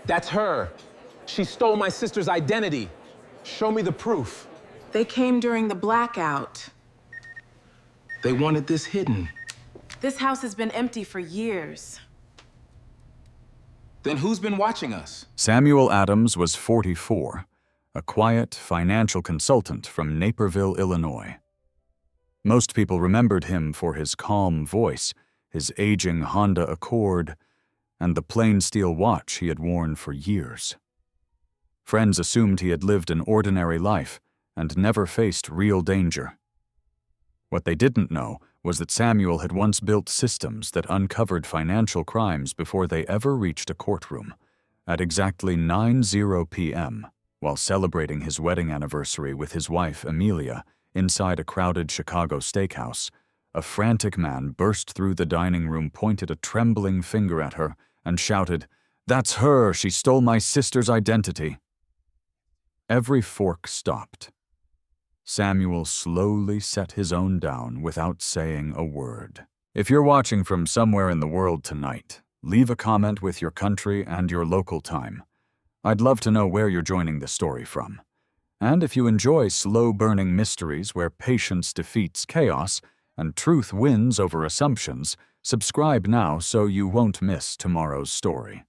That's her. She stole my sister's identity. Show me the proof. They came during the blackout. They wanted this hidden. This house has been empty for years. Then who's been watching us? Samuel Adams was 44, a quiet financial consultant from Naperville, Illinois. Most people remembered him for his calm voice, his aging Honda Accord, and the plain steel watch he had worn for years. Friends assumed he had lived an ordinary life and never faced real danger. What they didn't know was that Samuel had once built systems that uncovered financial crimes before they ever reached a courtroom. At exactly 9:00 p.m., while celebrating his wedding anniversary with his wife, Emilia, inside a crowded Chicago steakhouse, a frantic man burst through the dining room, pointed a trembling finger at her, and shouted, "That's her! She stole my sister's identity!" Every fork stopped. Samuel slowly set his own down without saying a word. If you're watching from somewhere in the world tonight, leave a comment with your country and your local time. I'd love to know where you're joining the story from. And if you enjoy slow-burning mysteries where patience defeats chaos and truth wins over assumptions, subscribe now so you won't miss tomorrow's story.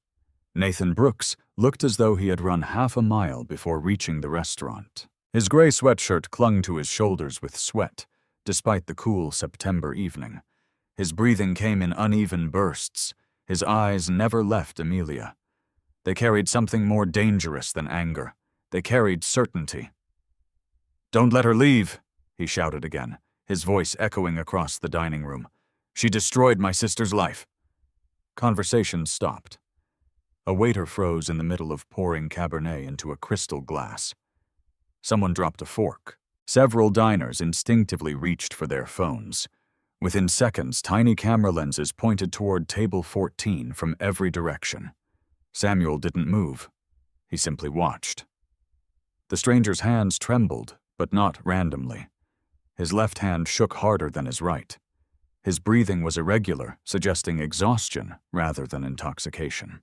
Nathan Brooks looked as though he had run half a mile before reaching the restaurant. His gray sweatshirt clung to his shoulders with sweat, despite the cool September evening. His breathing came in uneven bursts. His eyes never left Emilia. They carried something more dangerous than anger. They carried certainty. "Don't let her leave," he shouted again, his voice echoing across the dining room. "She destroyed my sister's life." Conversation stopped. A waiter froze in the middle of pouring Cabernet into a crystal glass. Someone dropped a fork. Several diners instinctively reached for their phones. Within seconds, tiny camera lenses pointed toward table 14 from every direction. Samuel didn't move. He simply watched. The stranger's hands trembled, but not randomly. His left hand shook harder than his right. His breathing was irregular, suggesting exhaustion rather than intoxication.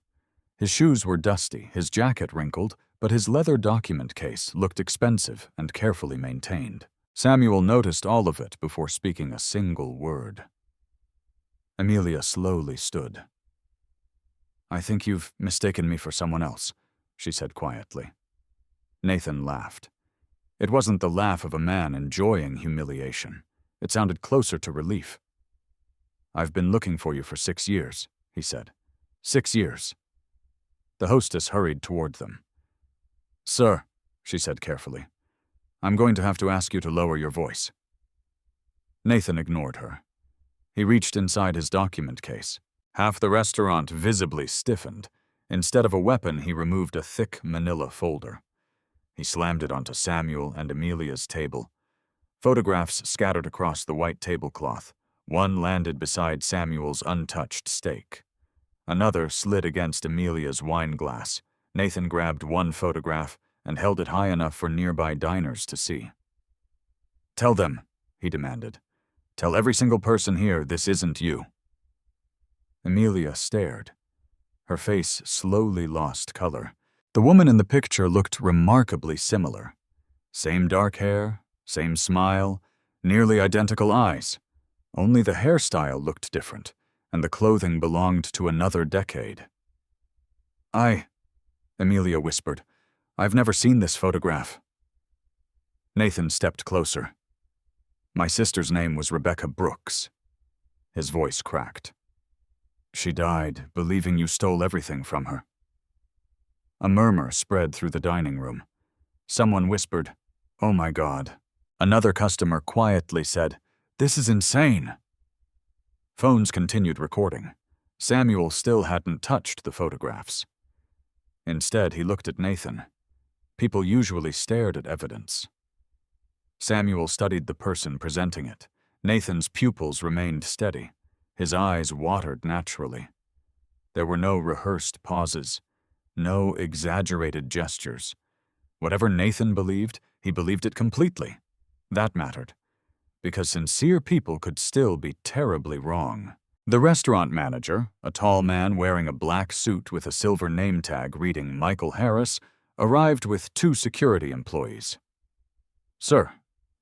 His shoes were dusty, his jacket wrinkled, but his leather document case looked expensive and carefully maintained. Samuel noticed all of it before speaking a single word. Emilia slowly stood. "I think you've mistaken me for someone else," she said quietly. Nathan laughed. It wasn't the laugh of a man enjoying humiliation. It sounded closer to relief. "I've been looking for you for 6 years," he said. 6 years. The hostess hurried toward them. "Sir," she said carefully, "I'm going to have to ask you to lower your voice." Nathan ignored her. He reached inside his document case. Half the restaurant visibly stiffened. Instead of a weapon, he removed a thick manila folder. He slammed it onto Samuel and Emilia's table. Photographs scattered across the white tablecloth. One landed beside Samuel's untouched steak. Another slid against Emilia's wine glass. Nathan grabbed one photograph and held it high enough for nearby diners to see. "Tell them," he demanded. "Tell every single person here this isn't you." Emilia stared. Her face slowly lost color. The woman in the picture looked remarkably similar. Same dark hair, same smile, nearly identical eyes. Only the hairstyle looked different, and the clothing belonged to another decade. Emilia whispered, "I've never seen this photograph." Nathan stepped closer. "My sister's name was Rebecca Brooks." His voice cracked. "She died believing you stole everything from her." A murmur spread through the dining room. Someone whispered, "Oh my God." Another customer quietly said, "This is insane." Phones continued recording. Samuel still hadn't touched the photographs. Instead, he looked at Nathan. People usually stared at evidence. Samuel studied the person presenting it. Nathan's pupils remained steady. His eyes watered naturally. There were no rehearsed pauses, no exaggerated gestures. Whatever Nathan believed, he believed it completely. That mattered, because sincere people could still be terribly wrong. The restaurant manager, a tall man wearing a black suit with a silver name tag reading Michael Harris, arrived with 2 security employees. "Sir,"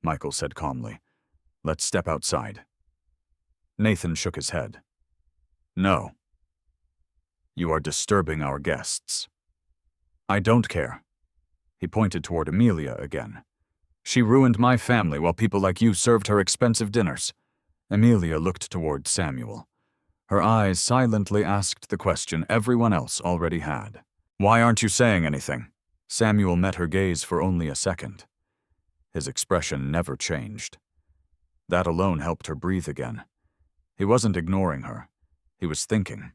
Michael said calmly, "let's step outside." Nathan shook his head. "No. You are disturbing our guests." "I don't care." He pointed toward Emilia again. "She ruined my family while people like you served her expensive dinners." Emilia looked toward Samuel. Her eyes silently asked the question everyone else already had. "Why aren't you saying anything?" Samuel met her gaze for only a second. His expression never changed. That alone helped her breathe again. He wasn't ignoring her. He was thinking.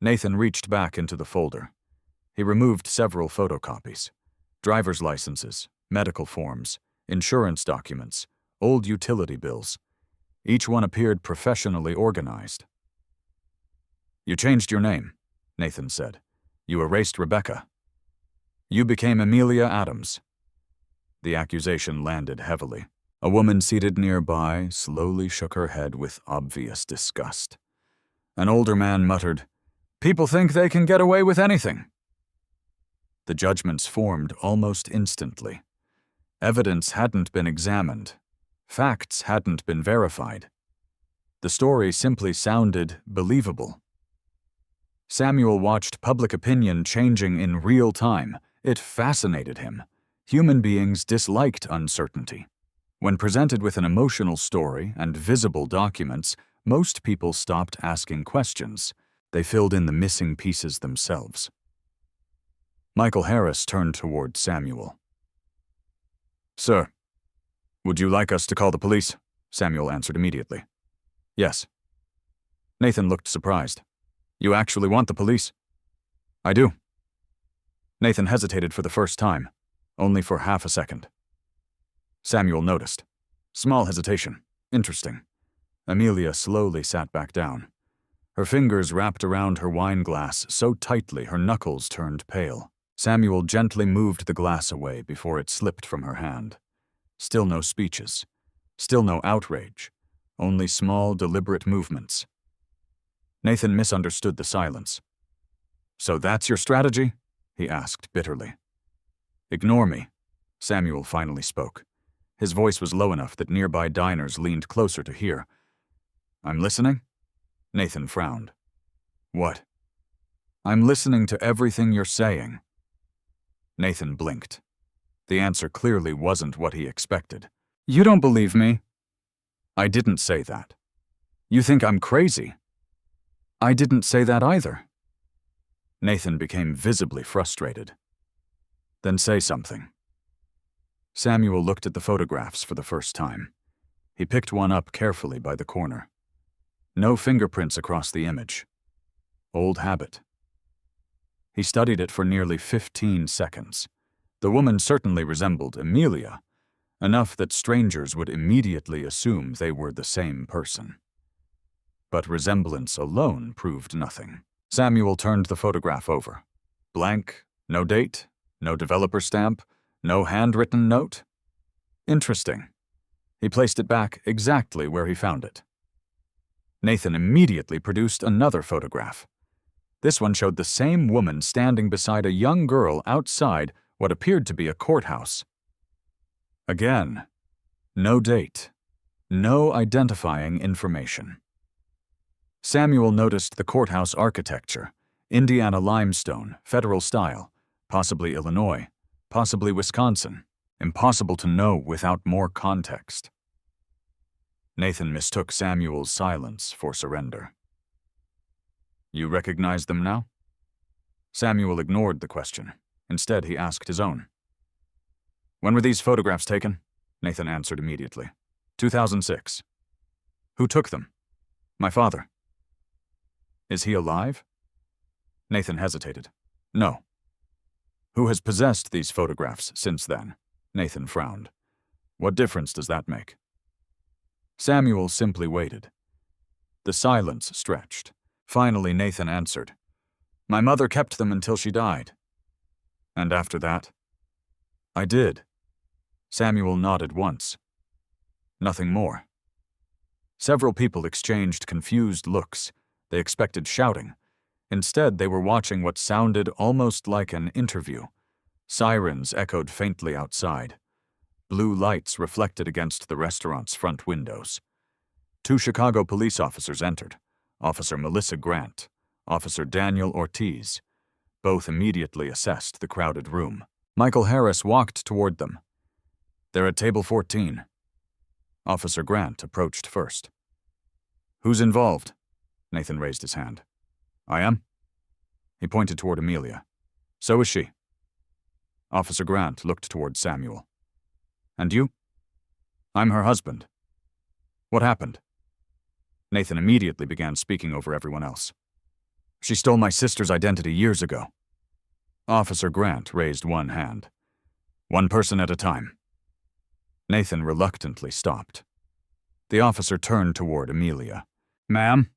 Nathan reached back into the folder. He removed several photocopies. Driver's licenses, medical forms, insurance documents, old utility bills. Each one appeared professionally organized. "You changed your name," Nathan said. "You erased Rebecca. You became Emilia Adams." The accusation landed heavily. A woman seated nearby slowly shook her head with obvious disgust. An older man muttered, "People think they can get away with anything." The judgments formed almost instantly. Evidence hadn't been examined. Facts hadn't been verified. The story simply sounded believable. Samuel watched public opinion changing in real time. It fascinated him. Human beings disliked uncertainty. When presented with an emotional story and visible documents, most people stopped asking questions. They filled in the missing pieces themselves. Michael Harris turned toward Samuel. "Sir, would you like us to call the police?" Samuel answered immediately. "Yes." Nathan looked surprised. "You actually want the police?" "I do." Nathan hesitated for the first time, only for half a second. Samuel noticed. Small hesitation. Interesting. Emilia slowly sat back down. Her fingers wrapped around her wine glass so tightly her knuckles turned pale. Samuel gently moved the glass away before it slipped from her hand. Still no speeches. Still no outrage. Only small, deliberate movements. Nathan misunderstood the silence. "So that's your strategy?" he asked bitterly. "Ignore me," Samuel finally spoke. His voice was low enough that nearby diners leaned closer to hear. "I'm listening?" Nathan frowned. "What?" "I'm listening to everything you're saying." Nathan blinked. The answer clearly wasn't what he expected. "You don't believe me?" "I didn't say that." "You think I'm crazy?" "I didn't say that either." Nathan became visibly frustrated. "Then say something." Samuel looked at the photographs for the first time. He picked one up carefully by the corner. No fingerprints across the image. Old habit. He studied it for nearly 15 seconds. The woman certainly resembled Emilia, enough that strangers would immediately assume they were the same person. But resemblance alone proved nothing. Samuel turned the photograph over. Blank, no date, no developer stamp, no handwritten note. Interesting. He placed it back exactly where he found it. Nathan immediately produced another photograph. This one showed the same woman standing beside a young girl outside what appeared to be a courthouse. Again, no date, no identifying information. Samuel noticed the courthouse architecture, Indiana limestone, federal style, possibly Illinois, possibly Wisconsin. Impossible to know without more context. Nathan mistook Samuel's silence for surrender. "You recognize them now?" Samuel ignored the question. Instead, he asked his own. "When were these photographs taken?" Nathan answered immediately. 2006. "Who took them?" "My father." "Is he alive?" Nathan hesitated. "No." "Who has possessed these photographs since then?" Nathan frowned. "What difference does that make?" Samuel simply waited. The silence stretched. Finally, Nathan answered. "My mother kept them until she died." "And after that?" "I did." Samuel nodded once. "Nothing more." Several people exchanged confused looks. They expected shouting. Instead, they were watching what sounded almost like an interview. Sirens echoed faintly outside. Blue lights reflected against the restaurant's front windows. 2 Chicago police officers entered, Officer Melissa Grant, Officer Daniel Ortiz. Both immediately assessed the crowded room. Michael Harris walked toward them. "They're at table 14. Officer Grant approached first. "Who's involved?" Nathan raised his hand. "I am." He pointed toward Emilia. "So is she." Officer Grant looked toward Samuel. "And you?" "I'm her husband." "What happened?" Nathan immediately began speaking over everyone else. "She stole my sister's identity years ago." Officer Grant raised one hand. "One person at a time." Nathan reluctantly stopped. The officer turned toward Emilia. "Ma'am,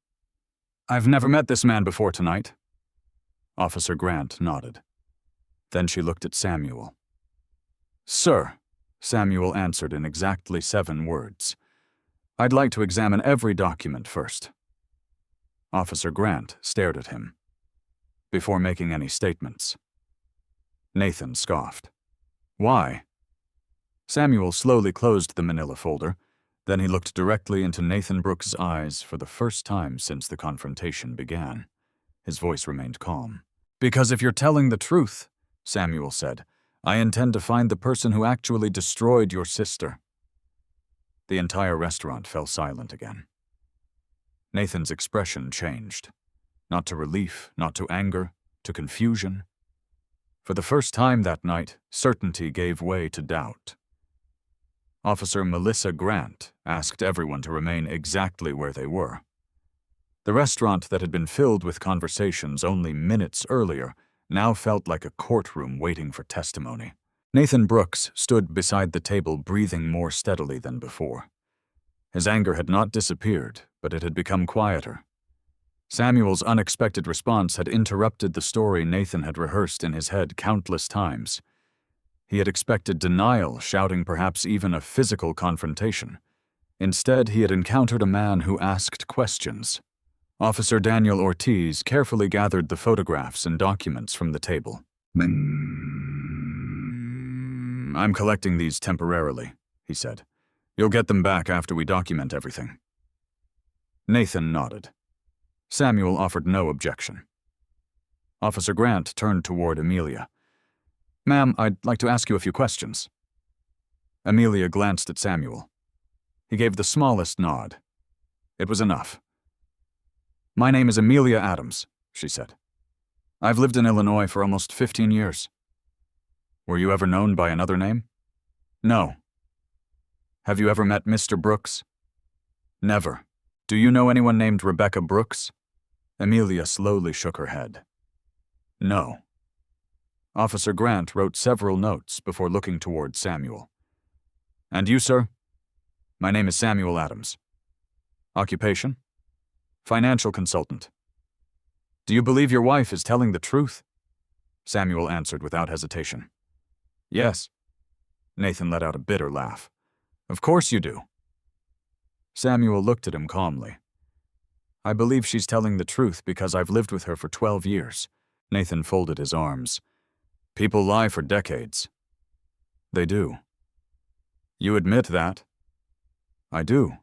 I've never met this man before tonight." Officer Grant nodded. Then she looked at Samuel. "Sir," Samuel answered in exactly 7 words, "I'd like to examine every document first." Officer Grant stared at him before making any statements. Nathan scoffed. "Why?" Samuel slowly closed the manila folder. Then he looked directly into Nathan Brooks' eyes for the first time since the confrontation began. His voice remained calm. "Because if you're telling the truth," Samuel said, "I intend to find the person who actually destroyed your sister." The entire restaurant fell silent again. Nathan's expression changed. Not to relief, not to anger, to confusion. For the first time that night, certainty gave way to doubt. Officer Melissa Grant asked everyone to remain exactly where they were. The restaurant that had been filled with conversations only minutes earlier now felt like a courtroom waiting for testimony. Nathan Brooks stood beside the table, breathing more steadily than before. His anger had not disappeared, but it had become quieter. Samuel's unexpected response had interrupted the story Nathan had rehearsed in his head countless times. He had expected denial, shouting perhaps even a physical confrontation. Instead, he had encountered a man who asked questions. Officer Daniel Ortiz carefully gathered the photographs and documents from the table. "I'm collecting these temporarily," he said. "You'll get them back after we document everything." Nathan nodded. Samuel offered no objection. Officer Grant turned toward Emilia. "Ma'am, I'd like to ask you a few questions." Emilia glanced at Samuel. He gave the smallest nod. It was enough. "My name is Emilia Adams," she said. "I've lived in Illinois for almost 15 years. Were you ever known by another name?" "No." "Have you ever met Mr. Brooks?" "Never." "Do you know anyone named Rebecca Brooks?" Emilia slowly shook her head. "No." Officer Grant wrote several notes before looking toward Samuel. "And you, sir?" "My name is Samuel Adams." "Occupation?" "Financial consultant." "Do you believe your wife is telling the truth?" Samuel answered without hesitation. "Yes." Nathan let out a bitter laugh. "Of course you do." Samuel looked at him calmly. "I believe she's telling the truth because I've lived with her for 12 years. Nathan folded his arms. "People lie for decades." "They do." "You admit that?" "I do."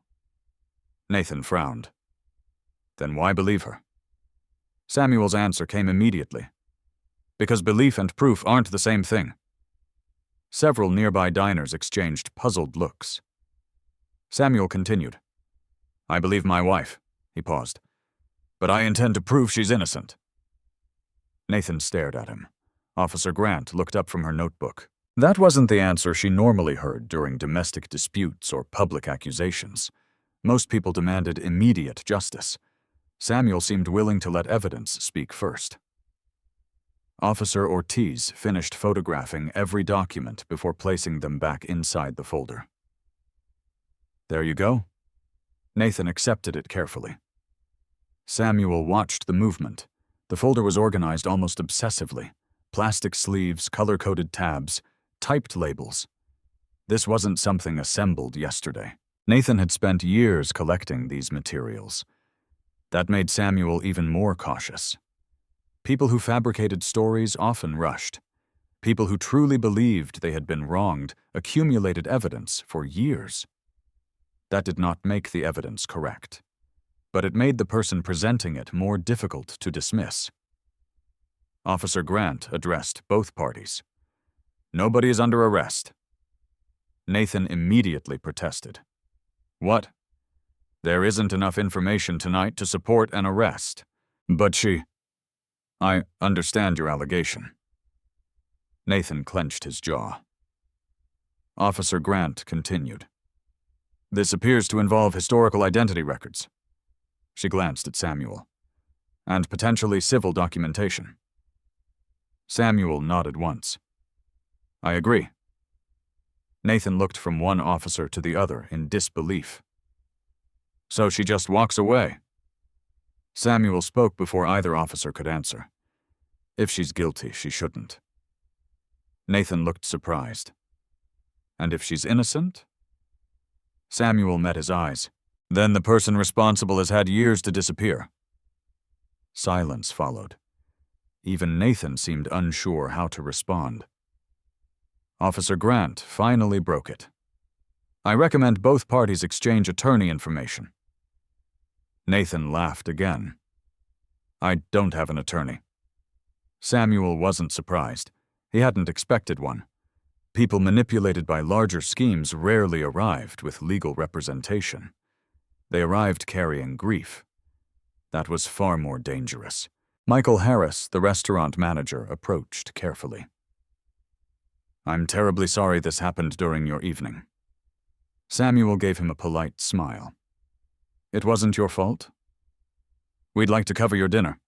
Nathan frowned. "Then why believe her?" Samuel's answer came immediately. "Because belief and proof aren't the same thing." Several nearby diners exchanged puzzled looks. Samuel continued. "I believe my wife," he paused, "but I intend to prove she's innocent." Nathan stared at him. Officer Grant looked up from her notebook. That wasn't the answer she normally heard during domestic disputes or public accusations. Most people demanded immediate justice. Samuel seemed willing to let evidence speak first. Officer Ortiz finished photographing every document before placing them back inside the folder. "There you go." Nathan accepted it carefully. Samuel watched the movement. The folder was organized almost obsessively. Plastic sleeves, color-coded tabs, typed labels. This wasn't something assembled yesterday. Nathan had spent years collecting these materials. That made Samuel even more cautious. People who fabricated stories often rushed. People who truly believed they had been wronged accumulated evidence for years. That did not make the evidence correct, but it made the person presenting it more difficult to dismiss. Officer Grant addressed both parties. "Nobody is under arrest." Nathan immediately protested. "What? There isn't enough information tonight to support an arrest." "But I understand your allegation." Nathan clenched his jaw. Officer Grant continued. "This appears to involve historical identity records." She glanced at Samuel. "And potentially civil documentation." Samuel nodded once. "I agree." Nathan looked from one officer to the other in disbelief. "So she just walks away?" Samuel spoke before either officer could answer. "If she's guilty, she shouldn't." Nathan looked surprised. "And if she's innocent?" Samuel met his eyes. "Then the person responsible has had years to disappear." Silence followed. Even Nathan seemed unsure how to respond. Officer Grant finally broke it. "I recommend both parties exchange attorney information." Nathan laughed again. "I don't have an attorney." Samuel wasn't surprised. He hadn't expected one. People manipulated by larger schemes rarely arrived with legal representation. They arrived carrying grief. That was far more dangerous. Michael Harris, the restaurant manager, approached carefully. "I'm terribly sorry this happened during your evening." Samuel gave him a polite smile. "It wasn't your fault?" "We'd like to cover your dinner."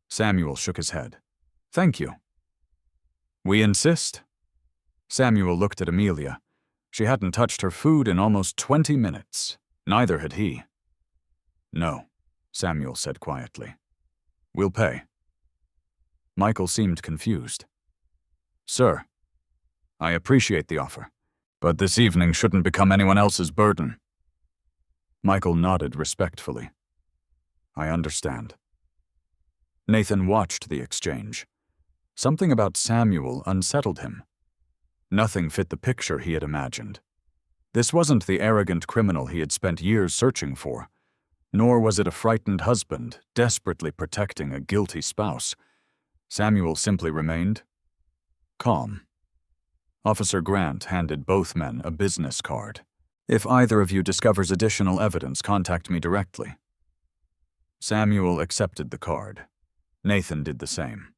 Samuel shook his head. "Thank you." "We insist." Samuel looked at Emilia. She hadn't touched her food in almost 20 minutes. Neither had he. "No," Samuel said quietly. "We'll pay." Michael seemed confused. "Sir, I appreciate the offer, but this evening shouldn't become anyone else's burden." Michael nodded respectfully. "I understand." Nathan watched the exchange. Something about Samuel unsettled him. Nothing fit the picture he had imagined. This wasn't the arrogant criminal he had spent years searching for, nor was it a frightened husband desperately protecting a guilty spouse. Samuel simply remained calm. Officer Grant handed both men a business card. "If either of you discovers additional evidence, contact me directly." Samuel accepted the card. Nathan did the same.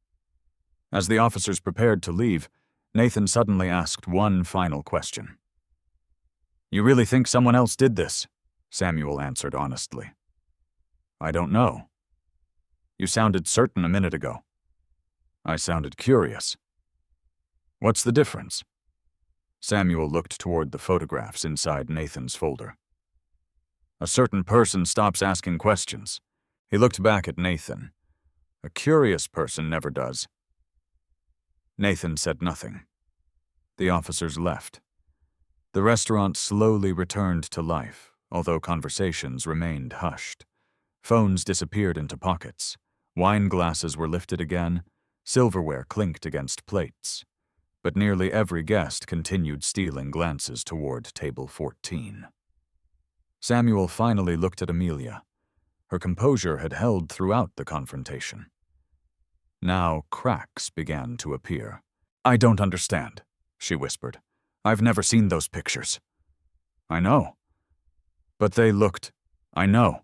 As the officers prepared to leave, Nathan suddenly asked one final question. "You really think someone else did this?" Samuel answered honestly. "I don't know." "You sounded certain a minute ago." "I sounded curious." "What's the difference?" Samuel looked toward the photographs inside Nathan's folder. "A certain person stops asking questions." He looked back at Nathan. "A curious person never does." Nathan said nothing. The officers left. The restaurant slowly returned to life, although conversations remained hushed. Phones disappeared into pockets. Wine glasses were lifted again. Silverware clinked against plates. But nearly every guest continued stealing glances toward table 14. Samuel finally looked at Emilia. Her composure had held throughout the confrontation. Now cracks began to appear. "I don't understand," she whispered. "I've never seen those pictures." "I know." "But they looked—" "I know."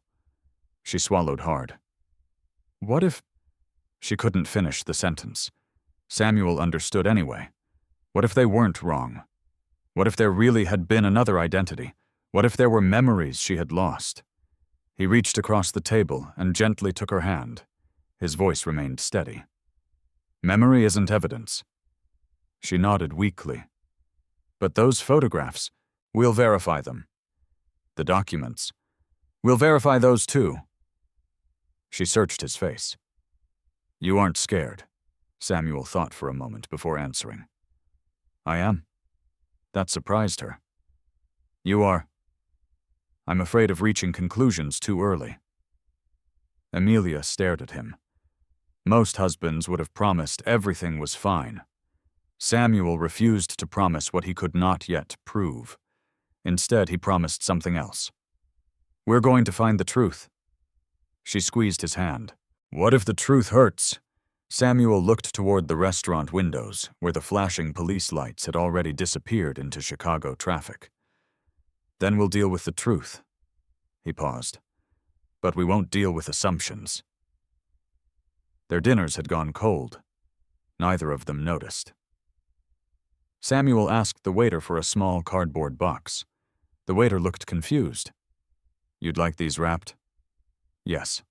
She swallowed hard. "What if—" She couldn't finish the sentence. Samuel understood anyway. What if they weren't wrong? What if there really had been another identity? What if there were memories she had lost? He reached across the table and gently took her hand. His voice remained steady. "Memory isn't evidence." She nodded weakly. "But those photographs, we'll verify them. The documents, we'll verify those too." She searched his face. "You aren't scared," Samuel thought for a moment before answering. "I am." That surprised her. "You are?" I'm afraid of reaching conclusions too early. Emilia stared at him. Most husbands would have promised everything was fine. Samuel refused to promise what he could not yet prove. Instead, he promised something else. We're going to find the truth. She squeezed his hand. What if the truth hurts? Samuel looked toward the restaurant windows, where the flashing police lights had already disappeared into Chicago traffic. Then we'll deal with the truth. He paused. But we won't deal with assumptions. Their dinners had gone cold. Neither of them noticed. Samuel asked the waiter for a small cardboard box. The waiter looked confused. You'd like these wrapped? Yes.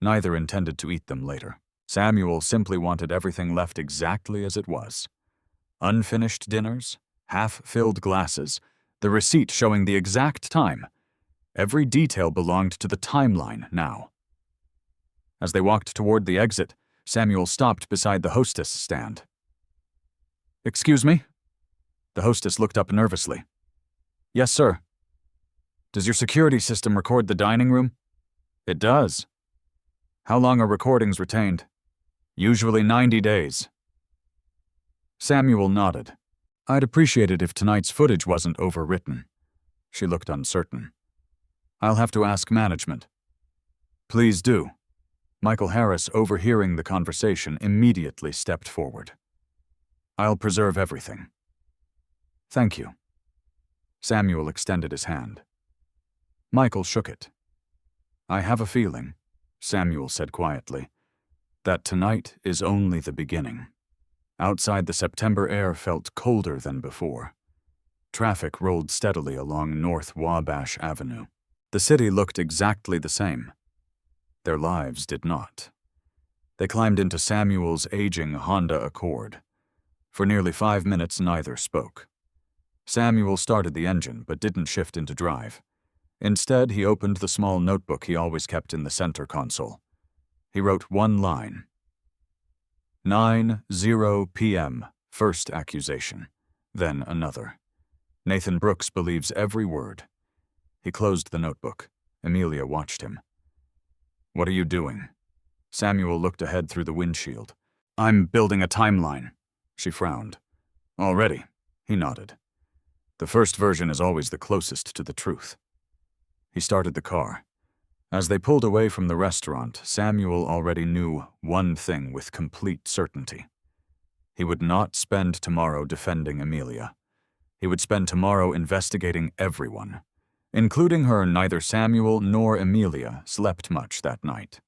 Neither intended to eat them later. Samuel simply wanted everything left exactly as it was. Unfinished dinners, half-filled glasses, the receipt showing the exact time. Every detail belonged to the timeline now. As they walked toward the exit, Samuel stopped beside the hostess stand. Excuse me? The hostess looked up nervously. Yes, sir. Does your security system record the dining room? It does. How long are recordings retained? Usually 90 days. Samuel nodded. I'd appreciate it if tonight's footage wasn't overwritten. She looked uncertain. I'll have to ask management. Please do. Michael Harris, overhearing the conversation, immediately stepped forward. I'll preserve everything. Thank you. Samuel extended his hand. Michael shook it. I have a feeling, Samuel said quietly, that tonight is only the beginning. Outside, the September air felt colder than before. Traffic rolled steadily along North Wabash Avenue. The city looked exactly the same. Their lives did not. They climbed into Samuel's aging Honda Accord. For nearly 5 minutes, neither spoke. Samuel started the engine, but didn't shift into drive. Instead, he opened the small notebook he always kept in the center console. He wrote one line. 9:0 p.m., first accusation. Then another. Nathan Brooks believes every word. He closed the notebook. Emilia watched him. What are you doing? Samuel looked ahead through the windshield. I'm building a timeline. She frowned. Already, he nodded. The first version is always the closest to the truth. He started the car. As they pulled away from the restaurant, Samuel already knew one thing with complete certainty. He would not spend tomorrow defending Emilia. He would spend tomorrow investigating everyone. Including her, neither Samuel nor Emilia slept much that night.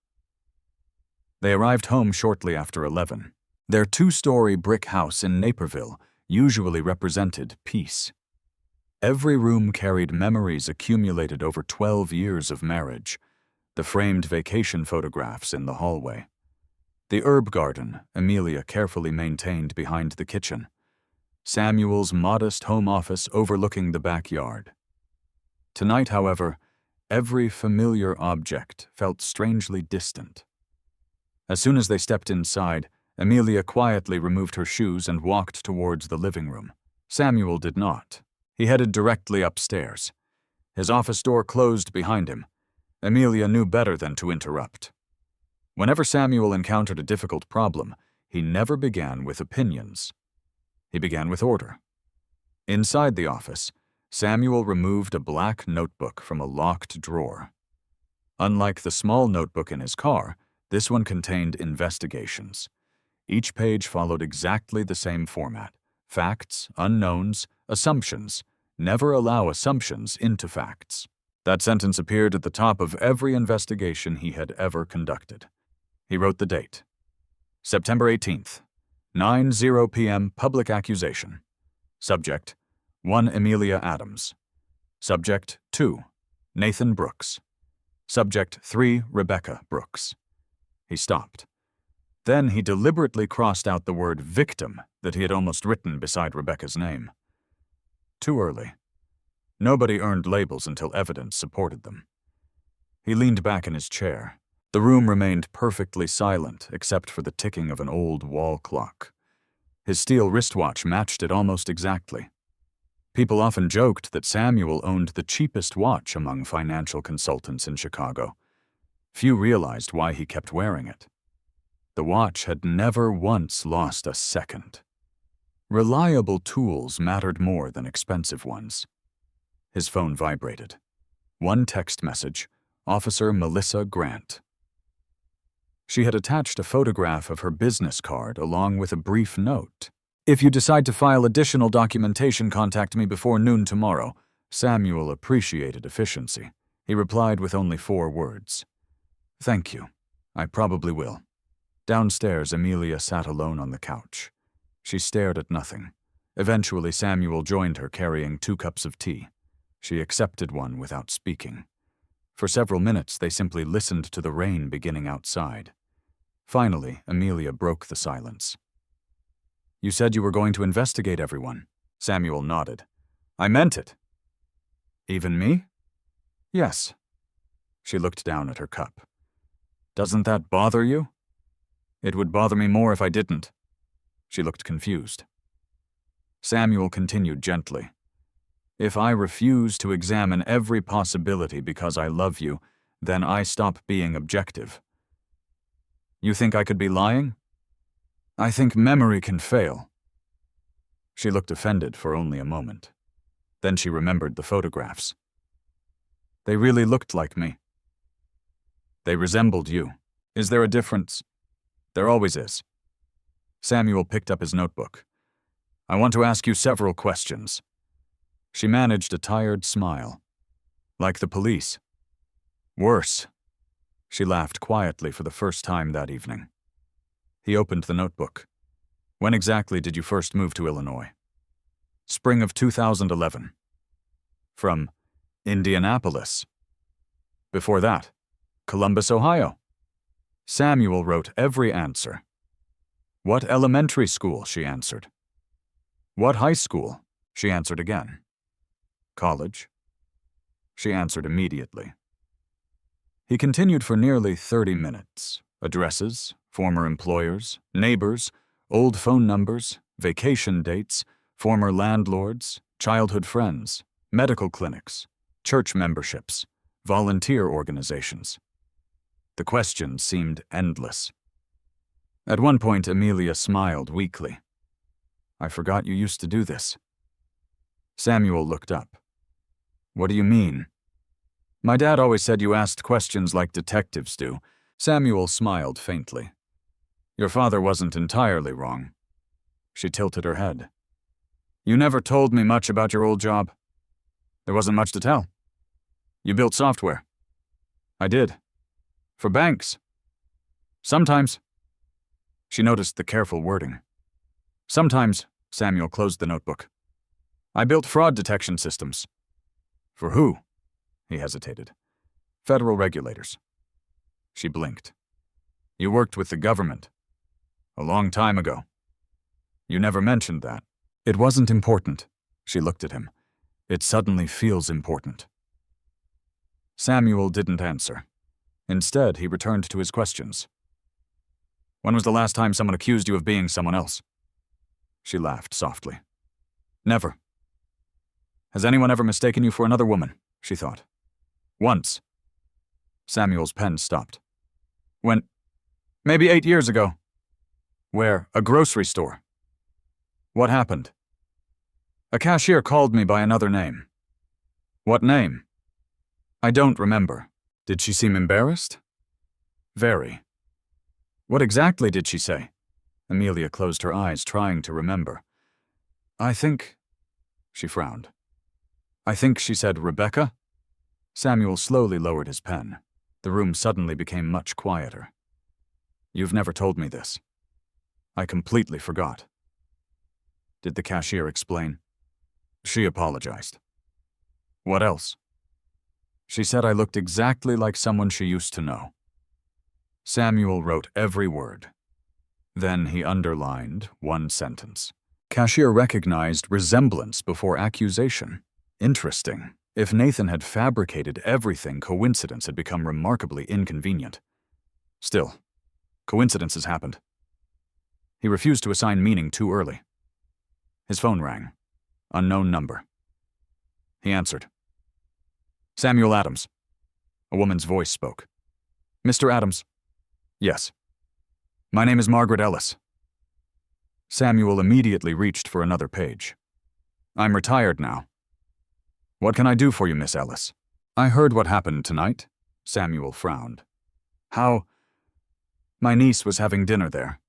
They arrived home shortly after 11. Their 2-story brick house in Naperville usually represented peace. Every room carried memories accumulated over 12 years of marriage, the framed vacation photographs in the hallway. The herb garden Emilia carefully maintained behind the kitchen. Samuel's modest home office overlooking the backyard. Tonight, however, every familiar object felt strangely distant. As soon as they stepped inside, Emilia quietly removed her shoes and walked towards the living room. Samuel did not. He headed directly upstairs. His office door closed behind him. Emilia knew better than to interrupt. Whenever Samuel encountered a difficult problem, he never began with opinions. He began with order. Inside the office, Samuel removed a black notebook from a locked drawer. Unlike the small notebook in his car, this one contained investigations. Each page followed exactly the same format. Facts, unknowns, assumptions. Never allow assumptions into facts. That sentence appeared at the top of every investigation he had ever conducted. He wrote the date. September 18th, 9:0 p.m. public accusation. Subject, 1 Emilia Adams. Subject 2, Nathan Brooks. Subject 3, Rebecca Brooks. He stopped. Then he deliberately crossed out the word victim that he had almost written beside Rebecca's name. Too early. Nobody earned labels until evidence supported them. He leaned back in his chair. The room remained perfectly silent except for the ticking of an old wall clock. His steel wristwatch matched it almost exactly. People often joked that Samuel owned the cheapest watch among financial consultants in Chicago. Few realized why he kept wearing it. The watch had never once lost a second. Reliable tools mattered more than expensive ones. His phone vibrated. One text message, Officer Melissa Grant. She had attached a photograph of her business card along with a brief note. "If you decide to file additional documentation, contact me before noon tomorrow." Samuel appreciated efficiency. He replied with only 4 words. "Thank you. I probably will." Downstairs, Emilia sat alone on the couch. She stared at nothing. Eventually, Samuel joined her carrying 2 cups of tea. She accepted one without speaking. For several minutes, they simply listened to the rain beginning outside. Finally, Emilia broke the silence. "You said you were going to investigate everyone." Samuel nodded. "I meant it." "Even me?" "Yes." She looked down at her cup. "Doesn't that bother you?" "It would bother me more if I didn't." She looked confused. Samuel continued gently. "If I refuse to examine every possibility because I love you, then I stop being objective." "You think I could be lying?" "I think memory can fail." She looked offended for only a moment. Then she remembered the photographs. "They really looked like me." "They resembled you. Is there a difference?" "There always is." Samuel picked up his notebook. "I want to ask you several questions." She managed a tired smile. "Like the police?" "Worse." She laughed quietly for the first time that evening. He opened the notebook. "When exactly did you first move to Illinois?" "Spring of 2011. "From Indianapolis." "Before that?" "Columbus, Ohio." Samuel wrote every answer. "What elementary school?" she answered. "What high school?" she answered again. "College?" She answered immediately. He continued for nearly 30 minutes. Addresses, former employers, neighbors, old phone numbers, vacation dates, former landlords, childhood friends, medical clinics, church memberships, volunteer organizations. The questions seemed endless. At one point, Emilia smiled weakly. "I forgot you used to do this." Samuel looked up. "What do you mean?" "My dad always said you asked questions like detectives do." Samuel smiled faintly. "Your father wasn't entirely wrong." She tilted her head. "You never told me much about your old job." "There wasn't much to tell." "You built software." "I did." "For banks?" "Sometimes." She noticed the careful wording. "Sometimes," Samuel closed the notebook. "I built fraud detection systems." "For who?" He hesitated. "Federal regulators." She blinked. "You worked with the government." "A long time ago." "You never mentioned that." "It wasn't important." She looked at him. "It suddenly feels important." Samuel didn't answer. Instead, he returned to his questions. "When was the last time someone accused you of being someone else?" She laughed softly. "Never." "Has anyone ever mistaken you for another woman?" she thought. "Once." Samuel's pen stopped. "When?" "Maybe 8 years ago." "Where?" "A grocery store." "What happened?" "A cashier called me by another name." "What name?" "I don't remember." "Did she seem embarrassed?" "Very." "What exactly did she say?" Emilia closed her eyes, trying to remember. "I think—" She frowned. "I think she said Rebecca." Samuel slowly lowered his pen. The room suddenly became much quieter. "You've never told me this." "I completely forgot." "Did the cashier explain?" "She apologized." "What else?" "She said I looked exactly like someone she used to know." Samuel wrote every word. Then he underlined one sentence. Cashier recognized resemblance before accusation. Interesting. If Nathan had fabricated everything, coincidence had become remarkably inconvenient. Still, coincidences happened. He refused to assign meaning too early. His phone rang. Unknown number. He answered. Samuel Adams. A woman's voice spoke. Mr. Adams. Yes. My name is Margaret Ellis. Samuel immediately reached for another page. I'm retired now. What can I do for you, Miss Ellis? I heard what happened tonight. Samuel frowned. How? My niece was having dinner there.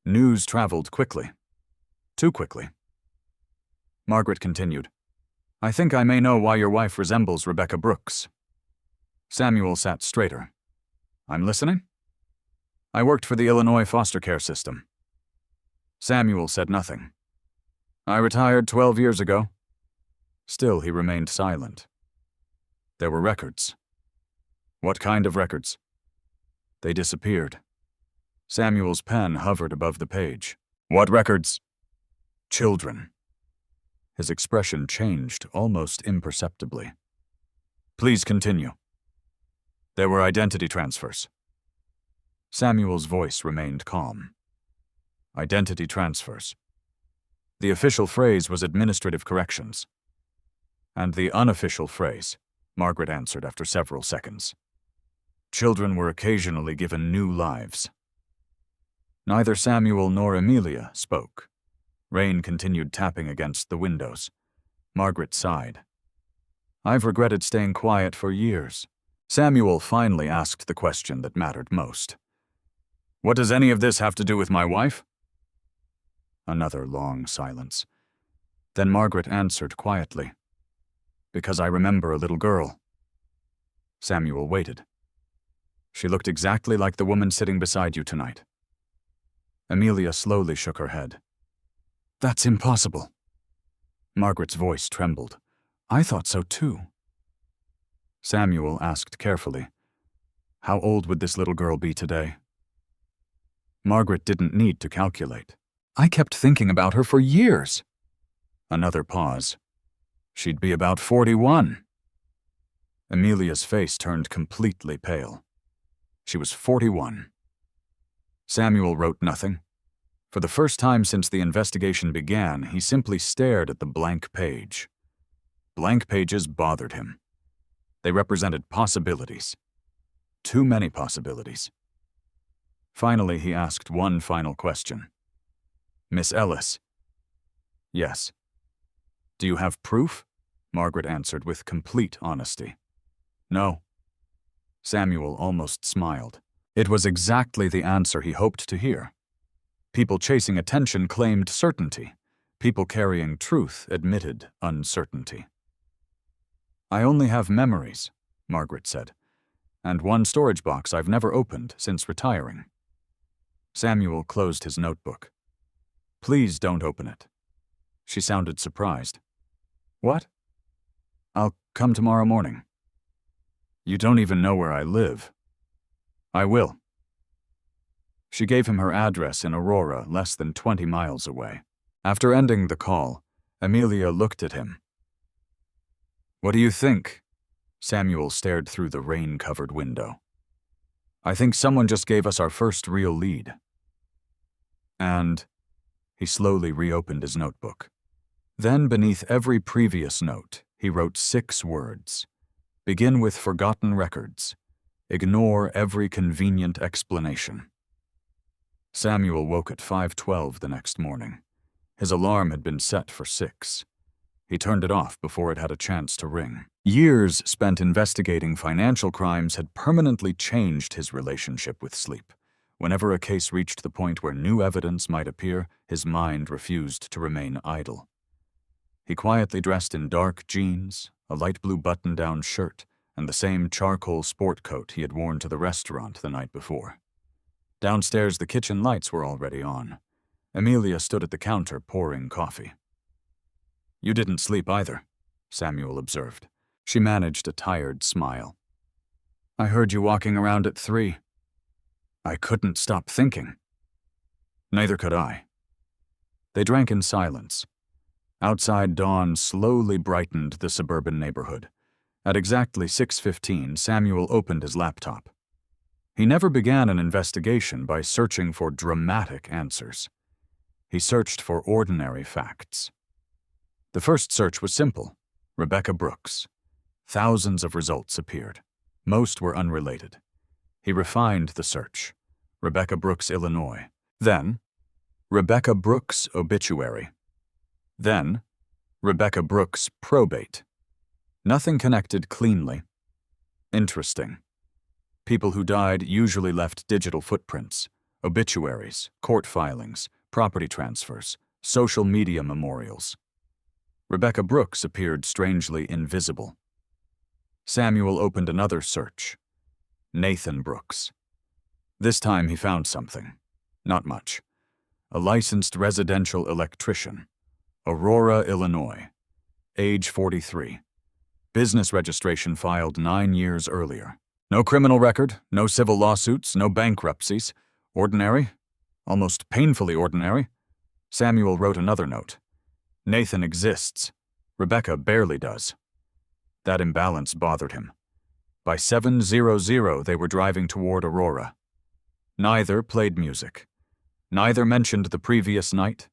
News traveled quickly. Too quickly. Margaret continued. I think I may know why your wife resembles Rebecca Brooks. Samuel sat straighter. I'm listening. I worked for the Illinois foster care system. Samuel said nothing. I retired 12 years ago. Still, he remained silent. There were records. What kind of records? They disappeared. Samuel's pen hovered above the page. What records? Children. His expression changed almost imperceptibly. Please continue. There were identity transfers. Samuel's voice remained calm. Identity transfers. The official phrase was administrative corrections. And the unofficial phrase, Margaret answered after several seconds. Children were occasionally given new lives. Neither Samuel nor Emilia spoke. Rain continued tapping against the windows. Margaret sighed. I've regretted staying quiet for years. Samuel finally asked the question that mattered most. What does any of this have to do with my wife? Another long silence. Then Margaret answered quietly. Because I remember a little girl. Samuel waited. She looked exactly like the woman sitting beside you tonight. Emilia slowly shook her head. That's impossible. Margaret's voice trembled. I thought so too. Samuel asked carefully, how old would this little girl be today? Margaret didn't need to calculate. I kept thinking about her for years. Another pause. She'd be about 41. Emilia's face turned completely pale. She was 41. Samuel wrote nothing. For the first time since the investigation began, he simply stared at the blank page. Blank pages bothered him. They represented possibilities. Too many possibilities. Finally, he asked one final question. Miss Ellis. Yes. Do you have proof? Margaret answered with complete honesty. No. Samuel almost smiled. It was exactly the answer he hoped to hear. People chasing attention claimed certainty. People carrying truth admitted uncertainty. I only have memories, Margaret said, and one storage box I've never opened since retiring. Samuel closed his notebook. Please don't open it. She sounded surprised. What? I'll come tomorrow morning. You don't even know where I live. I will. She gave him her address in Aurora, less than 20 miles away. After ending the call, Emilia looked at him. What do you think? Samuel stared through the rain-covered window. I think someone just gave us our first real lead. And he slowly reopened his notebook. Then, beneath every previous note, he wrote 6 words. Begin with forgotten records. Ignore every convenient explanation. Samuel woke at 5:12 the next morning. His alarm had been set for 6. He turned it off before it had a chance to ring. Years spent investigating financial crimes had permanently changed his relationship with sleep. Whenever a case reached the point where new evidence might appear, his mind refused to remain idle. He quietly dressed in dark jeans, a light blue button-down shirt, and the same charcoal sport coat he had worn to the restaurant the night before. Downstairs, the kitchen lights were already on. Emilia stood at the counter pouring coffee. You didn't sleep either, Samuel observed. She managed a tired smile. I heard you walking around at 3. I couldn't stop thinking. Neither could I. They drank in silence. Outside dawn slowly brightened the suburban neighborhood. At exactly 6:15, Samuel opened his laptop. He never began an investigation by searching for dramatic answers. He searched for ordinary facts. The first search was simple. Rebecca Brooks. Thousands of results appeared. Most were unrelated. He refined the search. Rebecca Brooks, Illinois. Then, Rebecca Brooks obituary. Then, Rebecca Brooks probate. Nothing connected cleanly. Interesting. People who died usually left digital footprints, obituaries, court filings, property transfers, social media memorials. Rebecca Brooks appeared strangely invisible. Samuel opened another search. Nathan Brooks. This time he found something. Not much. A licensed residential electrician. Aurora, Illinois. Age 43. Business registration filed 9 years earlier. No criminal record, no civil lawsuits, no bankruptcies. Ordinary. Almost painfully ordinary. Samuel wrote another note. Nathan exists. Rebecca barely does. That imbalance bothered him. By 7:00, they were driving toward Aurora. Neither played music. Neither mentioned the previous night.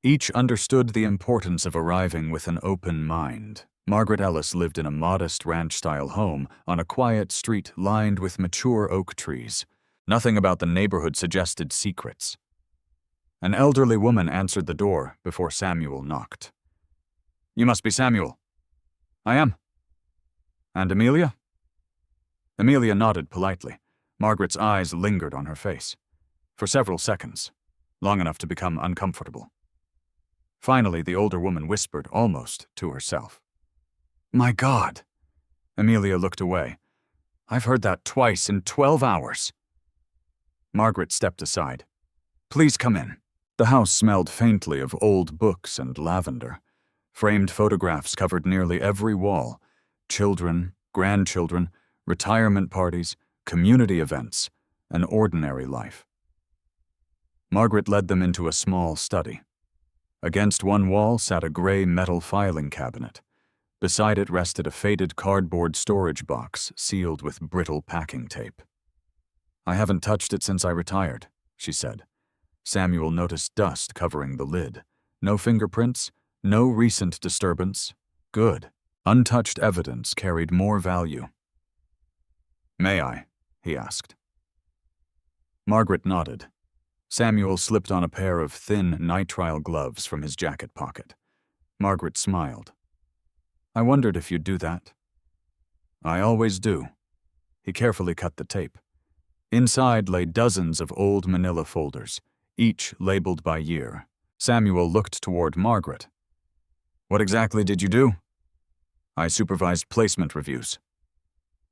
Each understood the importance of arriving with an open mind. Margaret Ellis lived in a modest ranch-style home on a quiet street lined with mature oak trees. Nothing about the neighborhood suggested secrets. An elderly woman answered the door before Samuel knocked. "You must be Samuel." "I am." "And Emilia?" Emilia nodded politely. Margaret's eyes lingered on her face. For several seconds, long enough to become uncomfortable. Finally, the older woman whispered almost to herself. "My God!" Emilia looked away. "I've heard that twice in 12 hours. Margaret stepped aside. "Please come in." The house smelled faintly of old books and lavender. Framed photographs covered nearly every wall. Children, grandchildren, retirement parties, community events, an ordinary life. Margaret led them into a small study. Against one wall sat a gray metal filing cabinet. Beside it rested a faded cardboard storage box sealed with brittle packing tape. "I haven't touched it since I retired," she said. Samuel noticed dust covering the lid. No fingerprints, no recent disturbance. Good. Untouched evidence carried more value. "May I?" he asked. Margaret nodded. Samuel slipped on a pair of thin nitrile gloves from his jacket pocket. Margaret smiled. "I wondered if you'd do that." "I always do." He carefully cut the tape. Inside lay dozens of old manila folders, each labeled by year. Samuel looked toward Margaret. "What exactly did you do?" "I supervised placement reviews."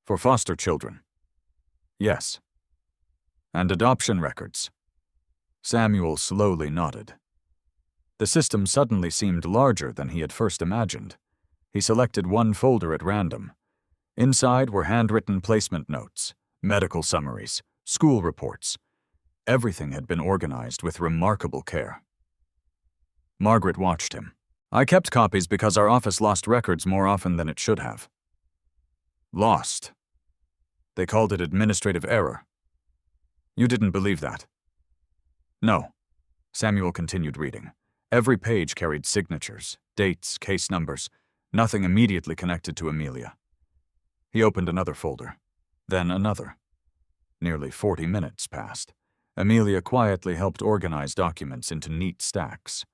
"For foster children?" "Yes." "And adoption records?" Samuel slowly nodded. The system suddenly seemed larger than he had first imagined. He selected one folder at random. Inside were handwritten placement notes, medical summaries, school reports. Everything had been organized with remarkable care. Margaret watched him. "I kept copies because our office lost records more often than it should have." "Lost?" "They called it administrative error." "You didn't believe that?" "No." Samuel continued reading. Every page carried signatures, dates, case numbers, nothing immediately connected to Emilia. He opened another folder, then another. Nearly 40 minutes passed. Emilia quietly helped organize documents into neat stacks.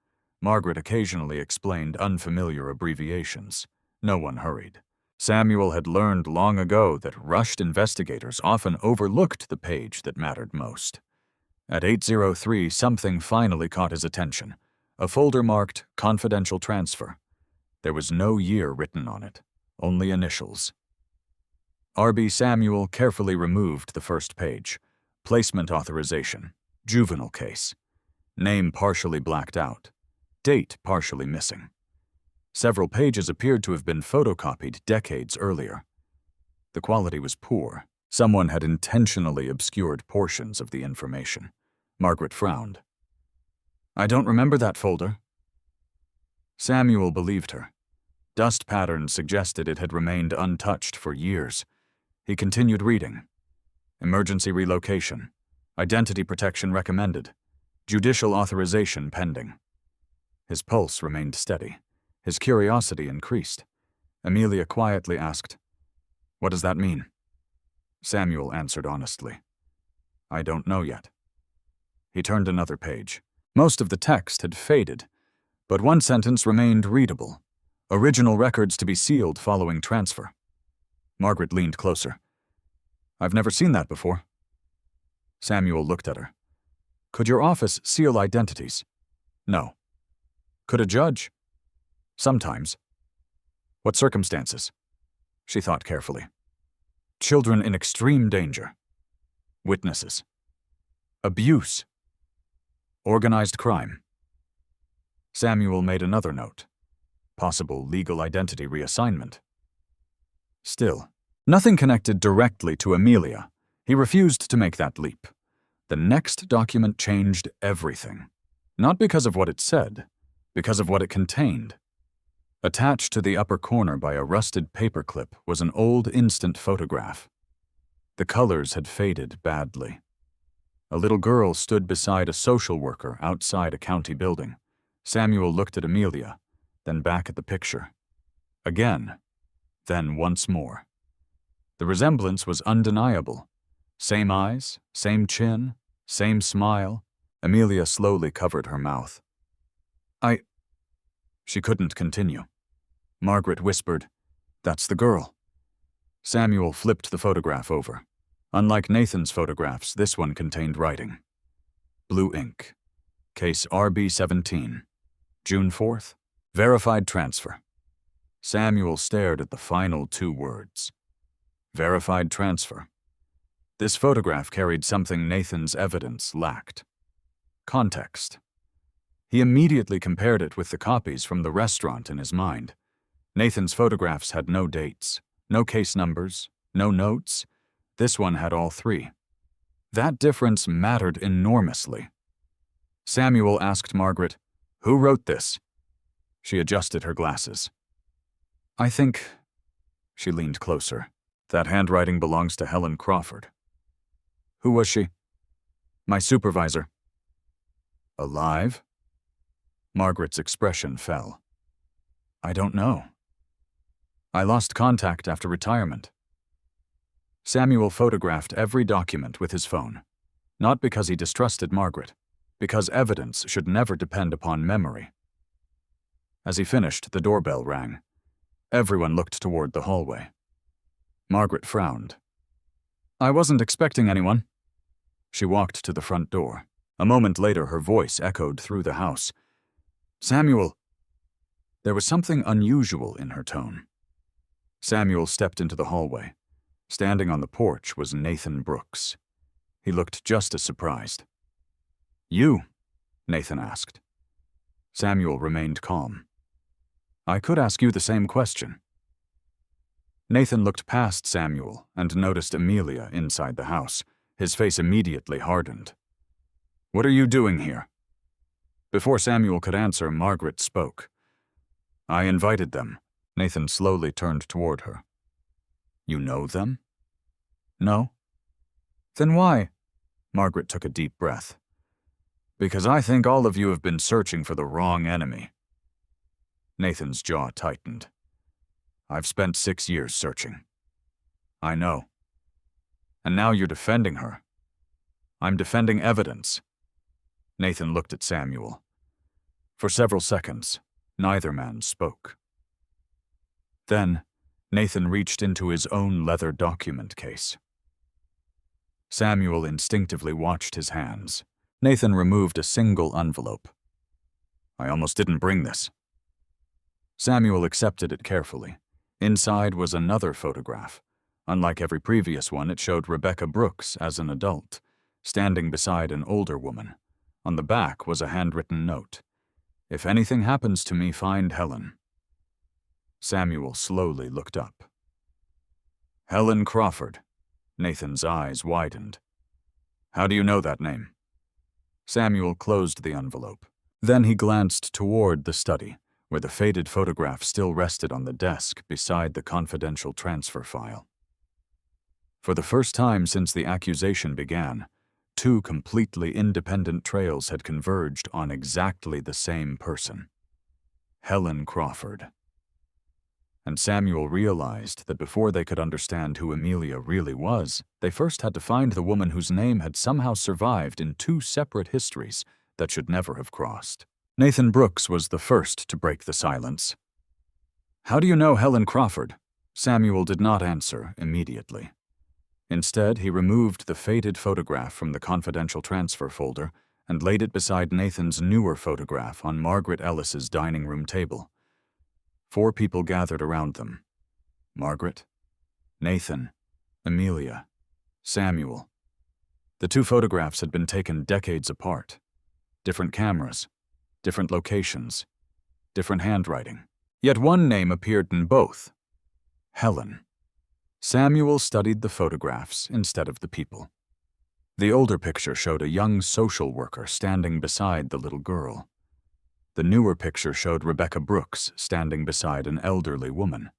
Margaret occasionally explained unfamiliar abbreviations. No one hurried. Samuel had learned long ago that rushed investigators often overlooked the page that mattered most. At 8:03, something finally caught his attention. A folder marked Confidential Transfer. There was no year written on it, only initials. R.B. Samuel carefully removed the first page. Placement authorization. Juvenile case. Name partially blacked out. Date partially missing. Several pages appeared to have been photocopied decades earlier. The quality was poor. Someone had intentionally obscured portions of the information. Margaret frowned. "I don't remember that folder." Samuel believed her. Dust patterns suggested it had remained untouched for years. He continued reading. Emergency relocation. Identity protection recommended. Judicial authorization pending. His pulse remained steady. His curiosity increased. Emilia quietly asked, "What does that mean?" Samuel answered honestly, "I don't know yet." He turned another page. Most of the text had faded, but one sentence remained readable. Original records to be sealed following transfer. Margaret leaned closer. "I've never seen that before." Samuel looked at her. "Could your office seal identities?" "No." "Could a judge?" "Sometimes." "What circumstances?" She thought carefully. "Children in extreme danger. Witnesses. Abuse. Organized crime." Samuel made another note. Possible legal identity reassignment. Still, nothing connected directly to Emilia. He refused to make that leap. The next document changed everything. Not because of what it said, because of what it contained. Attached to the upper corner by a rusted paperclip was an old instant photograph. The colors had faded badly. A little girl stood beside a social worker outside a county building. Samuel looked at Emilia, then back at the picture. Again, then once more. The resemblance was undeniable. Same eyes, same chin, same smile. Emilia slowly covered her mouth. She couldn't continue. Margaret whispered, "That's the girl." Samuel flipped the photograph over. Unlike Nathan's photographs, this one contained writing. Blue ink. Case RB-17. June 4th. Verified transfer. Samuel stared at the final two words. Verified transfer. This photograph carried something Nathan's evidence lacked. Context. He immediately compared it with the copies from the restaurant in his mind. Nathan's photographs had no dates, no case numbers, no notes. This one had all three. That difference mattered enormously. Samuel asked Margaret, "Who wrote this?" She adjusted her glasses. "I think," she leaned closer, "that handwriting belongs to Helen Crawford." "Who was she?" "My supervisor." "Alive?" Margaret's expression fell. "I don't know. I lost contact after retirement." Samuel photographed every document with his phone, not because he distrusted Margaret, because evidence should never depend upon memory. As he finished, the doorbell rang. Everyone looked toward the hallway. Margaret frowned. "I wasn't expecting anyone." She walked to the front door. A moment later, her voice echoed through the house. "Samuel." There was something unusual in her tone. Samuel stepped into the hallway. Standing on the porch was Nathan Brooks. He looked just as surprised. "You?" Nathan asked. Samuel remained calm. "I could ask you the same question." Nathan looked past Samuel and noticed Emilia inside the house. His face immediately hardened. "What are you doing here?" Before Samuel could answer, Margaret spoke. "I invited them." Nathan slowly turned toward her. "You know them?" "No." "Then why?" Margaret took a deep breath. "Because I think all of you have been searching for the wrong enemy." Nathan's jaw tightened. "I've spent 6 years searching." "I know." "And now you're defending her." "I'm defending evidence." Nathan looked at Samuel. For several seconds, neither man spoke. Then, Nathan reached into his own leather document case. Samuel instinctively watched his hands. Nathan removed a single envelope. "I almost didn't bring this." Samuel accepted it carefully. Inside was another photograph. Unlike every previous one, it showed Rebecca Brooks as an adult, standing beside an older woman. On the back was a handwritten note. "If anything happens to me, find Helen." Samuel slowly looked up. "Helen Crawford." Nathan's eyes widened. "How do you know that name?" Samuel closed the envelope. Then he glanced toward the study, where the faded photograph still rested on the desk beside the confidential transfer file. For the first time since the accusation began, two completely independent trails had converged on exactly the same person. Helen Crawford. and Samuel realized that before they could understand who Emilia really was, they first had to find the woman whose name had somehow survived in two separate histories that should never have crossed. Nathan Brooks was the first to break the silence. "How do you know Helen Crawford?" Samuel did not answer immediately. Instead, he removed the faded photograph from the confidential transfer folder and laid it beside Nathan's newer photograph on Margaret Ellis's dining room table. 4 people gathered around them: Margaret, Nathan, Emilia, Samuel. The 2 photographs had been taken decades apart. Different cameras, different locations, different handwriting. Yet one name appeared in both: Helen. Samuel studied the photographs instead of the people. The older picture showed a young social worker standing beside the little girl. The newer picture showed Rebecca Brooks standing beside an elderly woman.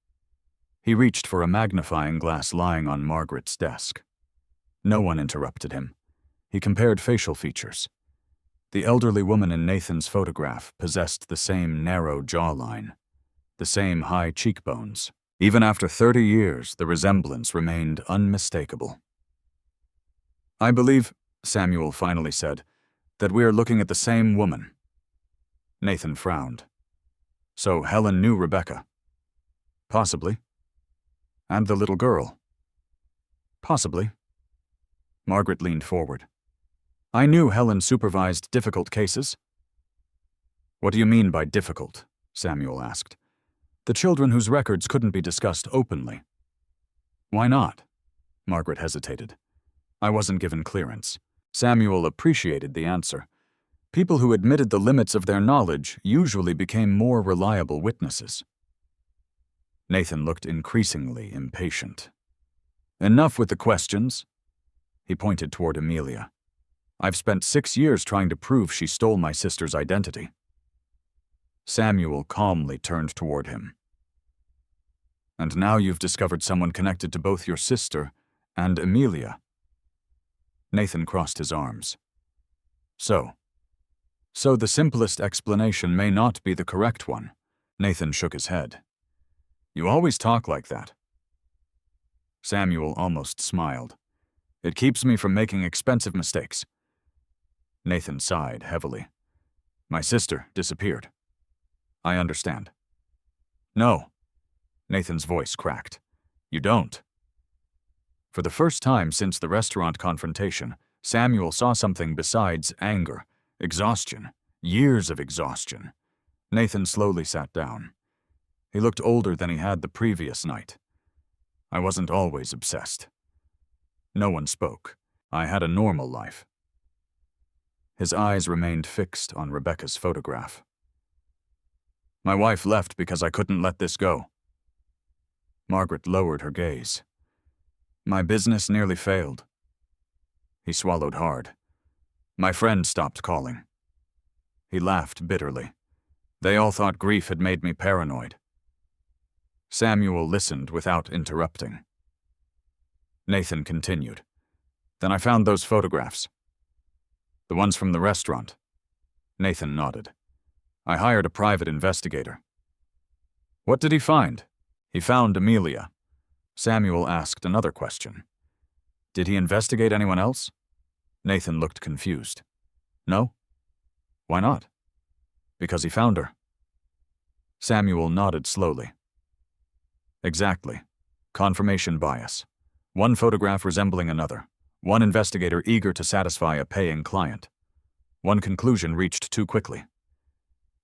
He reached for a magnifying glass lying on Margaret's desk. No one interrupted him. He compared facial features. The elderly woman in Nathan's photograph possessed the same narrow jawline, the same high cheekbones. Even after 30 years, the resemblance remained unmistakable. "I believe," Samuel finally said, "that we are looking at the same woman." Nathan frowned. "So Helen knew Rebecca?" "Possibly." "And the little girl?" "Possibly." Margaret leaned forward. "I knew Helen supervised difficult cases." "What do you mean by difficult?" Samuel asked. "The children whose records couldn't be discussed openly." "Why not?" Margaret hesitated. "I wasn't given clearance." Samuel appreciated the answer. People who admitted the limits of their knowledge usually became more reliable witnesses. Nathan looked increasingly impatient. "Enough with the questions." He pointed toward Emilia. "I've spent 6 years trying to prove she stole my sister's identity." Samuel calmly turned toward him. "And now you've discovered someone connected to both your sister and Emilia." Nathan crossed his arms. So the simplest explanation may not be the correct one." Nathan shook his head. "You always talk like that." Samuel almost smiled. "It keeps me from making expensive mistakes." Nathan sighed heavily. "My sister disappeared." "I understand." "No." Nathan's voice cracked. "You don't." For the first time since the restaurant confrontation, Samuel saw something besides anger, exhaustion, years of exhaustion. Nathan slowly sat down. He looked older than he had the previous night. "I wasn't always obsessed." No one spoke. "I had a normal life." His eyes remained fixed on Rebecca's photograph. "My wife left because I couldn't let this go." Margaret lowered her gaze. "My business nearly failed." He swallowed hard. "My friend stopped calling." He laughed bitterly. "They all thought grief had made me paranoid." Samuel listened without interrupting. Nathan continued. "Then I found those photographs." "The ones from the restaurant?" Nathan nodded. "I hired a private investigator." "What did he find?" "He found Emilia." Samuel asked another question. "Did he investigate anyone else?" Nathan looked confused. "No." "Why not?" "Because he found her." Samuel nodded slowly. "Exactly. Confirmation bias. One photograph resembling another. One investigator eager to satisfy a paying client. One conclusion reached too quickly."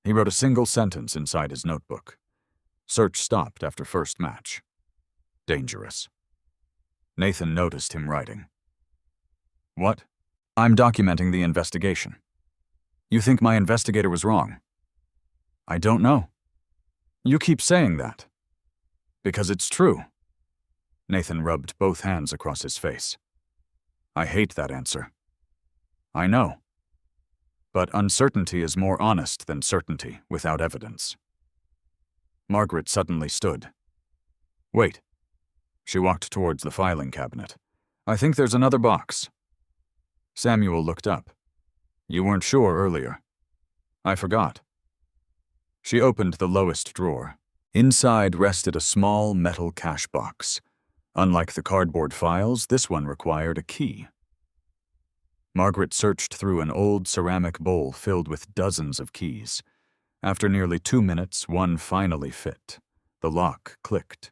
He wrote a single sentence inside his notebook. "Search stopped after first match. Dangerous." Nathan noticed him writing. "What?" "I'm documenting the investigation." "You think my investigator was wrong?" "I don't know." "You keep saying that." "Because it's true." Nathan rubbed both hands across his face. "I hate that answer." "I know. But uncertainty is more honest than certainty without evidence." Margaret suddenly stood. "Wait." She walked towards the filing cabinet. "I think there's another box." Samuel looked up. "You weren't sure earlier." "I forgot." She opened the lowest drawer. Inside rested a small metal cash box. Unlike the cardboard files, this one required a key. Margaret searched through an old ceramic bowl filled with dozens of keys. After nearly 2 minutes, one finally fit. The lock clicked.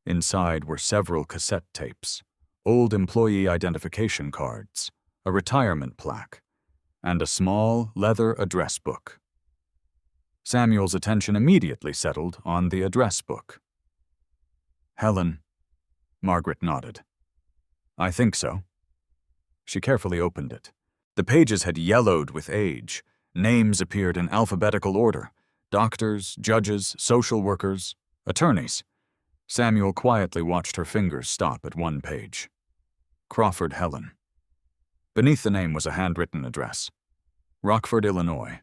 Inside were several cassette tapes, old employee identification cards, a retirement plaque, and a small leather address book. Samuel's attention immediately settled on the address book. Helen. Margaret nodded. I think so. She carefully opened it. The pages had yellowed with age. Names appeared in alphabetical order. Doctors, judges, social workers, attorneys. Samuel quietly watched her fingers stop at one page. Crawford Helen. Beneath the name was a handwritten address. Rockford, Illinois,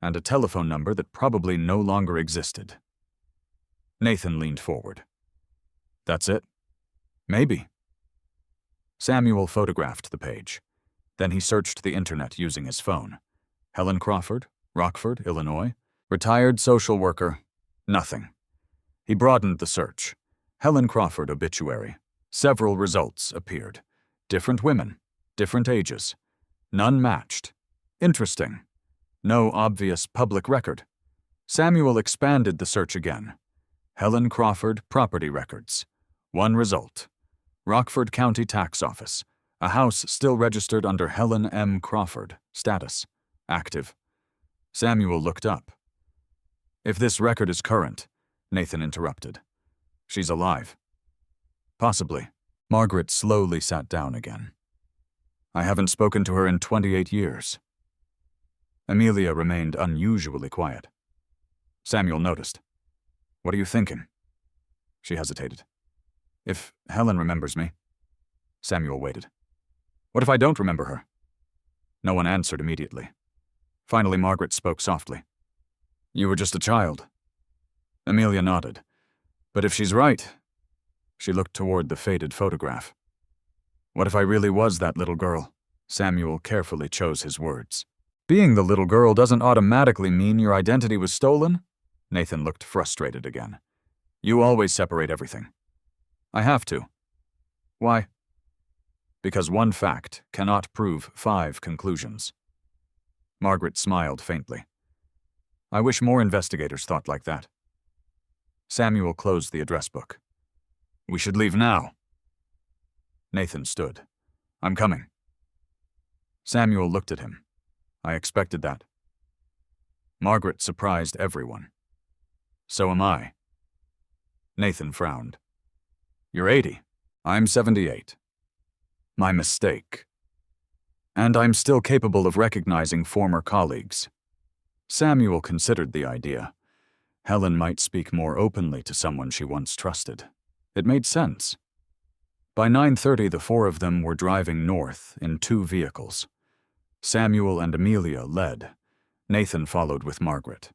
and a telephone number that probably no longer existed. Nathan leaned forward. That's it? Maybe. Samuel photographed the page. Then he searched the internet using his phone. Helen Crawford, Rockford, Illinois, retired social worker, nothing. He broadened the search. Helen Crawford obituary. Several results appeared. Different women, different ages. None matched. Interesting. No obvious public record. Samuel expanded the search again. Helen Crawford property records. One result. Rockford County Tax Office. A house still registered under Helen M. Crawford. Status. Active. Samuel looked up. If this record is current, Nathan interrupted. She's alive. Possibly. Margaret slowly sat down again. I haven't spoken to her in 28 years. Emilia remained unusually quiet. Samuel noticed. What are you thinking? She hesitated. If Helen remembers me. Samuel waited. What if I don't remember her? No one answered immediately. Finally, Margaret spoke softly. You were just a child. Emilia nodded. But if she's right... She looked toward the faded photograph. What if I really was that little girl? Samuel carefully chose his words. Being the little girl doesn't automatically mean your identity was stolen? Nathan looked frustrated again. You always separate everything. I have to. Why? Because one fact cannot prove 5 conclusions. Margaret smiled faintly. I wish more investigators thought like that. Samuel closed the address book. We should leave now. Nathan stood. I'm coming. Samuel looked at him. I expected that. Margaret surprised everyone. So am I. Nathan frowned. You're 80. I'm 78. My mistake. And I'm still capable of recognizing former colleagues. Samuel considered the idea. Helen might speak more openly to someone she once trusted. It made sense. By 9:30, the 4 of them were driving north in 2 vehicles. Samuel and Emilia led. Nathan followed with Margaret.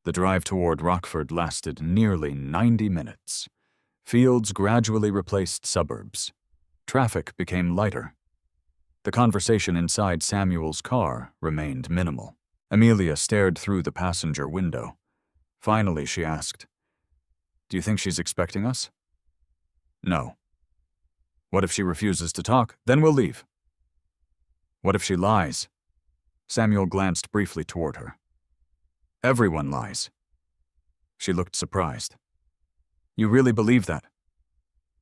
The drive toward Rockford lasted nearly 90 minutes. Fields gradually replaced suburbs. Traffic became lighter. The conversation inside Samuel's car remained minimal. Emilia stared through the passenger window. Finally, she asked, Do you think she's expecting us? No. What if she refuses to talk? Then we'll leave. What if she lies? Samuel glanced briefly toward her. Everyone lies. She looked surprised. You really believe that?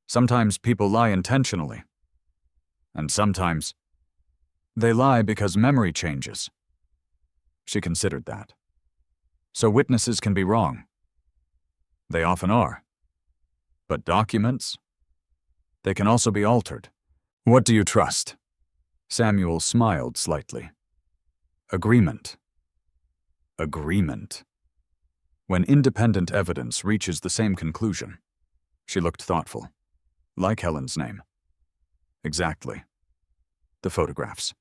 Sometimes people lie intentionally. And sometimes they lie because memory changes. She considered that. So witnesses can be wrong. They often are. But documents? They can also be altered. What do you trust? Samuel smiled slightly. Agreement. Agreement. When independent evidence reaches the same conclusion. She looked thoughtful. Like Helen's name. Exactly. The photographs.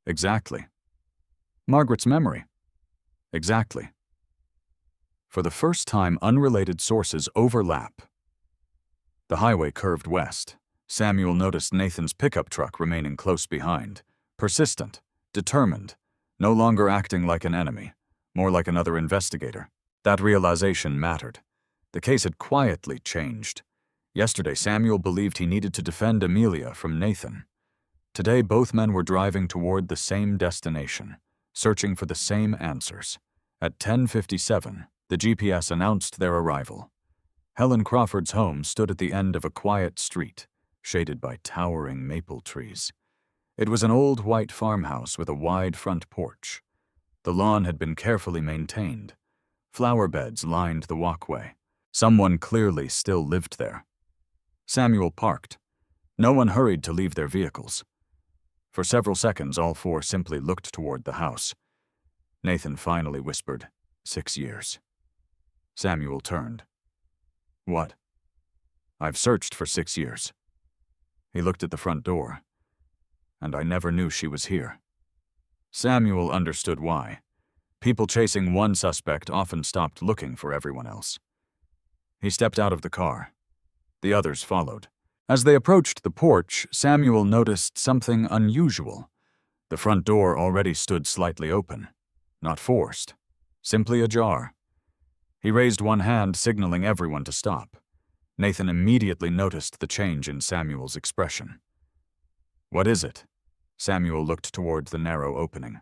Exactly. Margaret's memory. Exactly. For the first time, unrelated sources overlap. The highway curved west. Samuel noticed Nathan's pickup truck remaining close behind. Persistent, determined, no longer acting like an enemy, more like another investigator. That realization mattered. The case had quietly changed. Yesterday, Samuel believed he needed to defend Emilia from Nathan. Today, both men were driving toward the same destination, searching for the same answers. At 10:57, the GPS announced their arrival. Helen Crawford's home stood at the end of a quiet street, shaded by towering maple trees. It was an old white farmhouse with a wide front porch. The lawn had been carefully maintained. Flower beds lined the walkway. Someone clearly still lived there. Samuel parked. No one hurried to leave their vehicles. For several seconds, all four simply looked toward the house. Nathan finally whispered, 6 years. Samuel turned. What? I've searched for 6 years. He looked at the front door. And I never knew she was here. Samuel understood why. People chasing one suspect often stopped looking for everyone else. He stepped out of the car. The others followed. As they approached the porch, Samuel noticed something unusual. The front door already stood slightly open. Not forced. Simply ajar. He raised one hand, signaling everyone to stop. Nathan immediately noticed the change in Samuel's expression. What is it? Samuel looked toward the narrow opening.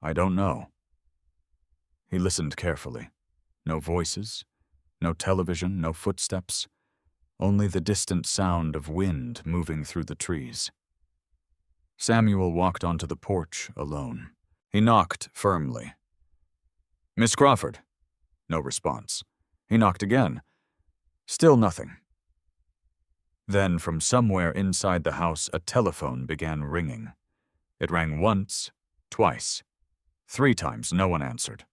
I don't know. He listened carefully. No voices, no television, no footsteps. Only the distant sound of wind moving through the trees. Samuel walked onto the porch alone. He knocked firmly. Miss Crawford. No response. He knocked again. Still nothing. Then, from somewhere inside the house, a telephone began ringing. It rang once, twice, 3 times. No one answered.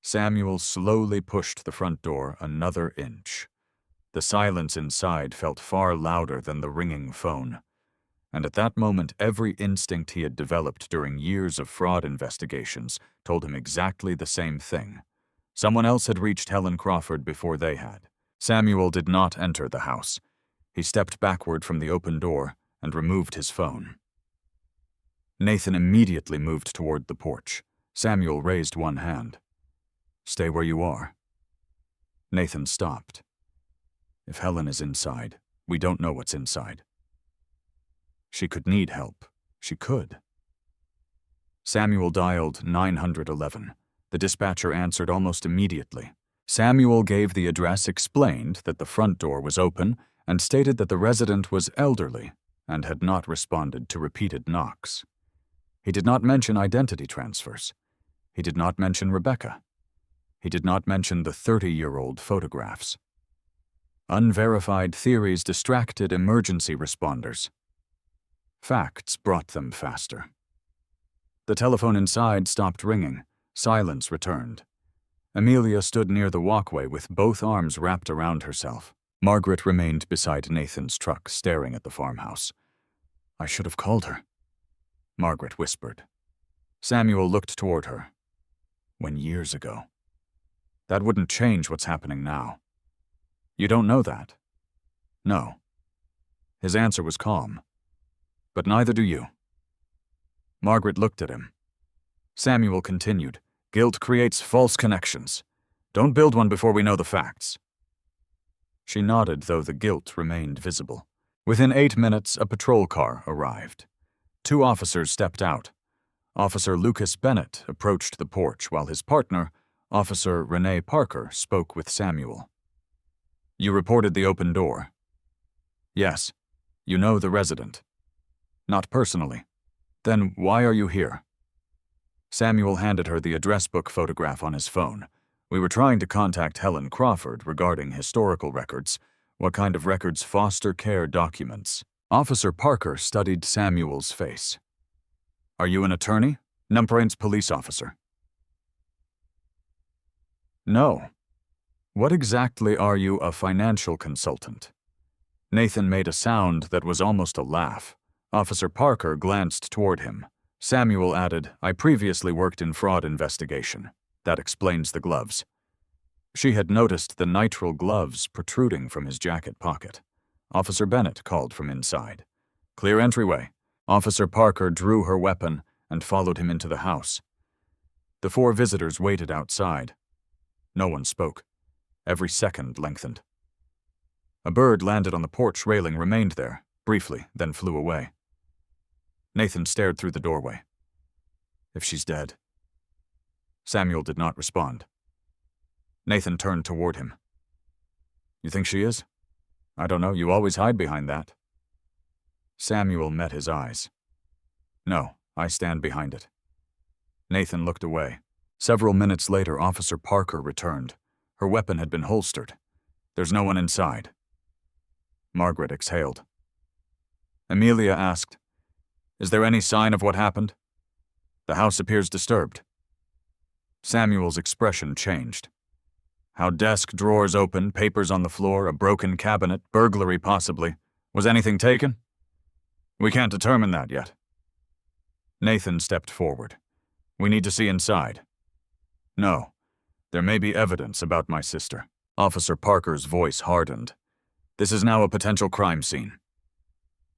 Samuel slowly pushed the front door another inch. The silence inside felt far louder than the ringing phone. And at that moment, every instinct he had developed during years of fraud investigations told him exactly the same thing. Someone else had reached Helen Crawford before they had. Samuel did not enter the house. He stepped backward from the open door and removed his phone. Nathan immediately moved toward the porch. Samuel raised one hand. Stay where you are. Nathan stopped. If Helen is inside, we don't know what's inside. She could need help. She could. Samuel dialed 911. The dispatcher answered almost immediately. Samuel gave the address, explained that the front door was open, and stated that the resident was elderly and had not responded to repeated knocks. He did not mention identity transfers. He did not mention Rebecca. He did not mention the 30-year-old photographs. Unverified theories distracted emergency responders. Facts brought them faster. The telephone inside stopped ringing. Silence returned. Emilia stood near the walkway with both arms wrapped around herself. Margaret remained beside Nathan's truck, staring at the farmhouse. I should have called her, Margaret whispered. Samuel looked toward her. When years ago. That wouldn't change what's happening now. You don't know that? No. His answer was calm. But neither do you. Margaret looked at him. Samuel continued. Guilt creates false connections. Don't build one before we know the facts. She nodded, though the guilt remained visible. Within 8 minutes, a patrol car arrived. 2 officers stepped out. Officer Lucas Bennett approached the porch while his partner, Officer Renee Parker, spoke with Samuel. You reported the open door. Yes. You know the resident. Not personally. Then why are you here? Samuel handed her the address book photograph on his phone. We were trying to contact Helen Crawford regarding historical records. What kind of records? Foster care documents. Officer Parker studied Samuel's face. Are you an attorney? Numbrain's police officer. No. What exactly are you, a financial consultant? Nathan made a sound that was almost a laugh. Officer Parker glanced toward him. Samuel added, I previously worked in fraud investigation. That explains the gloves. She had noticed the nitrile gloves protruding from his jacket pocket. Officer Bennett called from inside. Clear entryway. Officer Parker drew her weapon and followed him into the house. The 4 visitors waited outside. No one spoke. Every second lengthened. A bird landed on the porch railing, remained there, briefly, then flew away. Nathan stared through the doorway. If she's dead. Samuel did not respond. Nathan turned toward him. You think she is? I don't know, you always hide behind that. Samuel met his eyes. No, I stand behind it. Nathan looked away. Several minutes later, Officer Parker returned. Her weapon had been holstered. There's no one inside. Margaret exhaled. Emilia asked, Is there any sign of what happened? The house appears disturbed. Samuel's expression changed. How desk drawers open, papers on the floor, a broken cabinet, burglary possibly. Was anything taken? We can't determine that yet. Nathan stepped forward. We need to see inside. No, there may be evidence about my sister. Officer Parker's voice hardened. This is now a potential crime scene.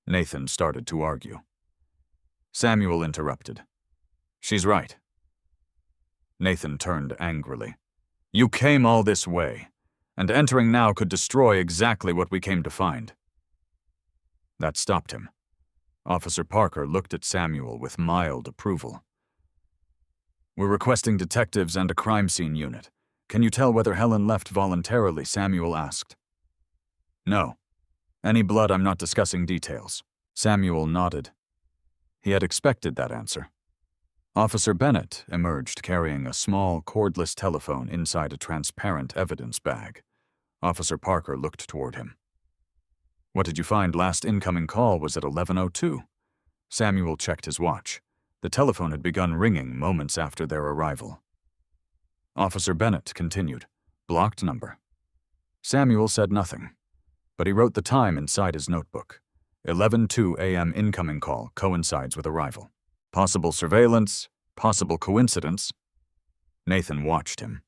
Nathan started to argue. Samuel interrupted. She's right. Nathan turned angrily. You came all this way, and entering now could destroy exactly what we came to find. That stopped him. Officer Parker looked at Samuel with mild approval. We're requesting detectives and a crime scene unit. Can you tell whether Helen left voluntarily? Samuel asked. No. Any blood? I'm not discussing details. Samuel nodded. He had expected that answer. Officer Bennett emerged carrying a small, cordless telephone inside a transparent evidence bag. Officer Parker looked toward him. What did you find? Last incoming call was at 11:02. Samuel checked his watch. The telephone had begun ringing moments after their arrival. Officer Bennett continued. Blocked number. Samuel said nothing, but he wrote the time inside his notebook. 11:02 a.m. incoming call coincides with arrival. Possible surveillance, possible coincidence. Nathan watched him.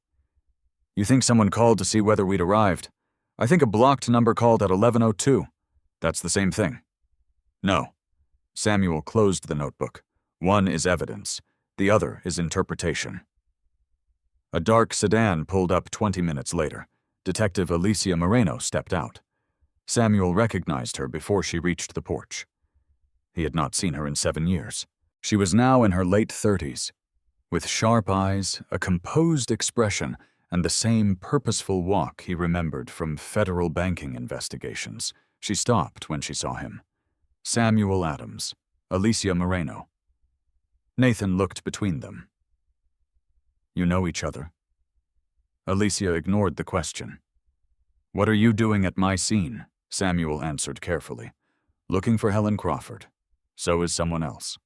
You think someone called to see whether we'd arrived? I think a blocked number called at 11:02. That's the same thing. No. Samuel closed the notebook. One is evidence. The other is interpretation. A dark sedan pulled up 20 minutes later. Detective Alicia Moreno stepped out. Samuel recognized her before she reached the porch. He had not seen her in 7 years. She was now in her late 30s. With sharp eyes, a composed expression, and the same purposeful walk he remembered from federal banking investigations. She stopped when she saw him. Samuel Adams, Alicia Moreno. Nathan looked between them. You know each other? Alicia ignored the question. What are you doing at my scene? Samuel answered carefully. Looking for Helen Crawford. So is someone else.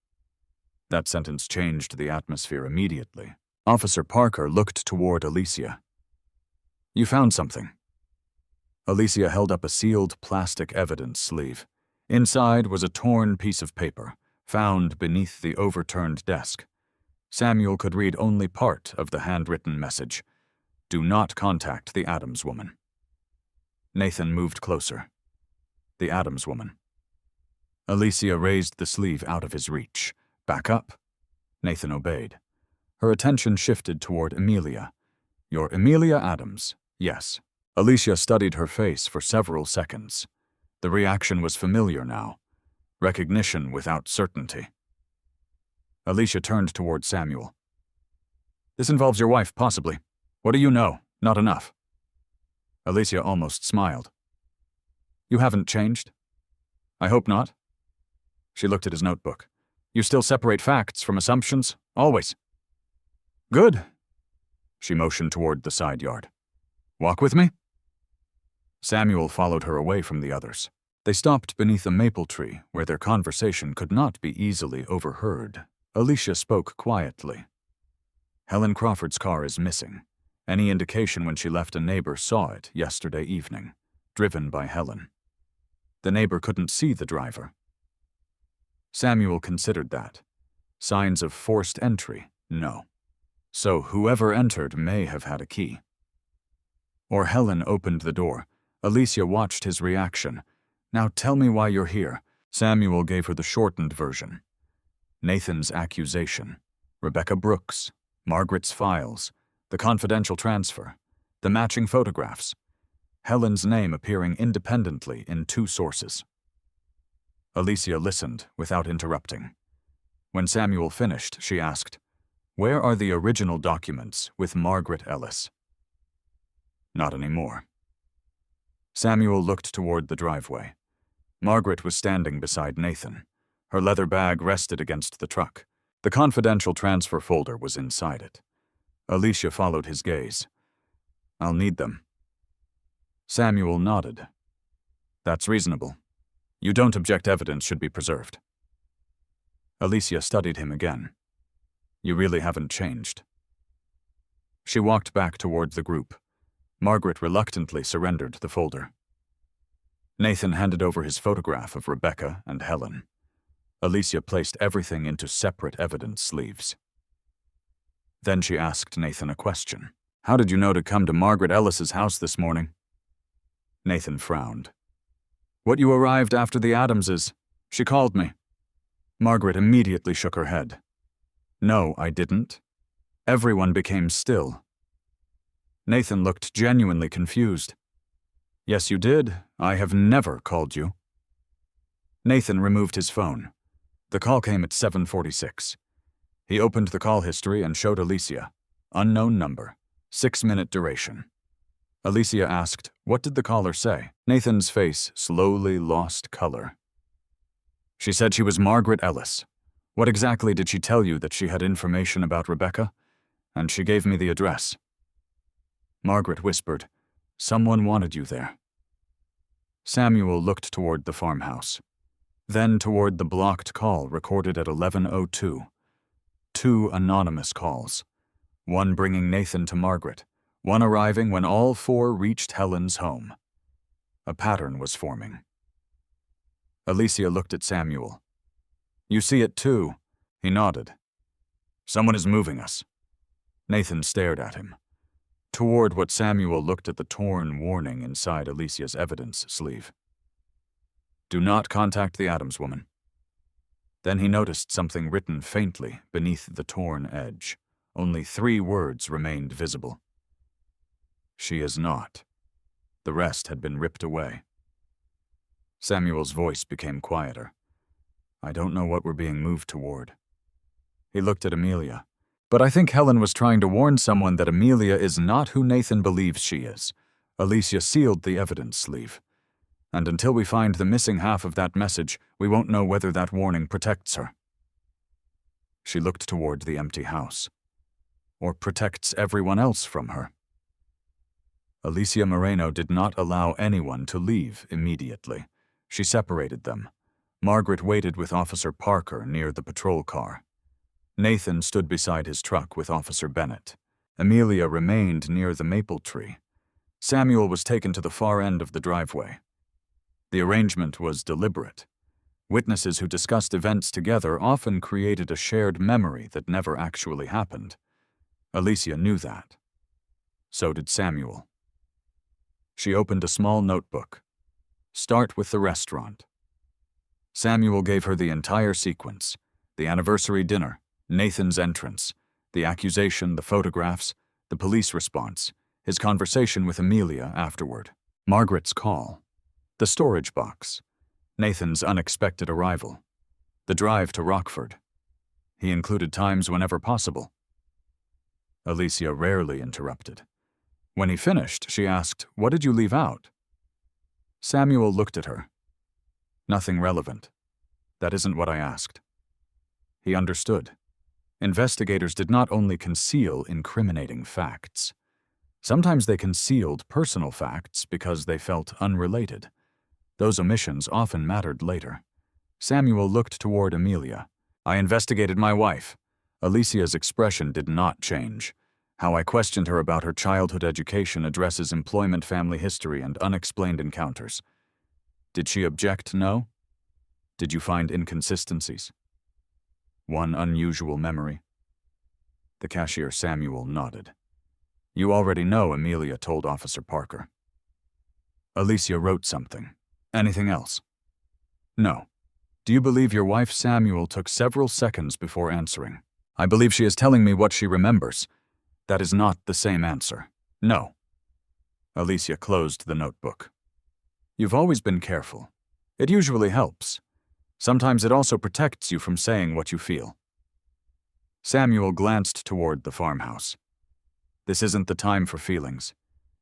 That sentence changed the atmosphere immediately. Officer Parker looked toward Alicia. You found something. Alicia held up a sealed plastic evidence sleeve. Inside was a torn piece of paper, found beneath the overturned desk. Samuel could read only part of the handwritten message. Do not contact the Adams woman. Nathan moved closer. The Adams woman. Alicia raised the sleeve out of his reach. Back up. Nathan obeyed. Her attention shifted toward Emilia. You're Emilia Adams, yes. Alicia studied her face for several seconds. The reaction was familiar now. Recognition without certainty. Alicia turned toward Samuel. This involves your wife, possibly. What do you know? Not enough. Alicia almost smiled. You haven't changed? I hope not. She looked at his notebook. You still separate facts from assumptions? Always. Good. She motioned toward the side yard. Walk with me? Samuel followed her away from the others. They stopped beneath a maple tree where their conversation could not be easily overheard. Alicia spoke quietly. Helen Crawford's car is missing. Any indication when she left, a neighbor saw it yesterday evening, driven by Helen. The neighbor couldn't see the driver. Samuel considered that. Signs of forced entry, no. So whoever entered may have had a key. Or Helen opened the door. Alicia watched his reaction. Now tell me why you're here. Samuel gave her the shortened version. Nathan's accusation, Rebecca Brooks, Margaret's files, the confidential transfer, The matching photographs. Helen's name appearing independently in 2 sources. Emilia listened without interrupting. When Samuel finished, she asked, "Where are the original documents with Margaret Ellis?" "Not anymore." Samuel looked toward the driveway. Margaret was standing beside Nathan. Her leather bag rested against the truck. The confidential transfer folder was inside it. Emilia followed his gaze. "I'll need them." Samuel nodded. "That's reasonable. You don't object evidence should be preserved." Emilia studied him again. "You really haven't changed." She walked back toward the group. Margaret reluctantly surrendered the folder. Nathan handed over his photograph of Rebecca and Helen. Emilia placed everything into separate evidence sleeves. Then she asked Nathan a question. "How did you know to come to Margaret Ellis's house this morning?" Nathan frowned. "What you arrived after the Adamses. She called me." Margaret immediately shook her head. "No, I didn't." Everyone became still. Nathan looked genuinely confused. "Yes, you did. I have never called you." Nathan removed his phone. The call came at 7:46. He opened the call history and showed Emilia. Unknown number. 6-minute duration. Emilia asked, "What did the caller say?" Nathan's face slowly lost color. "She said she was Margaret Ellis. What exactly did she tell you that she had information about Rebecca? And she gave me the address." Margaret whispered, "Someone wanted you there." Samuel looked toward the farmhouse. Then toward the blocked call recorded at 11:02. 2 anonymous calls. One bringing Nathan to Margaret. One arriving when all 4 reached Helen's home. A pattern was forming. Emilia looked at Samuel. "You see it too." He nodded. "Someone is moving us." Nathan stared at him. Toward what Samuel looked at the torn warning inside Emilia's evidence sleeve. "Do not contact the Adams woman." Then he noticed something written faintly beneath the torn edge. Only 3 words remained visible. "She is not." The rest had been ripped away. Samuel's voice became quieter. "I don't know what we're being moved toward." He looked at Emilia. "But I think Helen was trying to warn someone that Emilia is not who Nathan believes she is." Emilia sealed the evidence sleeve. "And until we find the missing half of that message, we won't know whether that warning protects her." She looked toward the empty house. Or protects everyone else from her. Emilia Moreno did not allow anyone to leave immediately. She separated them. Margaret waited with Officer Parker near the patrol car. Nathan stood beside his truck with Officer Bennett. Emilia remained near the maple tree. Samuel was taken to the far end of the driveway. The arrangement was deliberate. Witnesses who discussed events together often created a shared memory that never actually happened. Emilia knew that. So did Samuel. She opened a small notebook. "Start with the restaurant." Samuel gave her the entire sequence: the anniversary dinner, Nathan's entrance, the accusation, the photographs, the police response, his conversation with Emilia afterward, Margaret's call, the storage box, Nathan's unexpected arrival, the drive to Rockford. He included times whenever possible. Emilia rarely interrupted. When he finished, she asked, "What did you leave out?" Samuel looked at her. "Nothing relevant. That isn't what I asked." He understood. Investigators did not only conceal incriminating facts. Sometimes they concealed personal facts because they felt unrelated. Those omissions often mattered later. Samuel looked toward Emilia. "I investigated my wife." Emilia's expression did not change. How I questioned her about her childhood education, addresses, employment, family history, and unexplained encounters. Did she object? No? Did you find inconsistencies? One unusual memory? The cashier Samuel nodded. You already know, Emilia told Officer Parker. Emilia wrote something. Anything else? No. Do you believe your wife Samuel took several seconds before answering? I believe she is telling me what she remembers. That is not the same answer. No. Alicia closed the notebook. You've always been careful. It usually helps. Sometimes it also protects you from saying what you feel. Samuel glanced toward the farmhouse. This isn't the time for feelings.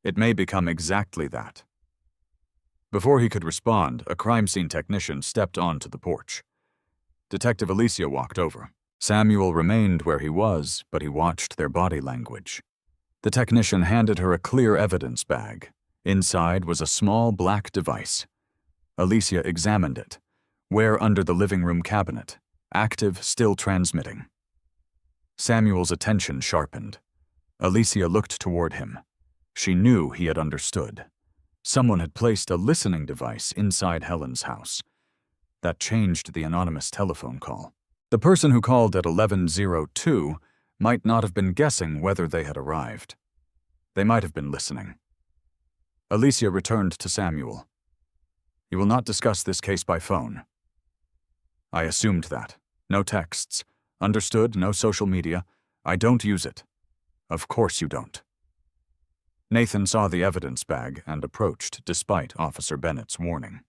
It may become exactly that. Before he could respond, a crime scene technician stepped onto the porch. Detective Emilia walked over. Samuel remained where he was, but he watched their body language. The technician handed her a clear evidence bag. Inside was a small black device. Emilia examined it. Where under the living room cabinet, active, still transmitting. Samuel's attention sharpened. Emilia looked toward him. She knew he had understood. Someone had placed a listening device inside Helen's house. That changed the anonymous telephone call. The person who called at 11:02 might not have been guessing whether they had arrived. They might have been listening. Emilia returned to Samuel. You will not discuss this case by phone. I assumed that. No texts. Understood, no social media. I don't use it. Of course you don't. Nathan saw the evidence bag and approached despite Officer Bennett's warning.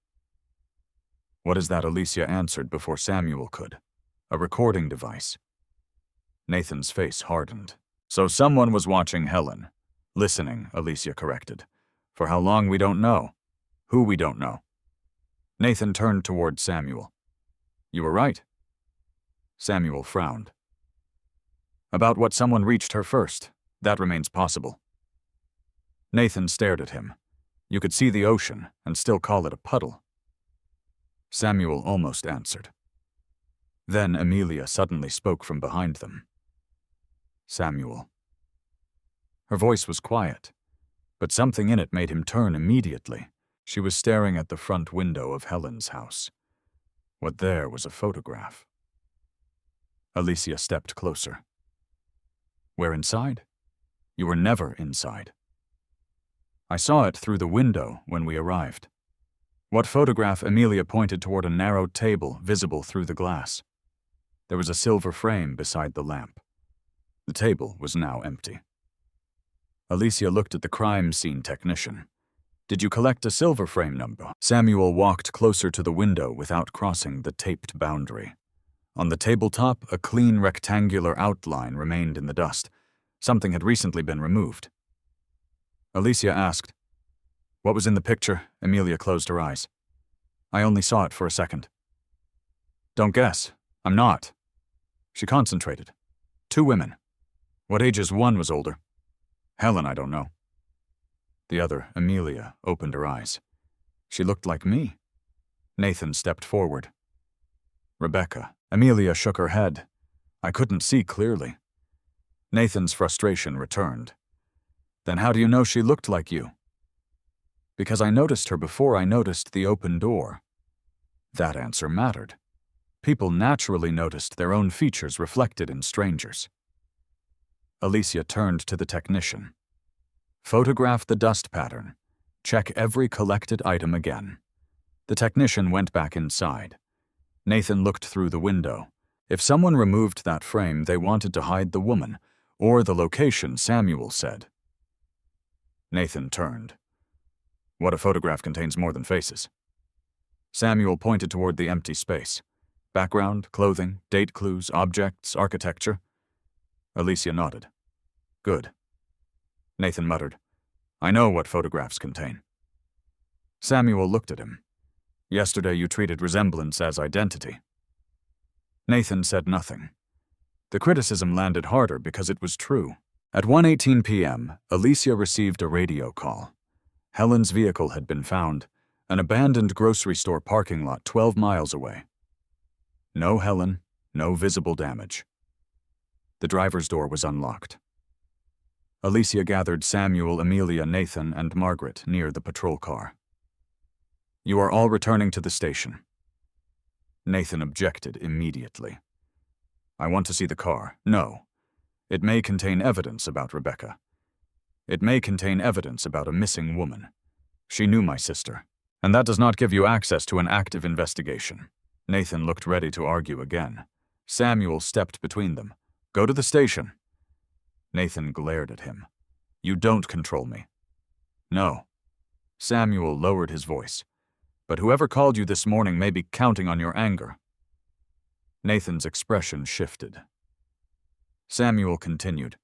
What is that? Emilia answered before Samuel could. A recording device. Nathan's face hardened. So someone was watching Helen. Listening, Emilia corrected. For how long we don't know. Who we don't know. Nathan turned toward Samuel. You were right. Samuel frowned. About what someone reached her first, that remains possible. Nathan stared at him. You could see the ocean and still call it a puddle. Samuel almost answered. Then Emilia suddenly spoke from behind them. Samuel. Her voice was quiet, but something in it made him turn immediately. She was staring at the front window of Helen's house. What there was a photograph. Emilia stepped closer. We're inside? You were never inside. I saw it through the window when we arrived. What photograph? Emilia pointed toward a narrow table visible through the glass. There was a silver frame beside the lamp. The table was now empty. Emilia looked at the crime scene technician. Did you collect a silver frame number? Samuel walked closer to the window without crossing the taped boundary. On the tabletop, a clean rectangular outline remained in the dust. Something had recently been removed. Emilia asked, What was in the picture? Emilia closed her eyes. I only saw it for a second. Don't guess. I'm not. She concentrated. 2 women. What ages? One was older. Helen, I don't know. The other, Emilia, opened her eyes. She looked like me. Nathan stepped forward. Rebecca. Emilia shook her head. I couldn't see clearly. Nathan's frustration returned. Then how do you know she looked like you? Because I noticed her before I noticed the open door. That answer mattered. People naturally noticed their own features reflected in strangers. Emilia turned to the technician. Photograph the dust pattern. Check every collected item again. The technician went back inside. Nathan looked through the window. If someone removed that frame, they wanted to hide the woman, or the location, Samuel said. Nathan turned. What a photograph contains more than faces. Samuel pointed toward the empty space. Background, clothing, date clues, objects, architecture. Emilia nodded. Good. Nathan muttered. I know what photographs contain. Samuel looked at him. Yesterday you treated resemblance as identity. Nathan said nothing. The criticism landed harder because it was true. At 1:18 p.m., Emilia received a radio call. Helen's vehicle had been found, an abandoned grocery store parking lot 12 miles away. No Helen, no visible damage. The driver's door was unlocked. Emilia gathered Samuel, Emilia, Nathan, and Margaret near the patrol car. You are all returning to the station. Nathan objected immediately. I want to see the car. No. It may contain evidence about Rebecca. It may contain evidence about a missing woman. She knew my sister, and that does not give you access to an active investigation. Nathan looked ready to argue again. Samuel stepped between them. Go to the station. Nathan glared at him. You don't control me. No. Samuel lowered his voice. But whoever called you this morning may be counting on your anger. Nathan's expression shifted. Samuel continued.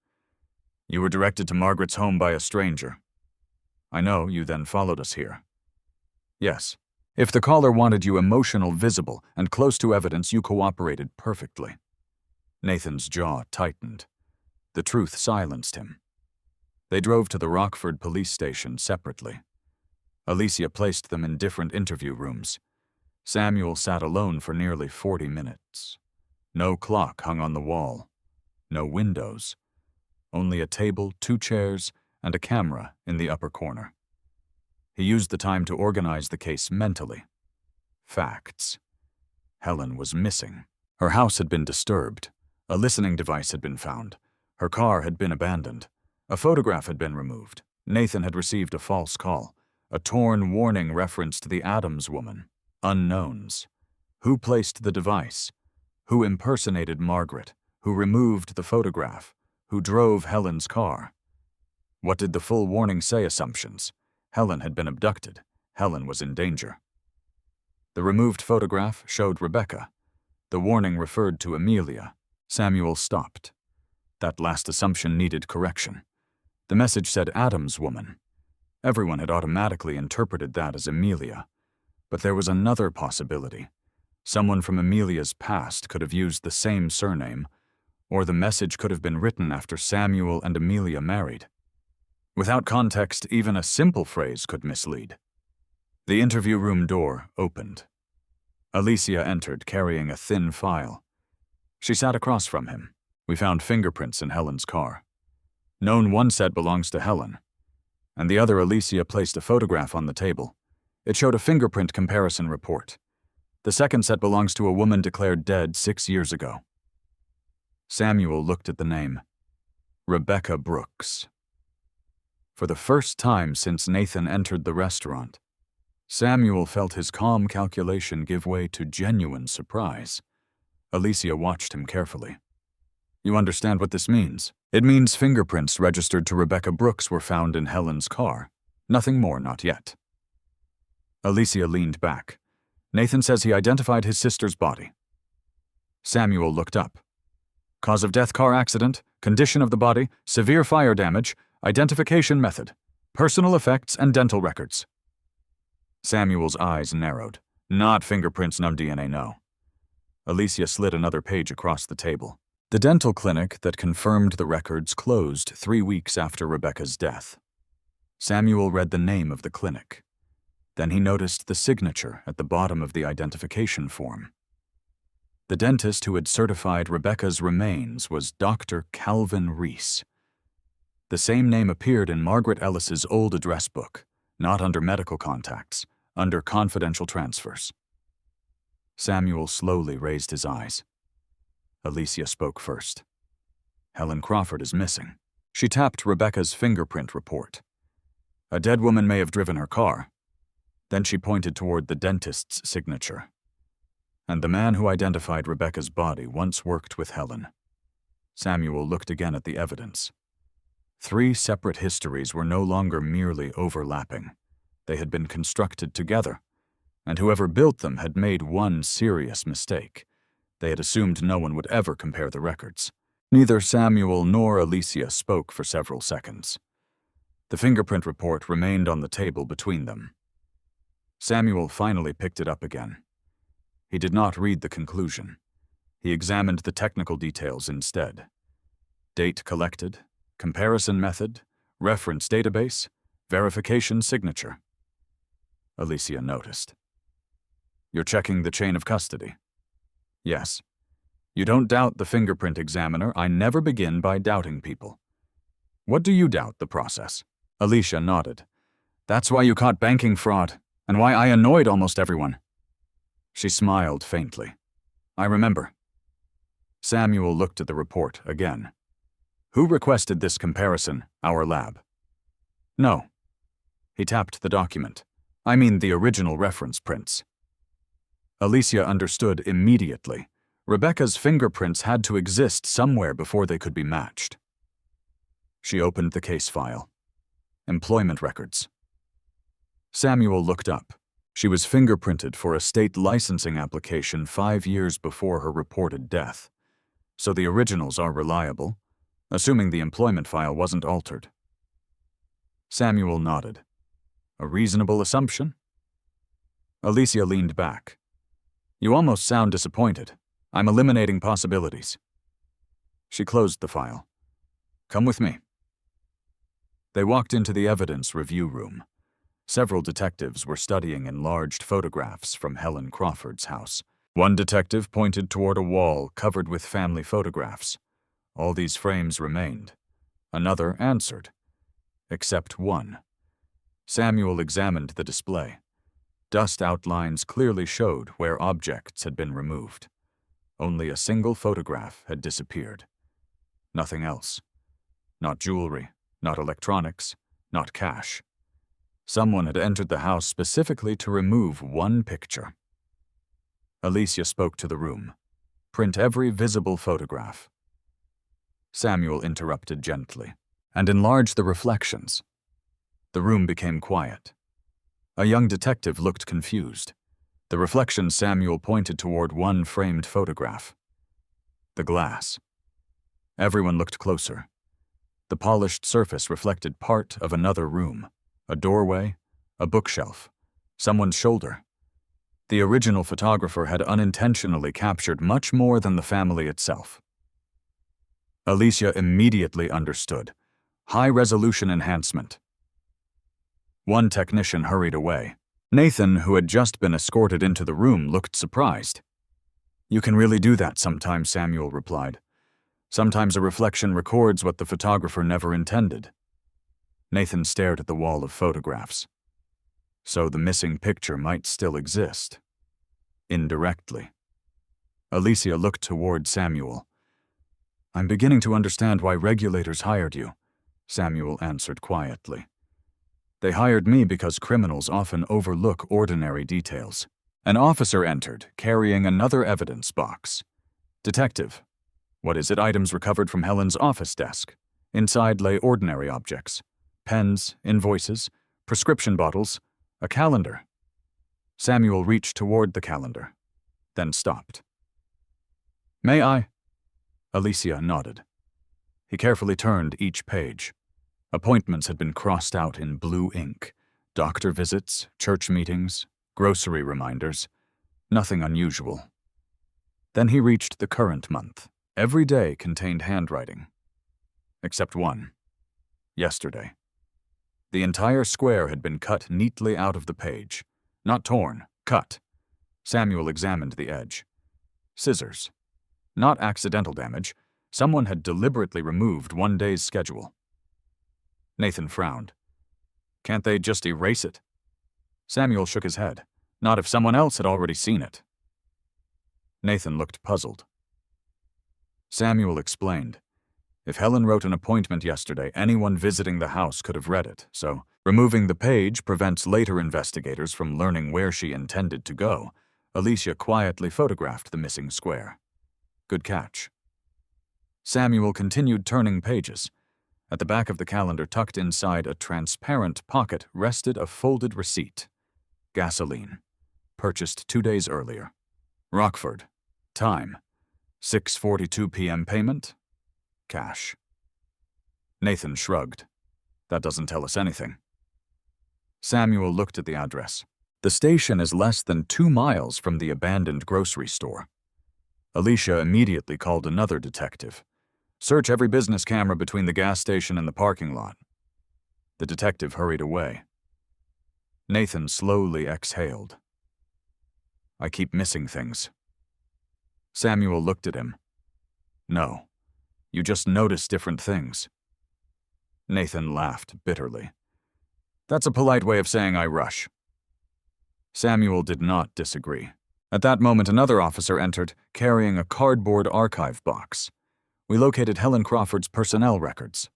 You were directed to Margaret's home by a stranger. I know you then followed us here. Yes. If the caller wanted you emotional, visible, and close to evidence, you cooperated perfectly. Nathan's jaw tightened. The truth silenced him. They drove to the Rockford police station separately. Alicia placed them in different interview rooms. Samuel sat alone for nearly 40 minutes. No clock hung on the wall. No windows. Only a table, 2 chairs, and a camera in the upper corner. He used the time to organize the case mentally. Facts. Helen was missing. Her house had been disturbed. A listening device had been found. Her car had been abandoned. A photograph had been removed. Nathan had received a false call. A torn warning referenced the Adams woman. Unknowns. Who placed the device? Who impersonated Margaret? Who removed the photograph? Who drove Helen's car? What did the full warning say? Assumptions. Helen had been abducted. Helen was in danger. The removed photograph showed Rebecca. The warning referred to Emilia. Samuel stopped. That last assumption needed correction. The message said Adams woman. Everyone had automatically interpreted that as Emilia. But there was another possibility. Someone from Emilia's past could have used the same surname, or the message could have been written after Samuel and Emilia married. Without context, even a simple phrase could mislead. The interview room door opened. Alicia entered, carrying a thin file. She sat across from him. We found fingerprints in Helen's car. Known one set belongs to Helen, and the other Alicia placed a photograph on the table. It showed a fingerprint comparison report. The second set belongs to a woman declared dead 6 years ago. Samuel looked at the name. Rebecca Brooks. For the first time since Nathan entered the restaurant, Samuel felt his calm calculation give way to genuine surprise. Alicia watched him carefully. You understand what this means? It means fingerprints registered to Rebecca Brooks were found in Helen's car. Nothing more, not yet. Alicia leaned back. Nathan says he identified his sister's body. Samuel looked up. Cause of death: car accident, condition of the body, severe fire damage, identification method, personal effects, and dental records. Samuel's eyes narrowed. Not fingerprints, no DNA, no. Alicia slid another page across the table. The dental clinic that confirmed the records closed 3 weeks after Rebecca's death. Samuel read the name of the clinic. Then he noticed the signature at the bottom of the identification form. The dentist who had certified Rebecca's remains was Dr. Calvin Reese. The same name appeared in Margaret Ellis's old address book, not under medical contacts, under confidential transfers. Samuel slowly raised his eyes. Alicia spoke first. Helen Crawford is missing. She tapped Rebecca's fingerprint report. A dead woman may have driven her car. Then she pointed toward the dentist's signature. And the man who identified Rebecca's body once worked with Helen. Samuel looked again at the evidence. 3 separate histories were no longer merely overlapping. They had been constructed together, and whoever built them had made one serious mistake. They had assumed no one would ever compare the records. Neither Samuel nor Alicia spoke for several seconds. The fingerprint report remained on the table between them. Samuel finally picked it up again. He did not read the conclusion. He examined the technical details instead. Date collected, comparison method, reference database, verification signature. Alicia noticed. You're checking the chain of custody? Yes. You don't doubt the fingerprint examiner. I never begin by doubting people. What do you doubt, the process? Alicia nodded. That's why you caught banking fraud, and why I annoyed almost everyone. She smiled faintly. I remember. Samuel looked at the report again. Who requested this comparison? Our lab. No. He tapped the document. I mean the original reference prints. Alicia understood immediately. Rebecca's fingerprints had to exist somewhere before they could be matched. She opened the case file. Employment records. Samuel looked up. She was fingerprinted for a state licensing application 5 years before her reported death. So the originals are reliable, assuming the employment file wasn't altered. Samuel nodded. A reasonable assumption? Alicia leaned back. You almost sound disappointed. I'm eliminating possibilities. She closed the file. Come with me. They walked into the evidence review room. Several detectives were studying enlarged photographs from Helen Crawford's house. One detective pointed toward a wall covered with family photographs. All these frames remained. Another answered. Except one. Samuel examined the display. Dust outlines clearly showed where objects had been removed. Only a single photograph had disappeared. Nothing else. Not jewelry, not electronics, not cash. Someone had entered the house specifically to remove one picture. Alicia spoke to the room. Print every visible photograph. Samuel interrupted gently, and enlarged the reflections. The room became quiet. A young detective looked confused. The reflection Samuel pointed toward one framed photograph. The glass. Everyone looked closer. The polished surface reflected part of another room. A doorway, a bookshelf, someone's shoulder. The original photographer had unintentionally captured much more than the family itself. Alicia immediately understood. High-resolution enhancement. One technician hurried away. Nathan, who had just been escorted into the room, looked surprised. You can really do that sometimes, Samuel replied. Sometimes a reflection records what the photographer never intended. Nathan stared at the wall of photographs. So the missing picture might still exist. Indirectly. Alicia looked toward Samuel. I'm beginning to understand why regulators hired you, Samuel answered quietly. They hired me because criminals often overlook ordinary details. An officer entered, carrying another evidence box. Detective, what is it? Items recovered from Helen's office desk. Inside lay ordinary objects. Pens, invoices, prescription bottles, a calendar. Samuel reached toward the calendar, then stopped. May I? Alicia nodded. He carefully turned each page. Appointments had been crossed out in blue ink. Doctor visits, church meetings, grocery reminders. Nothing unusual. Then he reached the current month. Every day contained handwriting. Except one. Yesterday. The entire square had been cut neatly out of the page. Not torn, cut. Samuel examined the edge. Scissors. Not accidental damage. Someone had deliberately removed one day's schedule. Nathan frowned. Can't they just erase it? Samuel shook his head. Not if someone else had already seen it. Nathan looked puzzled. Samuel explained. If Helen wrote an appointment yesterday, anyone visiting the house could have read it, so removing the page prevents later investigators from learning where she intended to go. Alicia quietly photographed the missing square. Good catch. Samuel continued turning pages. At the back of the calendar, tucked inside a transparent pocket, rested a folded receipt. Gasoline. Purchased 2 days earlier. Rockford. Time. 6:42 p.m. payment. Cash. Nathan shrugged. That doesn't tell us anything. Samuel looked at the address. The station is less than 2 miles from the abandoned grocery store. Alicia immediately called another detective. Search every business camera between the gas station and the parking lot. The detective hurried away. Nathan slowly exhaled. I keep missing things. Samuel looked at him. No, you just notice different things. Nathan laughed bitterly. That's a polite way of saying I rush. Samuel did not disagree. At that moment, another officer entered, carrying a cardboard archive box. We located Helen Crawford's personnel records.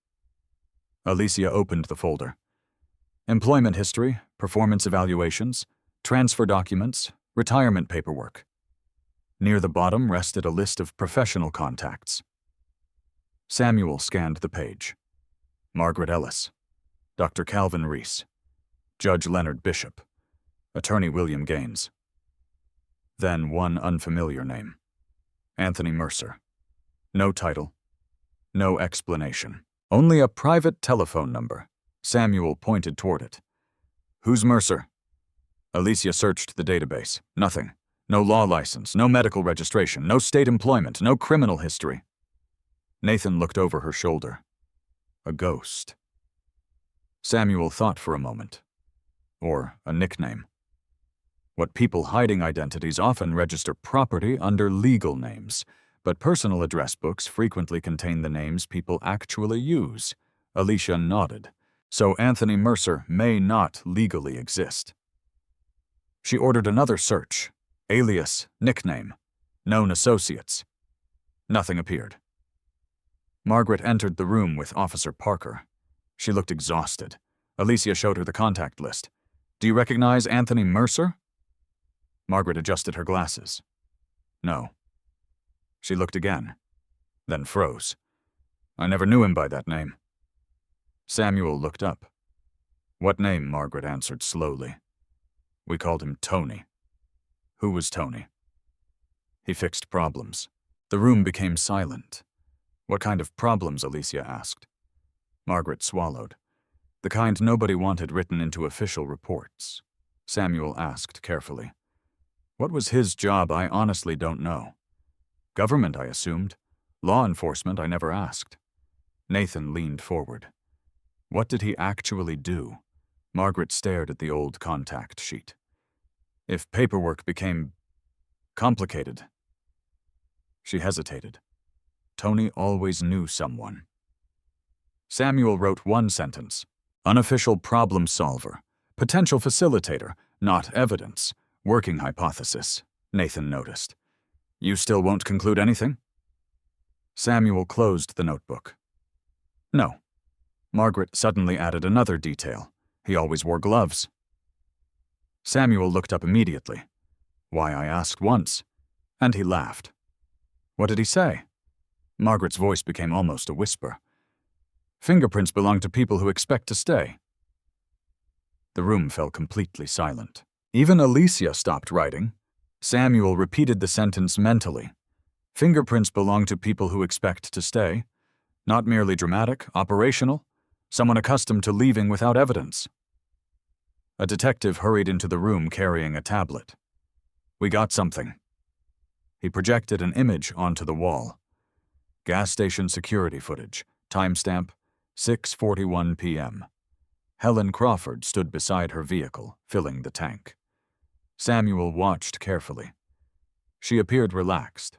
Alicia opened the folder. Employment history, performance evaluations, transfer documents, retirement paperwork. Near the bottom rested a list of professional contacts. Samuel scanned the page. Margaret Ellis, Dr. Calvin Reese, Judge Leonard Bishop, Attorney William Gaines. Then one unfamiliar name, Anthony Mercer. No title, no explanation. Only a private telephone number. Samuel pointed toward it. Who's Mercer? Alicia searched the database. Nothing. No law license, no medical registration, no state employment, no criminal history. Nathan looked over her shoulder. A ghost. Samuel thought for a moment. Or a nickname. What people hiding identities often register property under legal names, but personal address books frequently contain the names people actually use. Alicia nodded. So Anthony Mercer may not legally exist. She ordered another search. Alias, nickname, known associates. Nothing appeared. Margaret entered the room with Officer Parker. She looked exhausted. Alicia showed her the contact list. Do you recognize Anthony Mercer? Margaret adjusted her glasses. No. She looked again, then froze. I never knew him by that name. Samuel looked up. What name? Margaret answered slowly. We called him Tony. Who was Tony? He fixed problems. The room became silent. What kind of problems? Alicia asked. Margaret swallowed. The kind nobody wanted written into official reports. Samuel asked carefully. What was his job? I honestly don't know. Government, I assumed. Law enforcement, I never asked. Nathan leaned forward. What did he actually do? Margaret stared at the old contact sheet. If paperwork became complicated. She hesitated. Tony always knew someone. Samuel wrote one sentence. Unofficial problem solver. Potential facilitator, not evidence. Working hypothesis, Nathan noticed. You still won't conclude anything? Samuel closed the notebook. No. Margaret suddenly added another detail. He always wore gloves. Samuel looked up immediately. Why, I asked once. And he laughed. What did he say? Margaret's voice became almost a whisper. Fingerprints belong to people who expect to stay. The room fell completely silent. Even Alicia stopped writing. Samuel repeated the sentence mentally. Fingerprints belong to people who expect to stay. Not merely dramatic, operational. Someone accustomed to leaving without evidence. A detective hurried into the room carrying a tablet. We got something. He projected an image onto the wall. Gas station security footage. Timestamp, 6:41 p.m. Helen Crawford stood beside her vehicle, filling the tank. Samuel watched carefully. She appeared relaxed.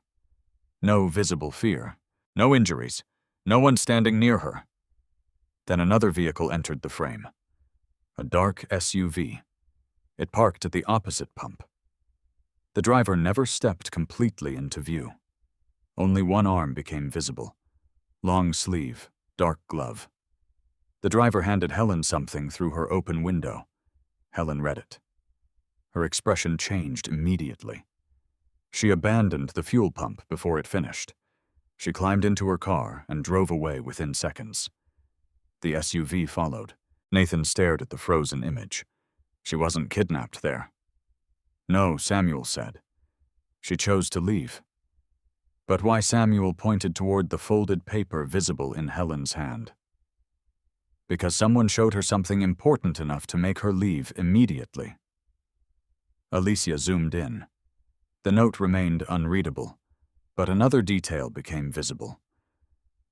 No visible fear. No injuries. No one standing near her. Then another vehicle entered the frame. A dark SUV. It parked at the opposite pump. The driver never stepped completely into view. Only one arm became visible. Long sleeve, dark glove. The driver handed Helen something through her open window. Helen read it. Her expression changed immediately. She abandoned the fuel pump before it finished. She climbed into her car and drove away within seconds. The SUV followed. Nathan stared at the frozen image. She wasn't kidnapped there. No, Samuel said. She chose to leave. But why? Samuel pointed toward the folded paper visible in Helen's hand. Because someone showed her something important enough to make her leave immediately. Alicia zoomed in. The note remained unreadable, but another detail became visible.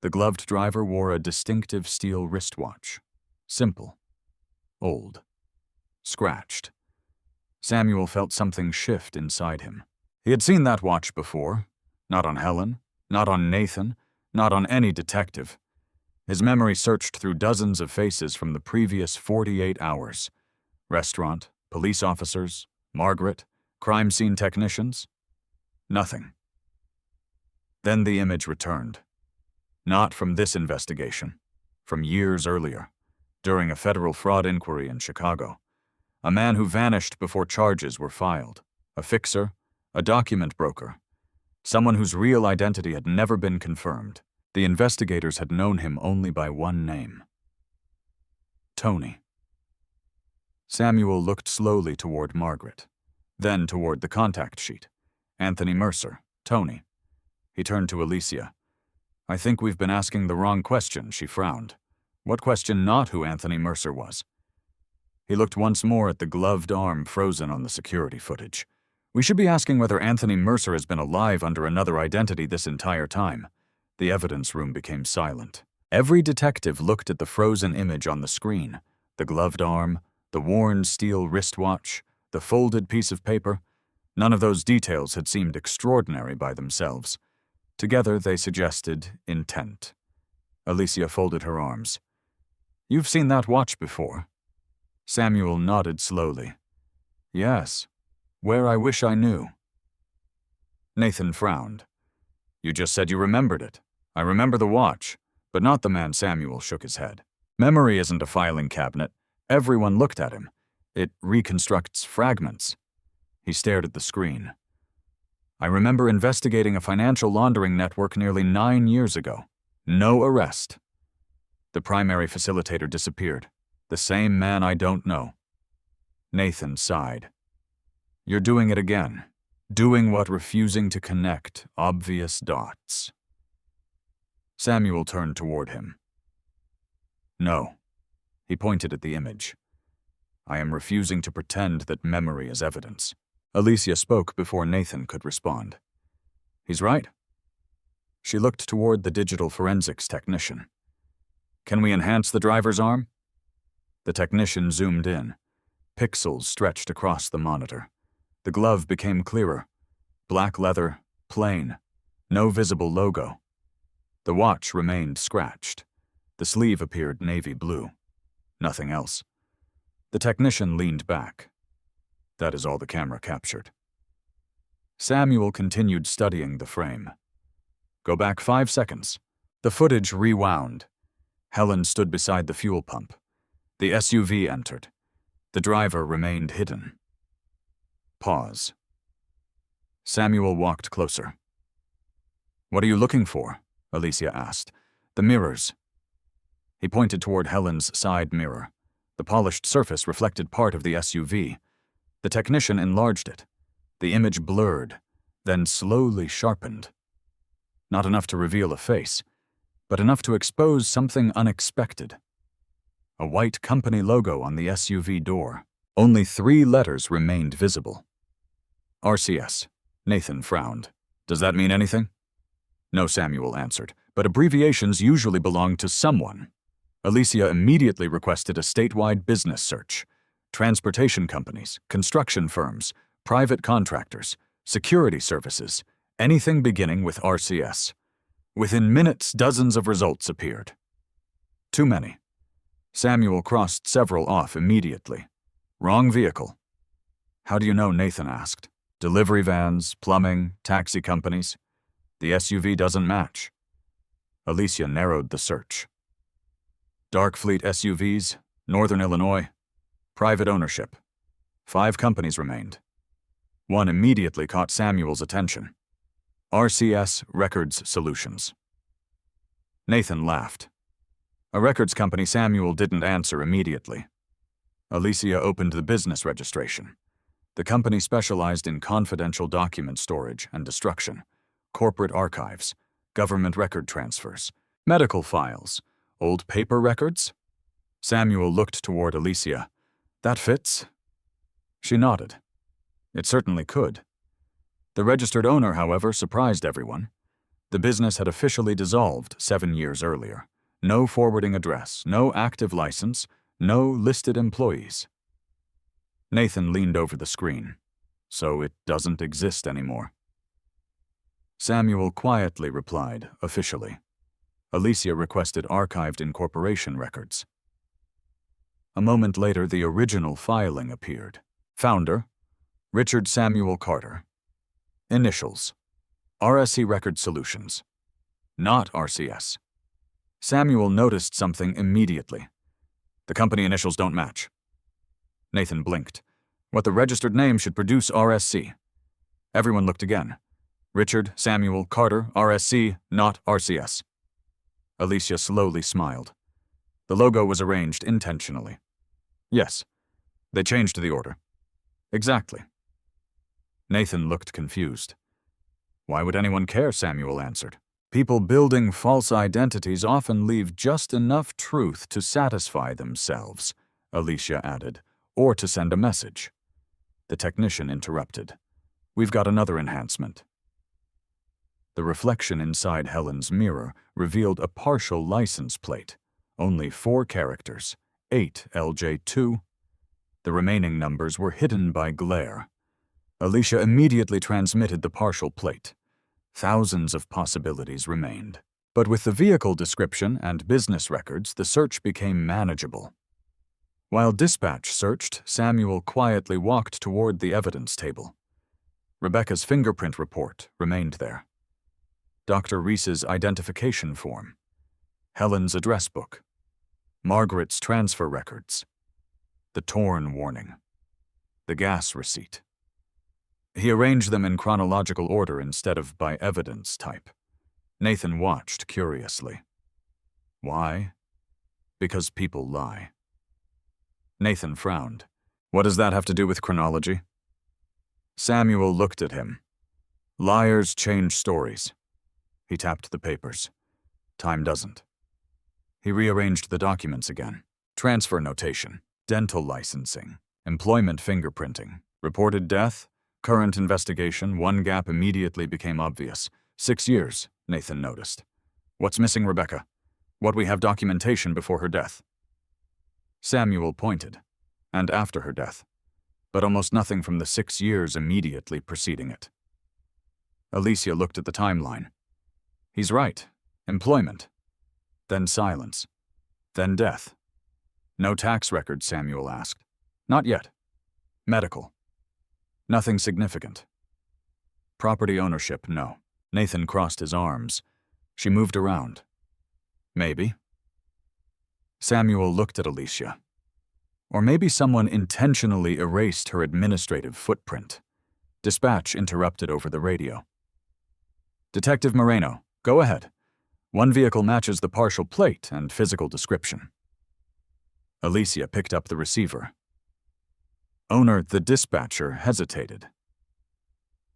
The gloved driver wore a distinctive steel wristwatch. Simple. Old. Scratched. Samuel felt something shift inside him. He had seen that watch before. Not on Helen, not on Nathan, not on any detective. His memory searched through dozens of faces from the previous 48 hours. Restaurant, police officers, Margaret, crime scene technicians. Nothing. Then the image returned. Not from this investigation. From years earlier, during a federal fraud inquiry in Chicago. A man who vanished before charges were filed. A fixer, a document broker. Someone whose real identity had never been confirmed. The investigators had known him only by one name. Tony. Samuel looked slowly toward Margaret, then toward the contact sheet. Anthony Mercer, Tony. He turned to Emilia. I think we've been asking the wrong question, she frowned. What question not who Anthony Mercer was? He looked once more at the gloved arm frozen on the security footage. We should be asking whether Anthony Mercer has been alive under another identity this entire time. The evidence room became silent. Every detective looked at the frozen image on the screen, the gloved arm, the worn steel wristwatch, the folded piece of paper. None of those details had seemed extraordinary by themselves. Together they suggested intent. Emilia folded her arms. You've seen that watch before? Samuel nodded slowly. Yes. Where I wish I knew. Nathan frowned. You just said you remembered it. I remember the watch, but not the man. Samuel shook his head. Memory isn't a filing cabinet. Everyone looked at him. It reconstructs fragments. He stared at the screen. I remember investigating a financial laundering network nearly 9 years ago. No arrest. The primary facilitator disappeared. The same man I don't know. Nathan sighed. You're doing it again. Doing what refusing to connect obvious dots. Samuel turned toward him. No. He pointed at the image. I am refusing to pretend that memory is evidence. Emilia spoke before Nathan could respond. He's right. She looked toward the digital forensics technician. Can we enhance the driver's arm? The technician zoomed in. Pixels stretched across the monitor. The glove became clearer. Black leather, plain. No visible logo. The watch remained scratched. The sleeve appeared navy blue. Nothing else. The technician leaned back. That is all the camera captured. Samuel continued studying the frame. Go back 5 seconds. The footage rewound. Helen stood beside the fuel pump. The SUV entered. The driver remained hidden. Pause. Samuel walked closer. What are you looking for? Emilia asked. The mirrors. He pointed toward Helen's side mirror. The polished surface reflected part of the SUV. The technician enlarged it. The image blurred, then slowly sharpened. Not enough to reveal a face, but enough to expose something unexpected. A white company logo on the SUV door. Only 3 letters remained visible. RCS. Nathan frowned. Does that mean anything? No, Samuel answered, but abbreviations usually belong to someone. Emilia immediately requested a statewide business search. Transportation companies, construction firms, private contractors, security services, anything beginning with RCS. Within minutes, dozens of results appeared. Too many. Samuel crossed several off immediately. Wrong vehicle. How do you know? Nathan asked. Delivery vans, plumbing, taxi companies. The SUV doesn't match. Emilia narrowed the search. Dark fleet SUVs, Northern Illinois. Private ownership. 5 companies remained. One immediately caught Samuel's attention. RCS Records Solutions. Nathan laughed. A records company. Samuel didn't answer immediately. Emilia opened the business registration. The company specialized in confidential document storage and destruction, corporate archives, government record transfers, medical files, old paper records. Samuel looked toward Emilia. That fits? She nodded. It certainly could. The registered owner, however, surprised everyone. The business had officially dissolved 7 years earlier. No forwarding address, no active license, no listed employees. Nathan leaned over the screen. So it doesn't exist anymore. Samuel quietly replied, officially. Emilia requested archived incorporation records. A moment later, the original filing appeared. Founder, Richard Samuel Carter. Initials, RSC Record Solutions. Not RCS. Samuel noticed something immediately. The company initials don't match. Nathan blinked. What the registered name should produce RSC. Everyone looked again. Richard Samuel Carter, RSC, not RCS. Emilia slowly smiled. The logo was arranged intentionally. Yes, They changed the order. Exactly. Nathan looked confused. Why would anyone care? Samuel answered. People building false identities often leave just enough truth to satisfy themselves, Alicia added, or to send a message. The technician interrupted. We've got another enhancement. The reflection inside Helen's mirror revealed a partial license plate. Only 4 characters, 8 LJ2. The remaining numbers were hidden by glare. Alicia immediately transmitted the partial plate. Thousands of possibilities remained. But with the vehicle description and business records, the search became manageable. While dispatch searched, Samuel quietly walked toward the evidence table. Rebecca's fingerprint report remained there. Dr. Reese's identification form. Helen's address book. Margaret's transfer records. The torn warning. The gas receipt. He arranged them in chronological order instead of by evidence type. Nathan watched curiously. Why? Because people lie. Nathan frowned. What does that have to do with chronology? Samuel looked at him. Liars change stories. He tapped the papers. Time doesn't. He rearranged the documents again. Transfer notation, dental licensing, employment fingerprinting, reported death, current investigation. One gap immediately became obvious. 6 years, Nathan noticed. What's missing, Rebecca? What we have documentation before her death. Samuel pointed, and after her death, but almost nothing from the 6 years immediately preceding it. Alicia looked at the timeline. He's right. Employment. Then silence. Then death. No tax record, Samuel asked. Not yet. Medical. Nothing significant. Property ownership, no. Nathan crossed his arms. She moved around. Maybe. Samuel looked at Alicia. Or maybe someone intentionally erased her administrative footprint. Dispatch interrupted over the radio. Detective Moreno, go ahead. One vehicle matches the partial plate and physical description. Alicia picked up the receiver. Owner, the dispatcher, hesitated.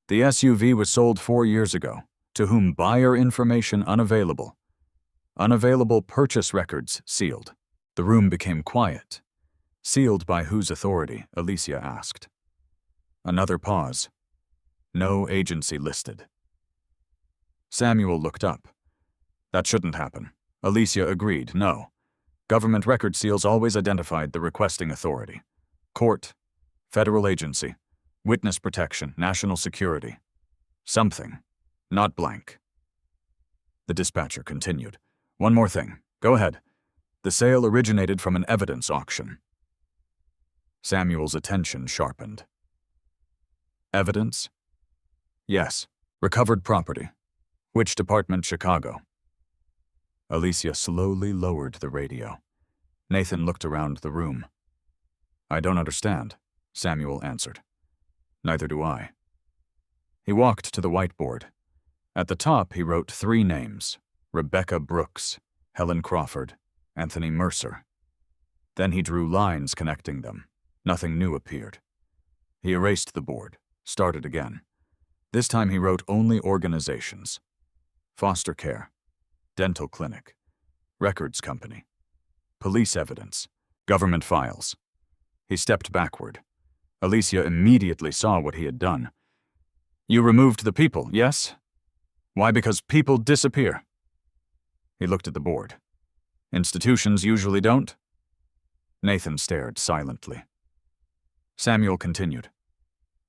The SUV was sold 4 years ago. To whom buyer information unavailable. Unavailable purchase records sealed. The room became quiet. Sealed by whose authority? Alicia asked. Another pause. No agency listed. Samuel looked up. That shouldn't happen. Alicia agreed, no. Government record seals always identified the requesting authority. Court, federal agency, witness protection, national security. Something, not blank. The dispatcher continued. One more thing. Go ahead. The sale originated from an evidence auction. Samuel's attention sharpened. Evidence? Yes. Recovered property. Which department? Chicago. Alicia slowly lowered the radio. Nathan looked around the room. I don't understand, Samuel answered. Neither do I. He walked to the whiteboard. At the top, he wrote 3 names: Rebecca Brooks, Helen Crawford, Anthony Mercer. Then he drew lines connecting them. Nothing new appeared. He erased the board, started again. This time he wrote only organizations. Foster care, dental clinic, records company, police evidence, government files. He stepped backward. Alicia immediately saw what he had done. You removed the people, yes? Why? Because people disappear. He looked at the board. Institutions usually don't. Nathan stared silently. Samuel continued.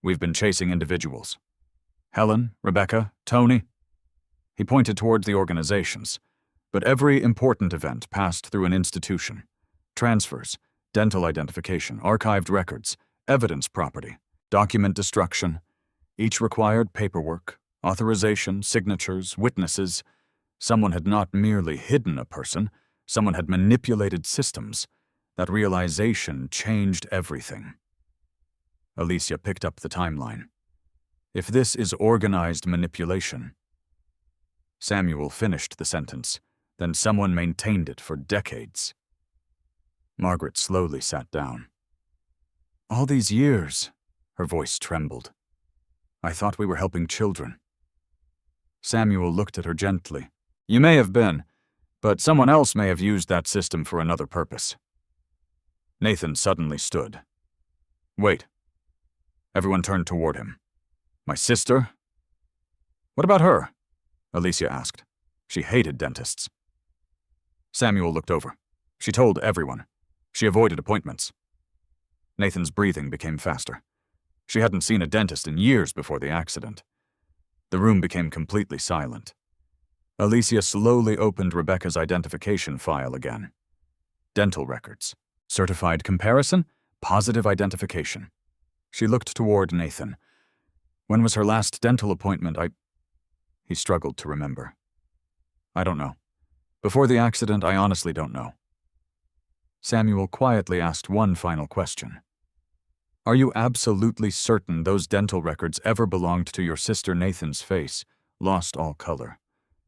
We've been chasing individuals. Helen, Rebecca, Tony. He pointed towards the organizations. But every important event passed through an institution. Transfers, dental identification, archived records, evidence property, document destruction. Each required paperwork, authorization, signatures, witnesses. Someone had not merely hidden a person, someone had manipulated systems. That realization changed everything. Alicia picked up the timeline. If this is organized manipulation. Samuel finished the sentence, then someone maintained it for decades. Margaret slowly sat down. All these years, her voice trembled. I thought we were helping children. Samuel looked at her gently. You may have been, but someone else may have used that system for another purpose. Nathan suddenly stood. Wait. Everyone turned toward him. My sister? What about her? Alicia asked. She hated dentists. Samuel looked over. She told everyone. She avoided appointments. Nathan's breathing became faster. She hadn't seen a dentist in years before the accident. The room became completely silent. Alicia slowly opened Rebecca's identification file again. Dental records. Certified comparison. Positive identification. She looked toward Nathan. When was her last dental appointment? He struggled to remember. I don't know. Before the accident, I honestly don't know. Samuel quietly asked one final question. Are you absolutely certain those dental records ever belonged to your sister? Nathan's face lost all color.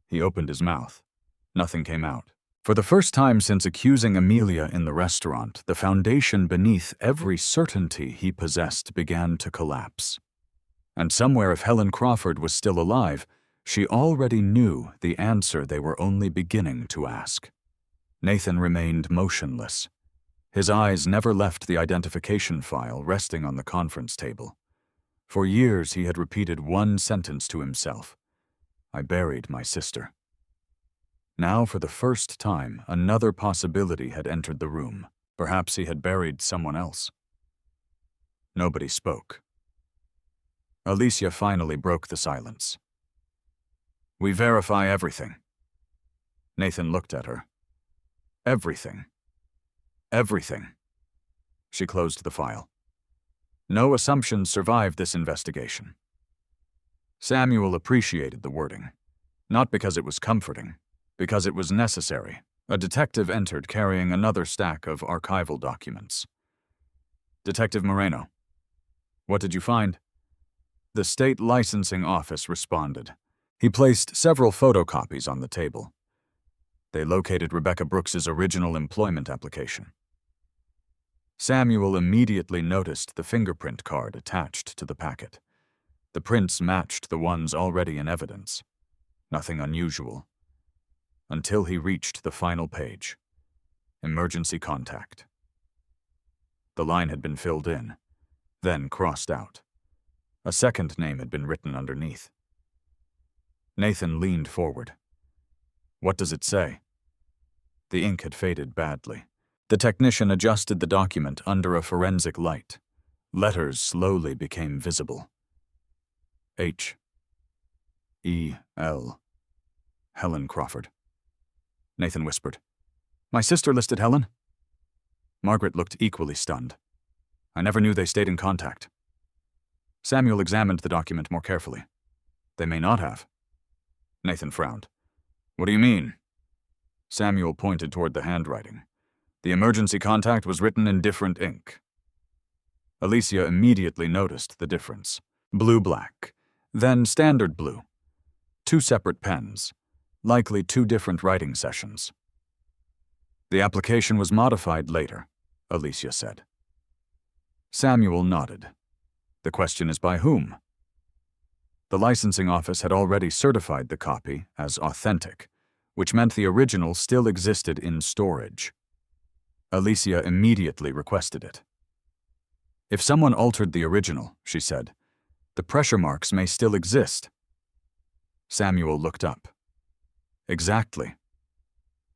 He opened his mouth. Nothing came out. For the first time since accusing Emilia in the restaurant, the foundation beneath every certainty he possessed began to collapse. And somewhere, if Helen Crawford was still alive, she already knew the answer they were only beginning to ask. Nathan remained motionless. His eyes never left the identification file resting on the conference table. For years he had repeated one sentence to himself. I buried my sister. Now, for the first time, another possibility had entered the room. Perhaps he had buried someone else. Nobody spoke. Alicia finally broke the silence. We verify everything. Nathan looked at her. Everything. Everything. She closed the file. No assumptions survived this investigation. Samuel appreciated the wording, not because it was comforting, because it was necessary. A detective entered carrying another stack of archival documents. Detective Moreno. What did you find? The state licensing office responded. He placed several photocopies on the table. They located Rebecca Brooks's original employment application. Samuel immediately noticed the fingerprint card attached to the packet. The prints matched the ones already in evidence. Nothing unusual. Until he reached the final page. Emergency contact. The line had been filled in, then crossed out. A second name had been written underneath. Nathan leaned forward. What does it say? The ink had faded badly. The technician adjusted the document under a forensic light. Letters slowly became visible. H. E. L. Helen Crawford. Nathan whispered. My sister listed Helen? Margaret looked equally stunned. I never knew they stayed in contact. Samuel examined the document more carefully. They may not have. Nathan frowned. What do you mean? Samuel pointed toward the handwriting. The emergency contact was written in different ink. Alicia immediately noticed the difference. Blue-black, then standard blue. Two separate pens, likely two different writing sessions. The application was modified later, Alicia said. Samuel nodded. The question is by whom? The licensing office had already certified the copy as authentic, which meant the original still existed in storage. Alicia immediately requested it. If someone altered the original, she said, the pressure marks may still exist. Samuel looked up. Exactly.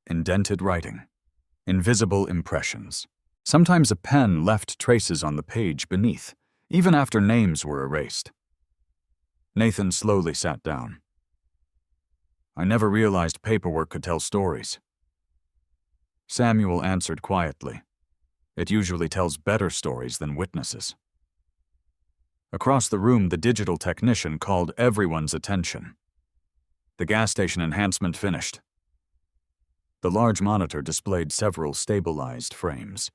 Indented writing. Invisible impressions. Sometimes a pen left traces on the page beneath, even after names were erased. Nathan slowly sat down. I never realized paperwork could tell stories. Samuel answered quietly. It usually tells better stories than witnesses. Across the room, the digital technician called everyone's attention. The gas station enhancement finished. The large monitor displayed several stabilized frames.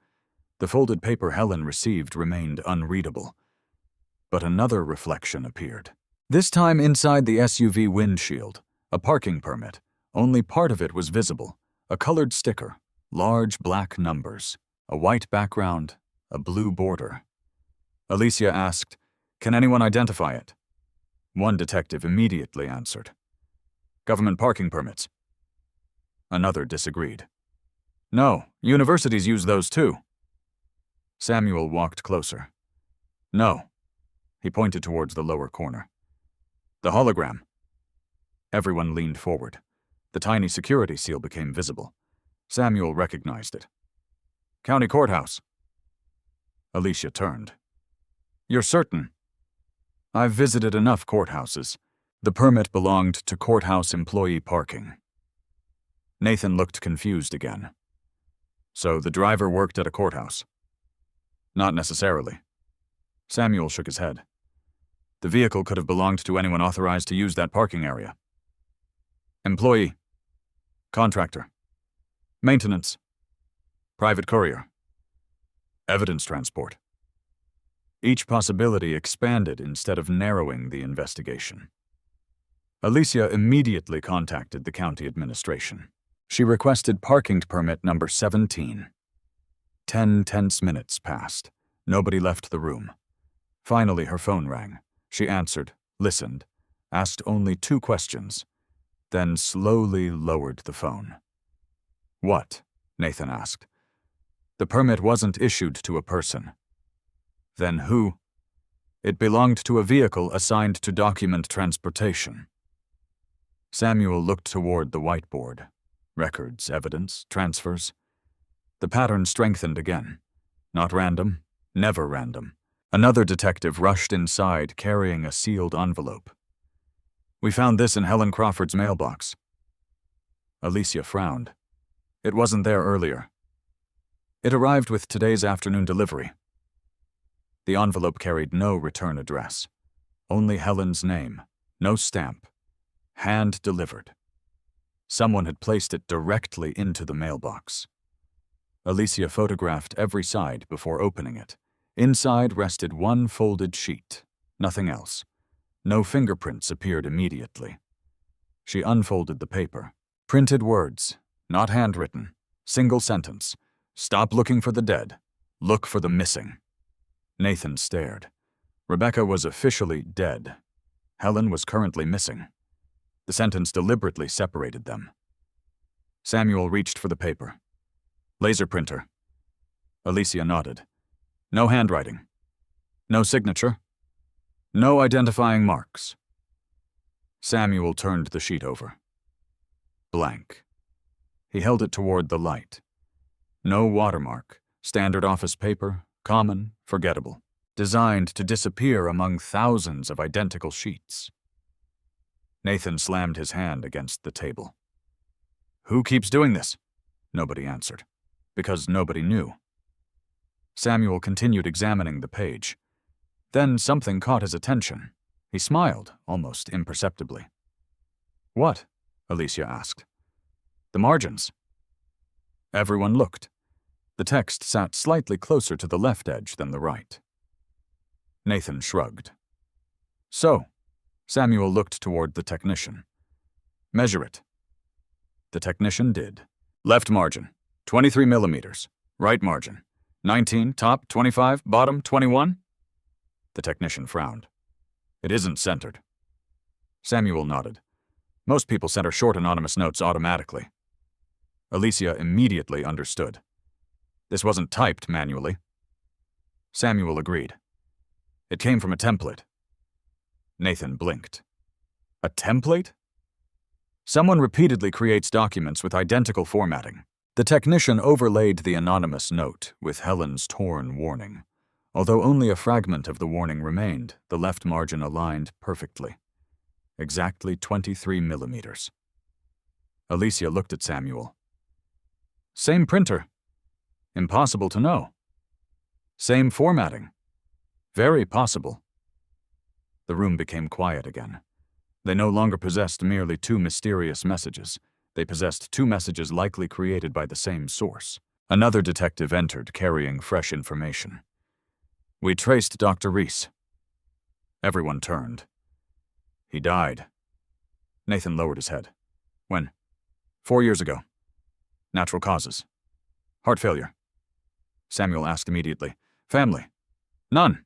The folded paper Helen received remained unreadable. But another reflection appeared. This time inside the SUV windshield, a parking permit. Only part of it was visible. A colored sticker, large black numbers, a white background, a blue border. Emilia asked, "Can anyone identify it?" One detective immediately answered, "Government parking permits." Another disagreed. "No, universities use those too." Samuel walked closer. "No." He pointed towards the lower corner. "The hologram." Everyone leaned forward. The tiny security seal became visible. Samuel recognized it. "County courthouse." Emilia turned. "You're certain?" "I've visited enough courthouses." The permit belonged to courthouse employee parking. Nathan looked confused again. "So the driver worked at a courthouse?" "Not necessarily." Samuel shook his head. "The vehicle could have belonged to anyone authorized to use that parking area." "Employee. Contractor. Maintenance. Private courier. Evidence transport." Each possibility expanded instead of narrowing the investigation. Emilia immediately contacted the county administration. She requested parking permit number 17. 10 tense minutes passed. Nobody left the room. Finally, her phone rang. She answered, listened, asked only 2 questions, then slowly lowered the phone. "What?" Nathan asked. "The permit wasn't issued to a person." "Then who?" "It belonged to a vehicle assigned to document transportation." Samuel looked toward the whiteboard. Records, evidence, transfers. The pattern strengthened again. Not random, never random. Another detective rushed inside carrying a sealed envelope. "We found this in Helen Crawford's mailbox." Emilia frowned. "It wasn't there earlier." "It arrived with today's afternoon delivery." The envelope carried no return address. Only Helen's name, no stamp. Hand-delivered. Someone had placed it directly into the mailbox. Emilia photographed every side before opening it. Inside rested one folded sheet, nothing else. No fingerprints appeared immediately. She unfolded the paper. Printed words, not handwritten. Single sentence. "Stop looking for the dead. Look for the missing." Nathan stared. Rebecca was officially dead. Helen was currently missing. The sentence deliberately separated them. Samuel reached for the paper. "Laser printer." Emilia nodded. "No handwriting. No signature. No identifying marks." Samuel turned the sheet over. Blank. He held it toward the light. No watermark. Standard office paper. Common. Forgettable. Designed to disappear among thousands of identical sheets. Nathan slammed his hand against the table. "Who keeps doing this?" Nobody answered. Because nobody knew. Samuel continued examining the page. Then something caught his attention. He smiled, almost imperceptibly. "What?" Emilia asked. "The margins." Everyone looked. The text sat slightly closer to the left edge than the right. Nathan shrugged. "So," Samuel looked toward the technician. "Measure it." The technician did. "Left margin, 23 millimeters. Right margin, 19, top, 25, bottom, 21? The technician frowned. "It isn't centered." Samuel nodded. "Most people center short anonymous notes automatically." Emilia immediately understood. "This wasn't typed manually." Samuel agreed. "It came from a template." Nathan blinked. "A template?" "Someone repeatedly creates documents with identical formatting." The technician overlaid the anonymous note with Helen's torn warning. Although only a fragment of the warning remained, the left margin aligned perfectly. Exactly 23 millimeters. Emilia looked at Samuel. "Same printer. Impossible to know. Same formatting. Very possible." The room became quiet again. They no longer possessed merely 2 mysterious messages. They possessed 2 messages likely created by the same source. Another detective entered, carrying fresh information. "We traced Dr. Reese." Everyone turned. "He died." Nathan lowered his head. "When?" 4 years ago. "Natural causes." "Heart failure." Samuel asked immediately. "Family?" "None."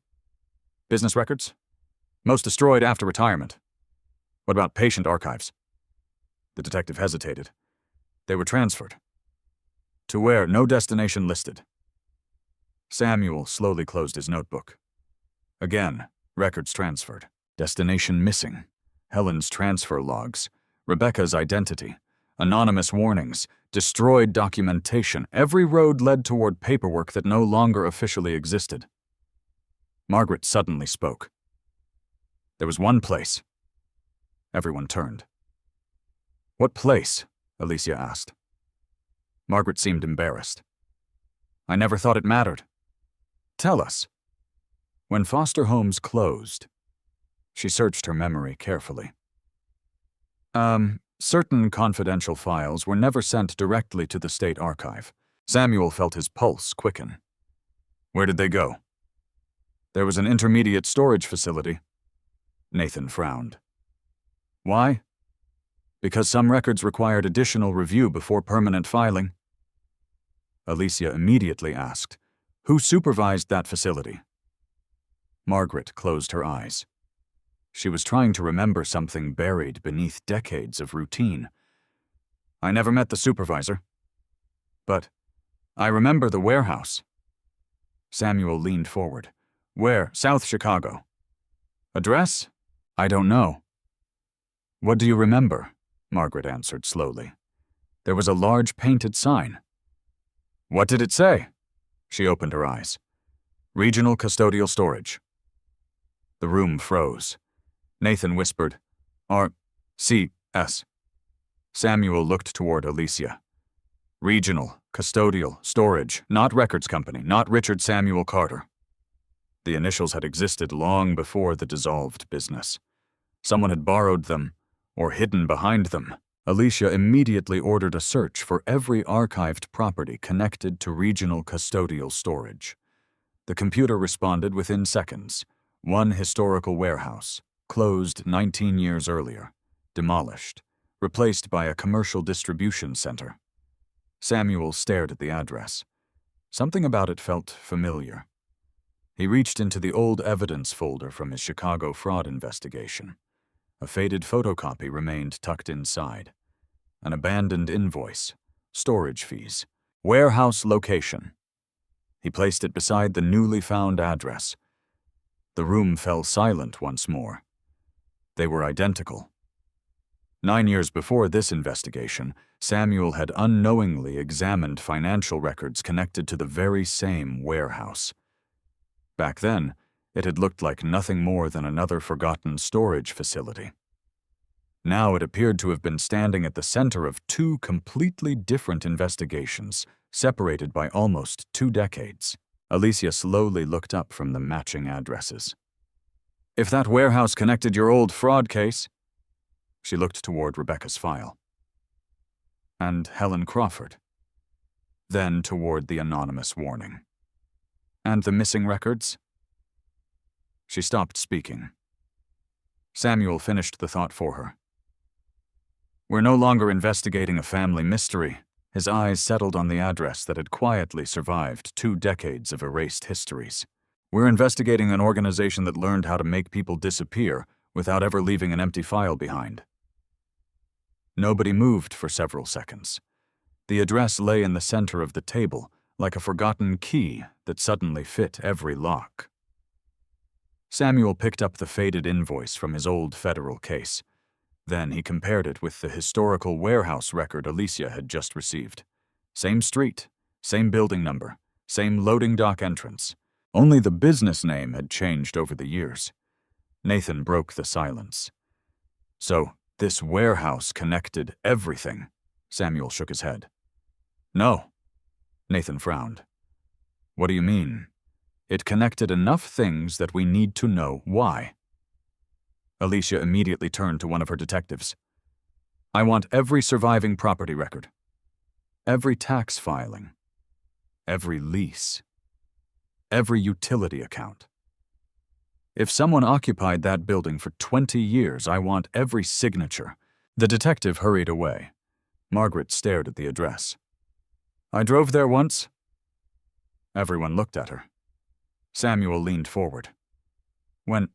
Business records? Most destroyed after retirement. What about patient archives? The detective hesitated. They were transferred. To where? No destination listed. Samuel slowly closed his notebook. Again, records transferred. Destination missing. Helen's transfer logs. Rebecca's identity. Anonymous warnings. Destroyed documentation. Every road led toward paperwork that no longer officially existed. Margaret suddenly spoke. There was one place. Everyone turned. What place? Alicia asked. Margaret seemed embarrassed. I never thought it mattered. Tell us. When foster homes closed, she searched her memory carefully. Certain confidential files were never sent directly to the state archive. Samuel felt his pulse quicken. Where did they go? There was an intermediate storage facility. Nathan frowned. Why? Because some records required additional review before permanent filing. Alicia immediately asked, who supervised that facility? Margaret closed her eyes. She was trying to remember something buried beneath decades of routine. I never met the supervisor. But I remember the warehouse. Samuel leaned forward. Where? South Chicago. Address? I don't know. What do you remember? Margaret answered slowly. There was a large painted sign. What did it say? She opened her eyes. Regional Custodial Storage. The room froze. Nathan whispered, R.C.S. Samuel looked toward Alicia. Regional, Custodial, Storage, not Records Company, not Richard Samuel Carter. The initials had existed long before the dissolved business. Someone had borrowed them, or hidden behind them. Alicia immediately ordered a search for every archived property connected to Regional Custodial Storage. The computer responded within seconds. One historical warehouse, closed 19 years earlier, demolished, replaced by a commercial distribution center. Samuel stared at the address. Something about it felt familiar. He reached into the old evidence folder from his Chicago fraud investigation. A faded photocopy remained tucked inside. An abandoned invoice, storage fees, warehouse location. He placed it beside the newly found address. The room fell silent once more. They were identical. 9 years before this investigation, Samuel had unknowingly examined financial records connected to the very same warehouse. Back then, it had looked like nothing more than another forgotten storage facility. Now it appeared to have been standing at the center of two completely different investigations, separated by almost 2 decades. Alicia slowly looked up from the matching addresses. If that warehouse connected your old fraud case, she looked toward Rebecca's file. And Helen Crawford. Then toward the anonymous warning. And the missing records? She stopped speaking. Samuel finished the thought for her. We're no longer investigating a family mystery. His eyes settled on the address that had quietly survived 2 decades of erased histories. We're investigating an organization that learned how to make people disappear without ever leaving an empty file behind. Nobody moved for several seconds. The address lay in the center of the table, like a forgotten key that suddenly fit every lock. Samuel picked up the faded invoice from his old federal case. Then he compared it with the historical warehouse record Alicia had just received. Same street, same building number, same loading dock entrance. Only the business name had changed over the years. Nathan broke the silence. So, this warehouse connected everything. Samuel shook his head. No. Nathan frowned. What do you mean? It connected enough things that we need to know why. Alicia immediately turned to one of her detectives. I want every surviving property record. Every tax filing. Every lease. Every utility account. If someone occupied that building for 20 years, I want every signature. The detective hurried away. Margaret stared at the address. I drove there once. Everyone looked at her. Samuel leaned forward. When?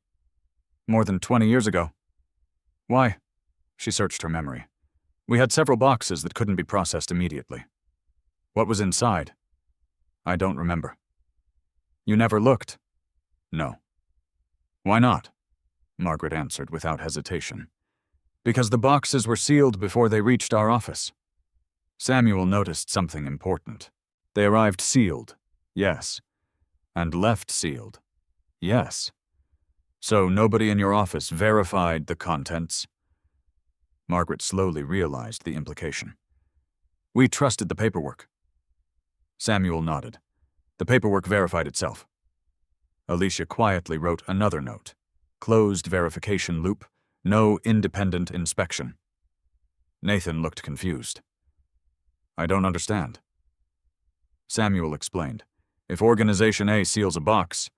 More than 20 years ago. Why? She searched her memory. We had several boxes that couldn't be processed immediately. What was inside? I don't remember. You never looked? No. Why not? Margaret answered without hesitation. Because the boxes were sealed before they reached our office. Samuel noticed something important. They arrived sealed, yes. And left sealed, yes. So nobody in your office verified the contents? Margaret slowly realized the implication. We trusted the paperwork. Samuel nodded. The paperwork verified itself. Alicia quietly wrote another note. Closed verification loop, no independent inspection. Nathan looked confused. I don't understand. Samuel explained. If Organization A seals a box,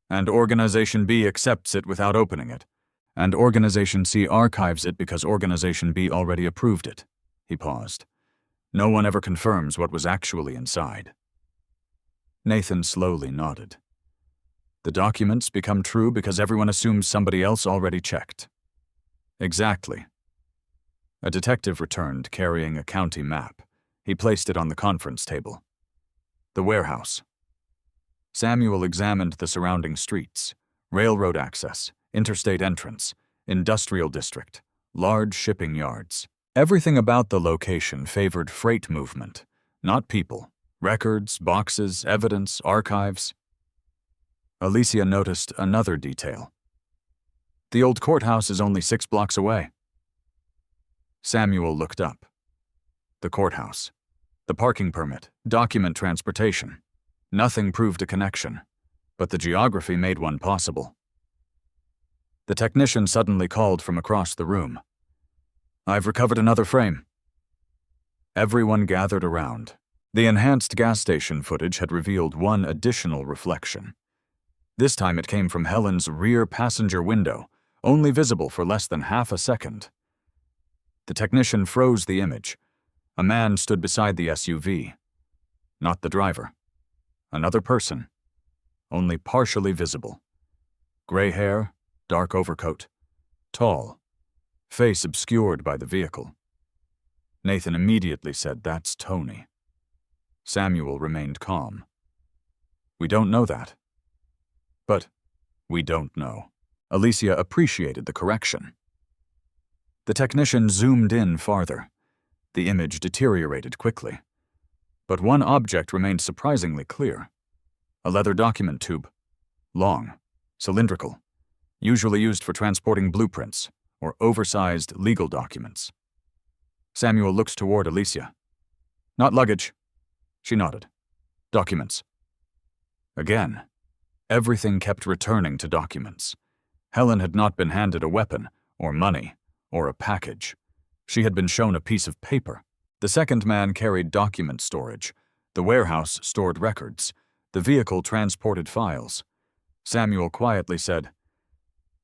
and Organization B accepts it without opening it, and Organization C archives it because Organization B already approved it. He paused. No one ever confirms what was actually inside. Nathan slowly nodded. The documents become true because everyone assumes somebody else already checked. Exactly. A detective returned carrying a county map. He placed it on the conference table. The warehouse. Samuel examined the surrounding streets, railroad access, interstate entrance, industrial district, large shipping yards. Everything about the location favored freight movement, not people. Records, boxes, evidence, archives. Alicia noticed another detail. The old courthouse is only 6 blocks away. Samuel looked up. The courthouse. The parking permit, document transportation. Nothing proved a connection, but the geography made one possible. The technician suddenly called from across the room. I've recovered another frame. Everyone gathered around. The enhanced gas station footage had revealed one additional reflection. This time it came from Helen's rear passenger window, only visible for less than half a second. The technician froze the image. A man stood beside the SUV. Not the driver. Another person. Only partially visible. Gray hair, dark overcoat. Tall. Face obscured by the vehicle. Nathan immediately said, "That's Tony." Samuel remained calm. We don't know that. But we don't know. Alicia appreciated the correction. The technician zoomed in farther. The image deteriorated quickly. But one object remained surprisingly clear. A leather document tube. Long, cylindrical, usually used for transporting blueprints or oversized legal documents. Samuel looked toward Alicia. Not luggage. She nodded. Documents. Again, everything kept returning to documents. Helen had not been handed a weapon, or money, or a package. She had been shown a piece of paper. The second man carried document storage. The warehouse stored records. The vehicle transported files. Samuel quietly said,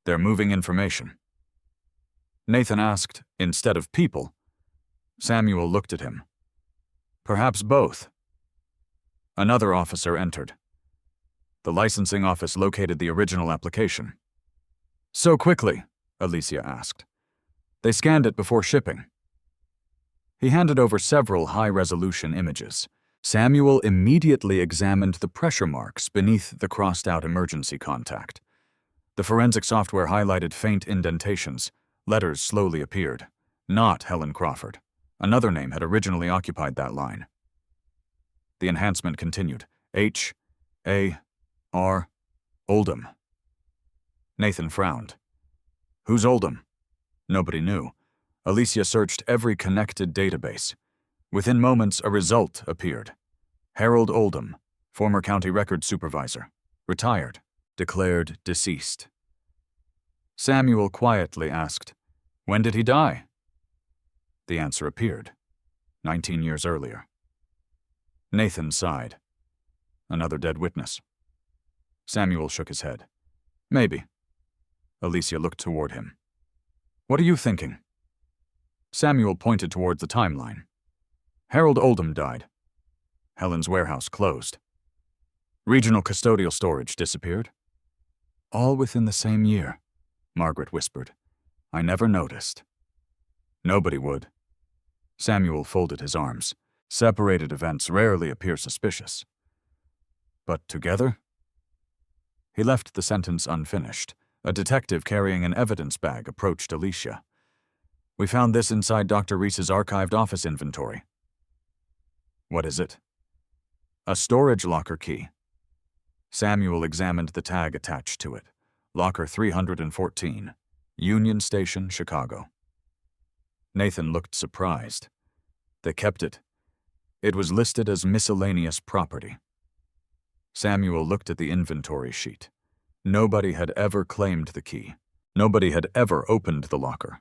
"They're moving information." Nathan asked, instead of people. Samuel looked at him. Perhaps both. Another officer entered. The licensing office located the original application. So quickly? Alicia asked. They scanned it before shipping. He handed over several high-resolution images. Samuel immediately examined the pressure marks beneath the crossed-out emergency contact. The forensic software highlighted faint indentations. Letters slowly appeared. Not Helen Crawford. Another name had originally occupied that line. The enhancement continued. H.A.R. Oldham. Nathan frowned. Who's Oldham? Nobody knew. Alicia searched every connected database. Within moments, a result appeared. Harold Oldham, former county record supervisor, retired, declared deceased. Samuel quietly asked, "When did he die?" The answer appeared, 19 years earlier. Nathan sighed. Another dead witness. Samuel shook his head. Maybe. Alicia looked toward him. What are you thinking? Samuel pointed towards the timeline. Harold Oldham died. Helen's warehouse closed. Regional custodial storage disappeared. All within the same year, Margaret whispered. I never noticed. Nobody would. Samuel folded his arms. Separated events rarely appear suspicious. But together? He left the sentence unfinished. A detective carrying an evidence bag approached Alicia. We found this inside Dr. Reese's archived office inventory. What is it? A storage locker key. Samuel examined the tag attached to it. Locker 314, Union Station, Chicago. Nathan looked surprised. They kept it. It was listed as miscellaneous property. Samuel looked at the inventory sheet. Nobody had ever claimed the key. Nobody had ever opened the locker.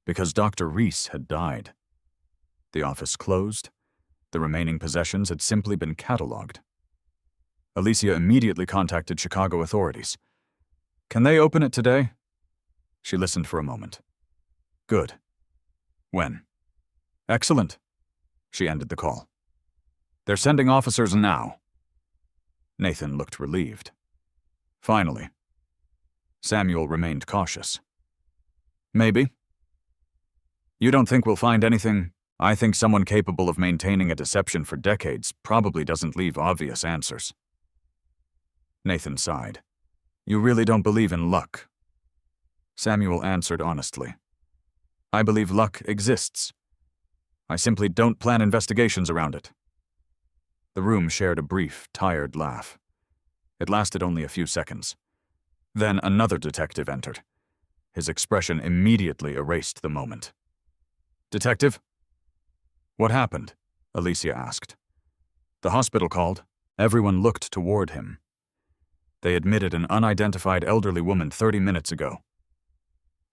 Because Dr. Reese had died. The office closed. The remaining possessions had simply been catalogued. Alicia immediately contacted Chicago authorities. Can they open it today? She listened for a moment. Good. When? Excellent. She ended the call. They're sending officers now. Nathan looked relieved. Finally. Samuel remained cautious. Maybe. You don't think we'll find anything? I think someone capable of maintaining a deception for decades probably doesn't leave obvious answers. Nathan sighed. You really don't believe in luck? Samuel answered honestly. I believe luck exists. I simply don't plan investigations around it. The room shared a brief, tired laugh. It lasted only a few seconds. Then another detective entered. His expression immediately erased the moment. Detective? What happened? Alicia asked. The hospital called. Everyone looked toward him. They admitted an unidentified elderly woman 30 minutes ago.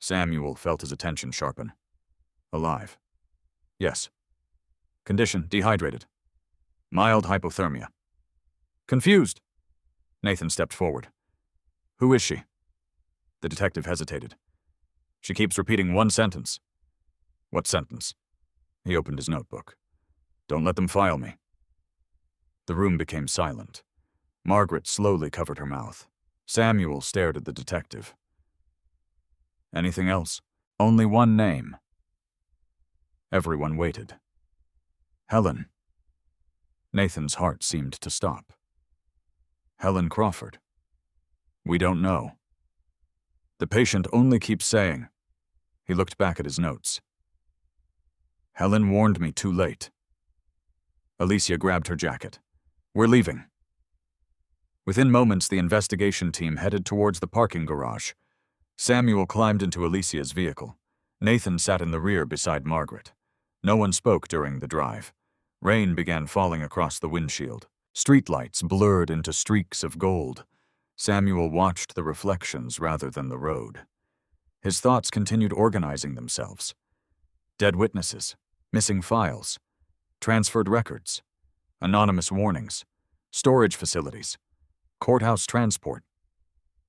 Samuel felt his attention sharpen. Alive. Yes. Condition, dehydrated. Mild hypothermia. Confused. Nathan stepped forward. Who is she? The detective hesitated. She keeps repeating one sentence. What sentence? He opened his notebook. Don't let them file me. The room became silent. Margaret slowly covered her mouth. Samuel stared at the detective. Anything else? Only one name. Everyone waited. Helen. Nathan's heart seemed to stop. Helen Crawford. We don't know. The patient only keeps saying. He looked back at his notes. Helen warned me too late. Alicia grabbed her jacket. We're leaving. Within moments, the investigation team headed towards the parking garage. Samuel climbed into Alicia's vehicle. Nathan sat in the rear beside Margaret. No one spoke during the drive. Rain began falling across the windshield. Streetlights blurred into streaks of gold. Samuel watched the reflections rather than the road. His thoughts continued organizing themselves. Dead witnesses, missing files, transferred records, anonymous warnings, storage facilities, courthouse transport.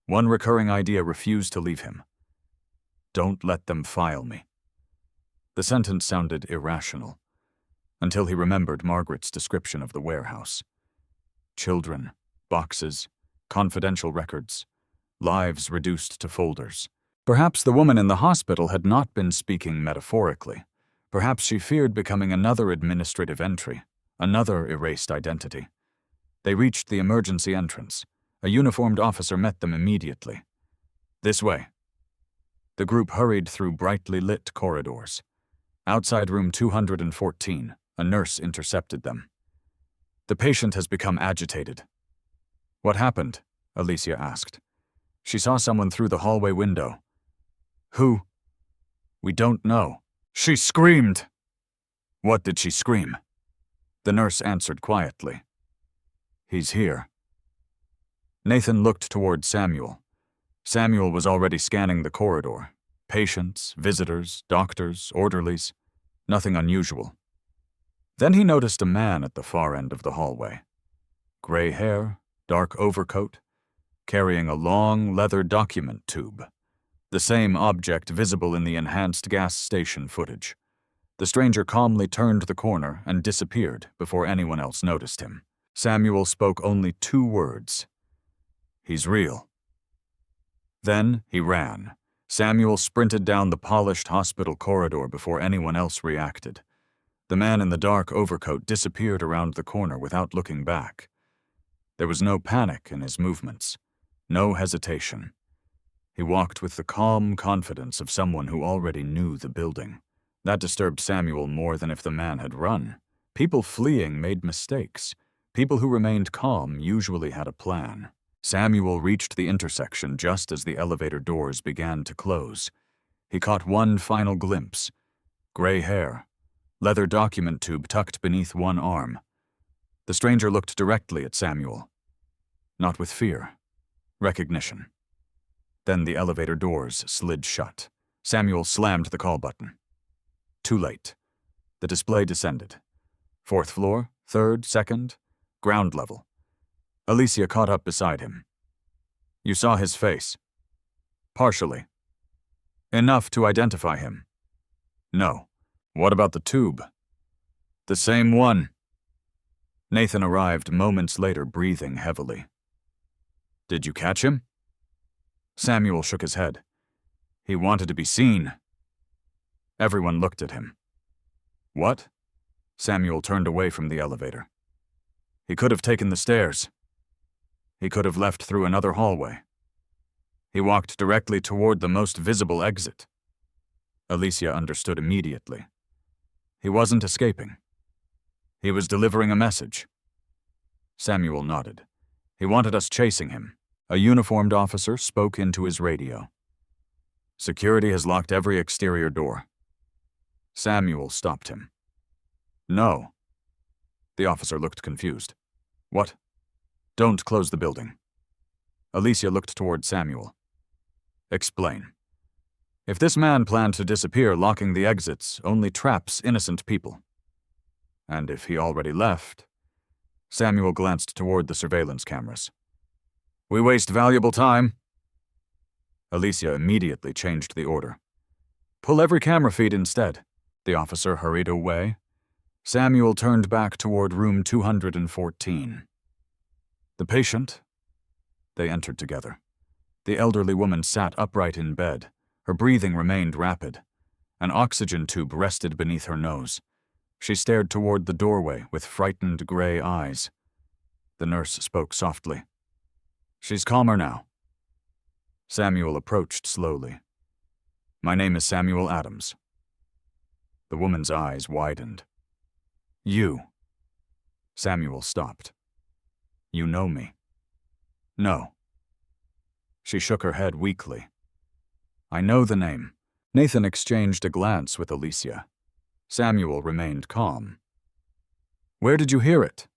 One recurring idea refused to leave him. Don't let them file me. The sentence sounded irrational, until he remembered Margaret's description of the warehouse. Children, boxes, confidential records, lives reduced to folders. Perhaps the woman in the hospital had not been speaking metaphorically. Perhaps she feared becoming another administrative entry, another erased identity. They reached the emergency entrance. A uniformed officer met them immediately. This way. The group hurried through brightly lit corridors. Outside room 214, a nurse intercepted them. The patient has become agitated. What happened? Alicia asked. She saw someone through the hallway window. Who? We don't know. She screamed. What did she scream? The nurse answered quietly. He's here. Nathan looked toward Samuel. Samuel was already scanning the corridor. Patients, visitors, doctors, orderlies. Nothing unusual. Then he noticed a man at the far end of the hallway. Gray hair, dark overcoat, carrying a long leather document tube. The same object visible in the enhanced gas station footage. The stranger calmly turned the corner and disappeared before anyone else noticed him. Samuel spoke only 2 words. He's real. Then he ran. Samuel sprinted down the polished hospital corridor before anyone else reacted. The man in the dark overcoat disappeared around the corner without looking back. There was no panic in his movements, no hesitation. He walked with the calm confidence of someone who already knew the building. That disturbed Samuel more than if the man had run. People fleeing made mistakes. People who remained calm usually had a plan. Samuel reached the intersection just as the elevator doors began to close. He caught one final glimpse. Gray hair, leather document tube tucked beneath one arm. The stranger looked directly at Samuel. Not with fear, recognition. Then the elevator doors slid shut. Samuel slammed the call button. Too late. The display descended. 4th floor, 3rd, 2nd, ground level. Emilia caught up beside him. You saw his face. Partially. Enough to identify him. No. What about the tube? The same one. Nathan arrived moments later, breathing heavily. Did you catch him? Samuel shook his head. He wanted to be seen. Everyone looked at him. What? Samuel turned away from the elevator. He could have taken the stairs. He could have left through another hallway. He walked directly toward the most visible exit. Emilia understood immediately. He wasn't escaping. He was delivering a message. Samuel nodded. He wanted us chasing him. A uniformed officer spoke into his radio. Security has locked every exterior door. Samuel stopped him. No. The officer looked confused. What? Don't close the building. Emilia looked toward Samuel. Explain. If this man planned to disappear, locking the exits only traps innocent people. And if he already left... Samuel glanced toward the surveillance cameras. We waste valuable time. Emilia immediately changed the order. Pull every camera feed instead. The officer hurried away. Samuel turned back toward room 214. The patient? They entered together. The elderly woman sat upright in bed. Her breathing remained rapid. An oxygen tube rested beneath her nose. She stared toward the doorway with frightened gray eyes. The nurse spoke softly. She's calmer now. Samuel approached slowly. My name is Samuel Adams. The woman's eyes widened. You. Samuel stopped. You know me. No. She shook her head weakly. I know the name. Nathan exchanged a glance with Emilia. Samuel remained calm. Where did you hear it?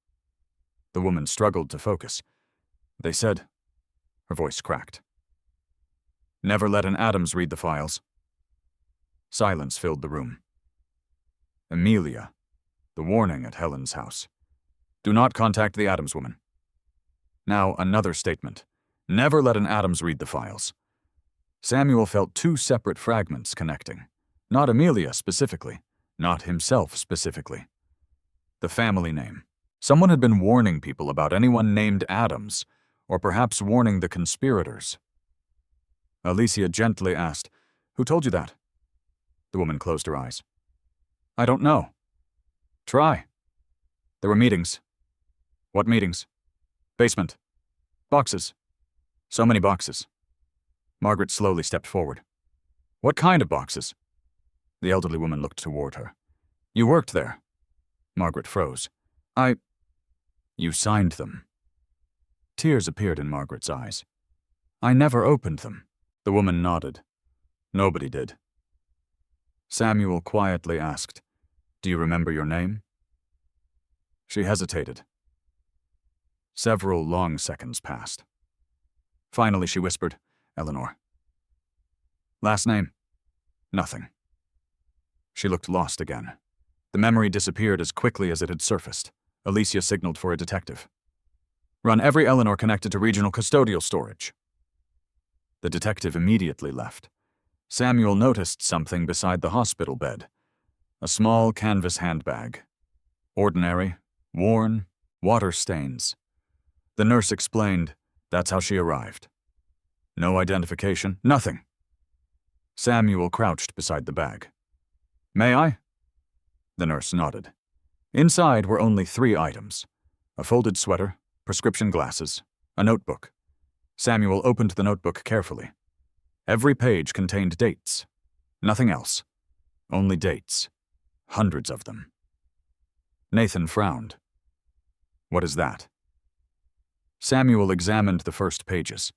The woman struggled to focus. They said... Her voice cracked. Never let an Adams read the files. Silence filled the room. Emilia, the warning at Helen's house. Do not contact the Adams woman. Now another statement. Never let an Adams read the files. Samuel felt two separate fragments connecting. Not Emilia specifically. Not himself specifically. The family name. Someone had been warning people about anyone named Adams, or perhaps warning the conspirators. Emilia gently asked, Who told you that? The woman closed her eyes. I don't know. Try. There were meetings. What meetings? Basement. Boxes. So many boxes. Margaret slowly stepped forward. What kind of boxes? The elderly woman looked toward her. You worked there. Margaret froze. You signed them. Tears appeared in Margaret's eyes. I never opened them. The woman nodded. Nobody did. Samuel quietly asked, Do you remember your name? She hesitated. Several long seconds passed. Finally, she whispered, Eleanor. Last name? Nothing. She looked lost again. The memory disappeared as quickly as it had surfaced. Emilia signaled for a detective. Run every Eleanor connected to regional custodial storage. The detective immediately left. Samuel noticed something beside the hospital bed. A small canvas handbag. Ordinary, worn, water stains. The nurse explained, that's how she arrived. No identification, nothing. Samuel crouched beside the bag. May I? The nurse nodded. Inside were only 3 items: a folded sweater, prescription glasses, a notebook. Samuel opened the notebook carefully. Every page contained dates. Nothing else. Only dates. Hundreds of them. Nathan frowned. What is that? Samuel examined the first pages.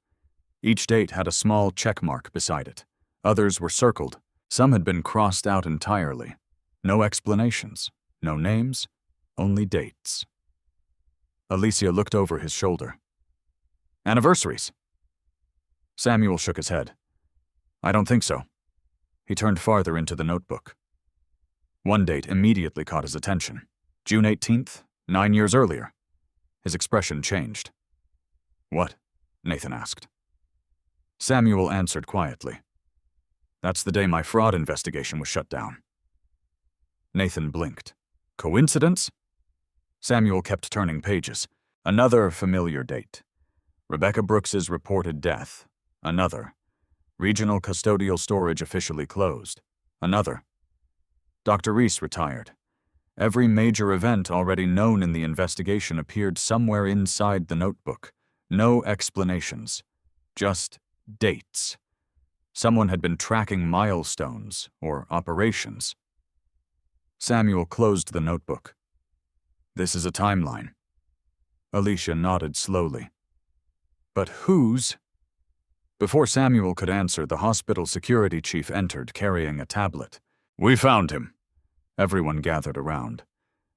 Each date had a small check mark beside it. Others were circled. Some had been crossed out entirely. No explanations, no names, only dates. Emilia looked over his shoulder. Anniversaries. Samuel shook his head. I don't think so. He turned farther into the notebook. One date immediately caught his attention. June 18th, 9 years earlier. His expression changed. What? Nathan asked. Samuel answered quietly. That's the day my fraud investigation was shut down. Nathan blinked. Coincidence? Samuel kept turning pages. Another familiar date. Rebecca Brooks's reported death. Another. Regional custodial storage officially closed. Another. Dr. Reese retired. Every major event already known in the investigation appeared somewhere inside the notebook. No explanations. Just dates. Someone had been tracking milestones or operations. Samuel closed the notebook. This is a timeline. Emilia nodded slowly. But whose? Before Samuel could answer, the hospital security chief entered carrying a tablet. We found him. Everyone gathered around.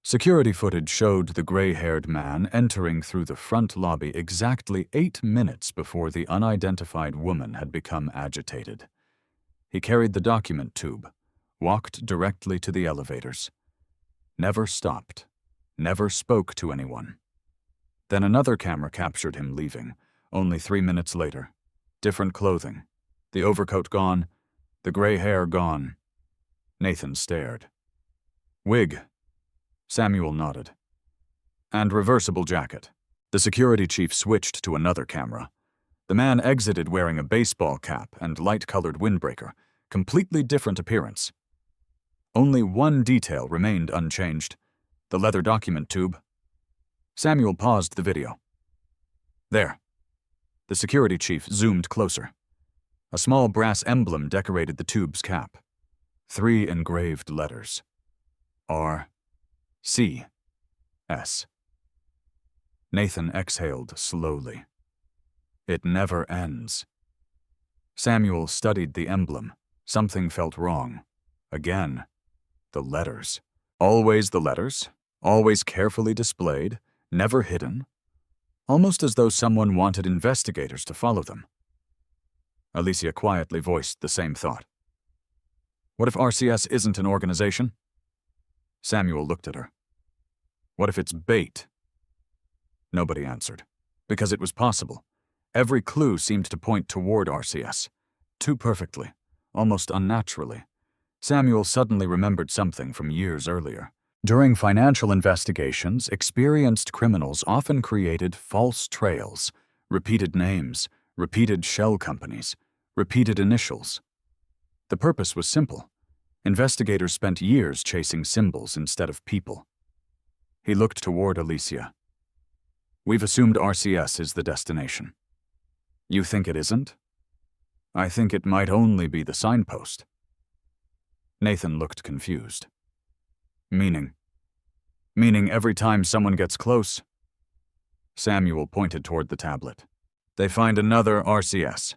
Security footage showed the gray-haired man entering through the front lobby exactly 8 minutes before the unidentified woman had become agitated. He carried the document tube, walked directly to the elevators. Never stopped, never spoke to anyone. Then another camera captured him leaving, only 3 minutes later. Different clothing, the overcoat gone, the gray hair gone. Nathan stared. Wig. Samuel nodded. And reversible jacket. The security chief switched to another camera. The man exited wearing a baseball cap and light-colored windbreaker, completely different appearance. Only one detail remained unchanged: the leather document tube. Samuel paused the video. There. The security chief zoomed closer. A small brass emblem decorated the tube's cap. 3 engraved letters. R. C. S. Nathan exhaled slowly. It never ends. Samuel studied the emblem. Something felt wrong. Again. The letters. Always the letters. Always carefully displayed. Never hidden. Almost as though someone wanted investigators to follow them. Emilia quietly voiced the same thought. What if RCS isn't an organization? Samuel looked at her. What if it's bait? Nobody answered. Because it was possible. Every clue seemed to point toward RCS. Too perfectly. Almost unnaturally. Samuel suddenly remembered something from years earlier. During financial investigations, experienced criminals often created false trails, repeated names, repeated shell companies, repeated initials. The purpose was simple. Investigators spent years chasing symbols instead of people. He looked toward Emilia. We've assumed RCS is the destination. You think it isn't? I think it might only be the signpost. Nathan looked confused. Meaning every time someone gets close? Samuel pointed toward the tablet. They find another RCS.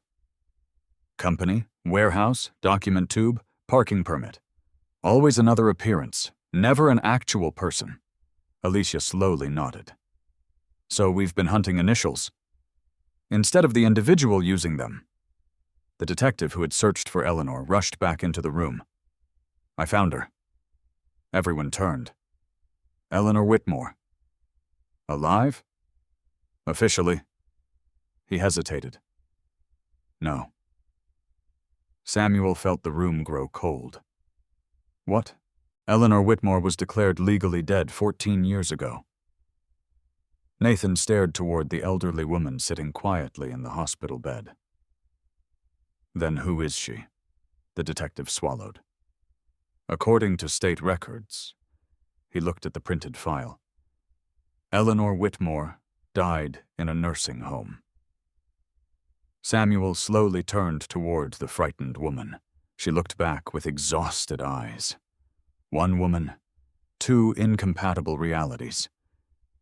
Company, warehouse, document tube, parking permit. Always another appearance, never an actual person. Emilia slowly nodded. So we've been hunting initials. Instead of the individual using them. The detective who had searched for Eleanor rushed back into the room. I found her. Everyone turned. Eleanor Whitmore. Alive? Officially. He hesitated. No. Samuel felt the room grow cold. What? Eleanor Whitmore was declared legally dead 14 years ago. Nathan stared toward the elderly woman sitting quietly in the hospital bed. Then who is she? The detective swallowed. According to state records, he looked at the printed file. Eleanor Whitmore died in a nursing home. Samuel slowly turned toward the frightened woman. She looked back with exhausted eyes. One woman, two incompatible realities.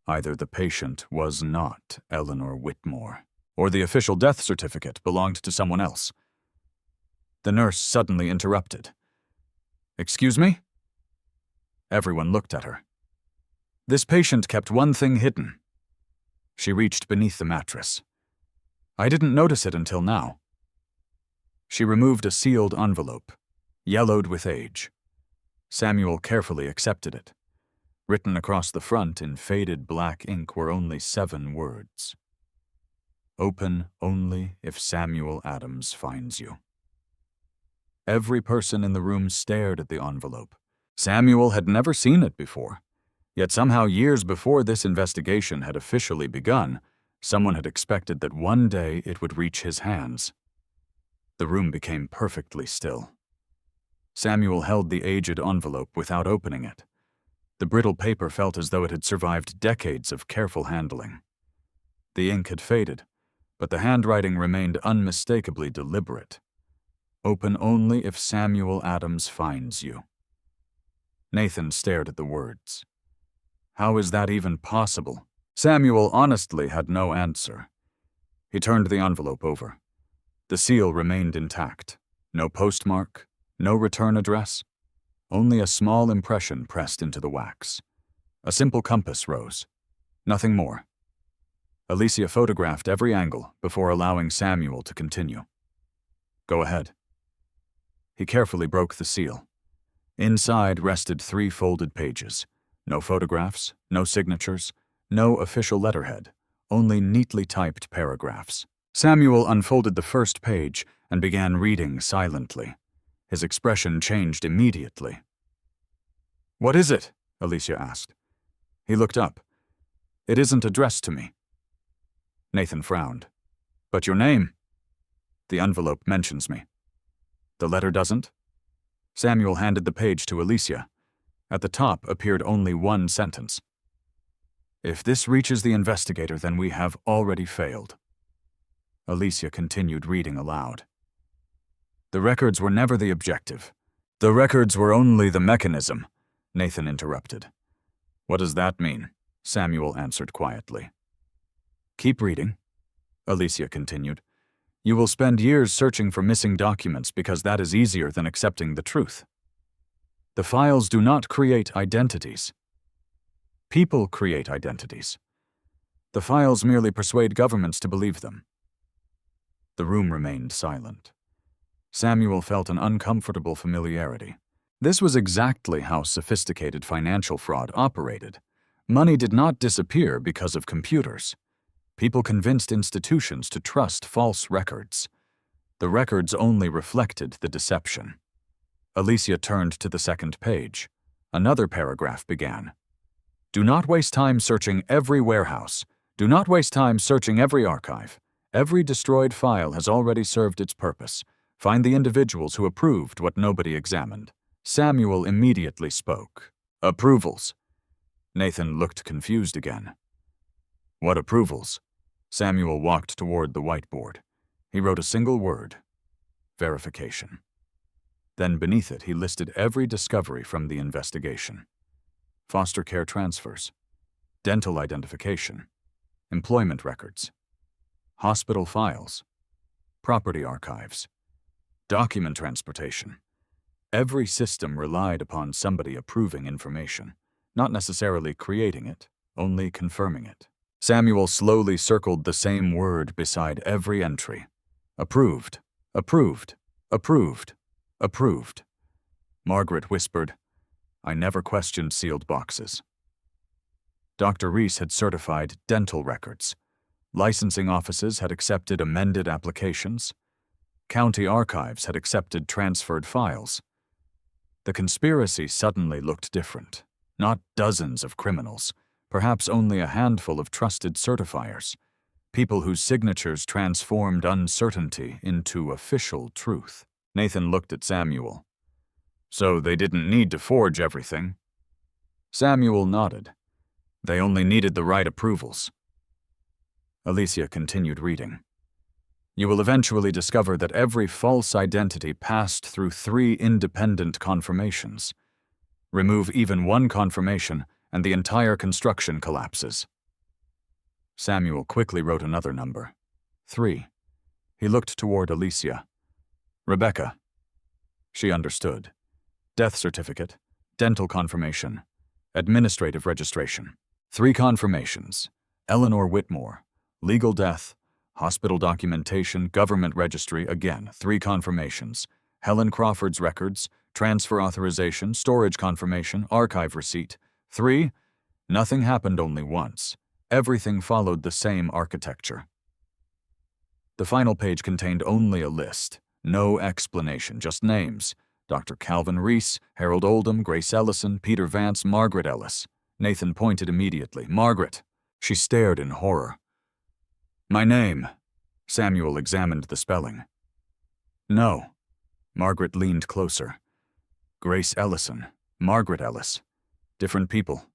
Either the patient was not Eleanor Whitmore, or the official death certificate belonged to someone else. The nurse suddenly interrupted. "Excuse me?" Everyone looked at her. This patient kept one thing hidden. She reached beneath the mattress. I didn't notice it until now. She removed a sealed envelope, yellowed with age. Samuel carefully accepted it. Written across the front in faded black ink were only 7 words. Open only if Samuel Adams finds you. Every person in the room stared at the envelope. Samuel had never seen it before. Yet somehow years before this investigation had officially begun, someone had expected that one day it would reach his hands. The room became perfectly still. Samuel held the aged envelope without opening it. The brittle paper felt as though it had survived decades of careful handling. The ink had faded, but the handwriting remained unmistakably deliberate. Open only if Samuel Adams finds you. Nathan stared at the words. How is that even possible? Samuel honestly had no answer. He turned the envelope over. The seal remained intact. No postmark, no return address. Only a small impression pressed into the wax. A simple compass rose. Nothing more. Alicia photographed every angle before allowing Samuel to continue. Go ahead. He carefully broke the seal. Inside rested 3 folded pages. No photographs, no signatures, no official letterhead, only neatly typed paragraphs. Samuel unfolded the first page and began reading silently. His expression changed immediately. What is it? Alicia asked. He looked up. It isn't addressed to me. Nathan frowned. But your name? The envelope mentions me. The letter doesn't? Samuel handed the page to Alicia. At the top appeared only one sentence. If this reaches the investigator, then we have already failed. Alicia continued reading aloud. The records were never the objective. The records were only the mechanism, Nathan interrupted. What does that mean? Samuel answered quietly. Keep reading, Alicia continued. You will spend years searching for missing documents because that is easier than accepting the truth. The files do not create identities. People create identities. The files merely persuade governments to believe them. The room remained silent. Samuel felt an uncomfortable familiarity. This was exactly how sophisticated financial fraud operated. Money did not disappear because of computers. People convinced institutions to trust false records. The records only reflected the deception. Alicia turned to the second page. Another paragraph began. Do not waste time searching every warehouse. Do not waste time searching every archive. Every destroyed file has already served its purpose. Find the individuals who approved what nobody examined. Samuel immediately spoke. Approvals. Nathan looked confused again. What approvals? Samuel walked toward the whiteboard. He wrote a single word. Verification. Then beneath it, he listed every discovery from the investigation. Foster care transfers, dental identification, employment records, hospital files, property archives, document transportation. Every system relied upon somebody approving information, not necessarily creating it, only confirming it. Samuel slowly circled the same word beside every entry. Approved, approved, approved, approved. Margaret whispered, I never questioned sealed boxes. Dr. Reese had certified dental records. Licensing offices had accepted amended applications. County archives had accepted transferred files. The conspiracy suddenly looked different. Not dozens of criminals, perhaps only a handful of trusted certifiers. people whose signatures transformed uncertainty into official truth. Nathan looked at Samuel. So they didn't need to forge everything? Samuel nodded. They only needed the right approvals. Emilia continued reading. You will eventually discover that every false identity passed through 3 independent confirmations. Remove even one confirmation, and the entire construction collapses. Samuel quickly wrote another number. 3. He looked toward Emilia. Rebecca. She understood. Death certificate, dental confirmation, administrative registration. 3 confirmations. Eleanor Whitmore. Legal death, hospital documentation, government registry, again, 3 confirmations. Helen Crawford's records, transfer authorization, storage confirmation, archive receipt. 3. Nothing happened only once. Everything followed the same architecture. The final page contained only a list. No explanation, just names. Dr. Calvin Reese, Harold Oldham, Grace Ellison, Peter Vance, Margaret Ellis. Nathan pointed immediately. Margaret. She stared in horror. My name. Samuel examined the spelling. No. Margaret leaned closer. Grace Ellison. Margaret Ellis. Different people.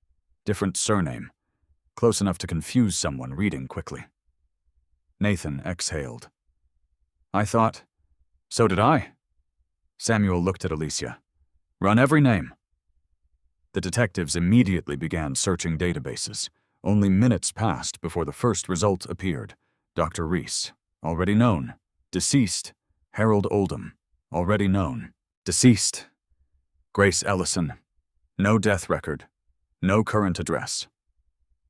Different surname. Close enough to confuse someone reading quickly. Nathan exhaled. I thought. So did I. Samuel looked at Emilia. Run every name. The detectives immediately began searching databases. Only minutes passed before the first result appeared. Dr. Reese, already known. Deceased. Harold Oldham, already known. Deceased. Grace Ellison. No death record. No current address.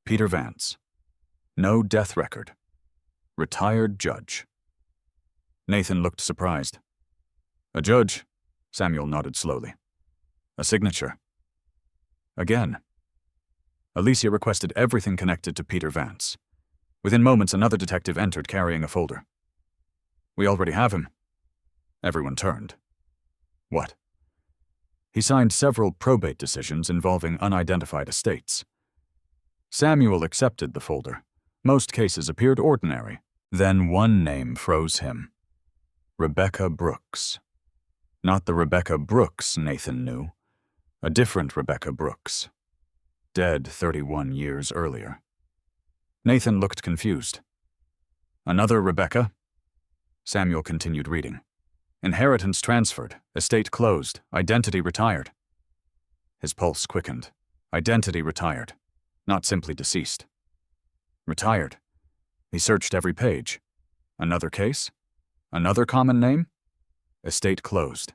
Peter Vance. No death record. Retired judge. Nathan looked surprised. A judge? Samuel nodded slowly. A signature. Again. Emilia requested everything connected to Peter Vance. Within moments, another detective entered carrying a folder. We already have him. Everyone turned. What? He signed several probate decisions involving unidentified estates. Samuel accepted the folder. Most cases appeared ordinary. Then one name froze him. Rebecca Brooks. Not the Rebecca Brooks Nathan knew. A different Rebecca Brooks. Dead 31 years earlier. Nathan looked confused. Another Rebecca? Samuel continued reading. Inheritance transferred, estate closed, identity retired. His pulse quickened. Identity retired, not simply deceased. Retired. He searched every page. Another case? Another common name? Estate closed.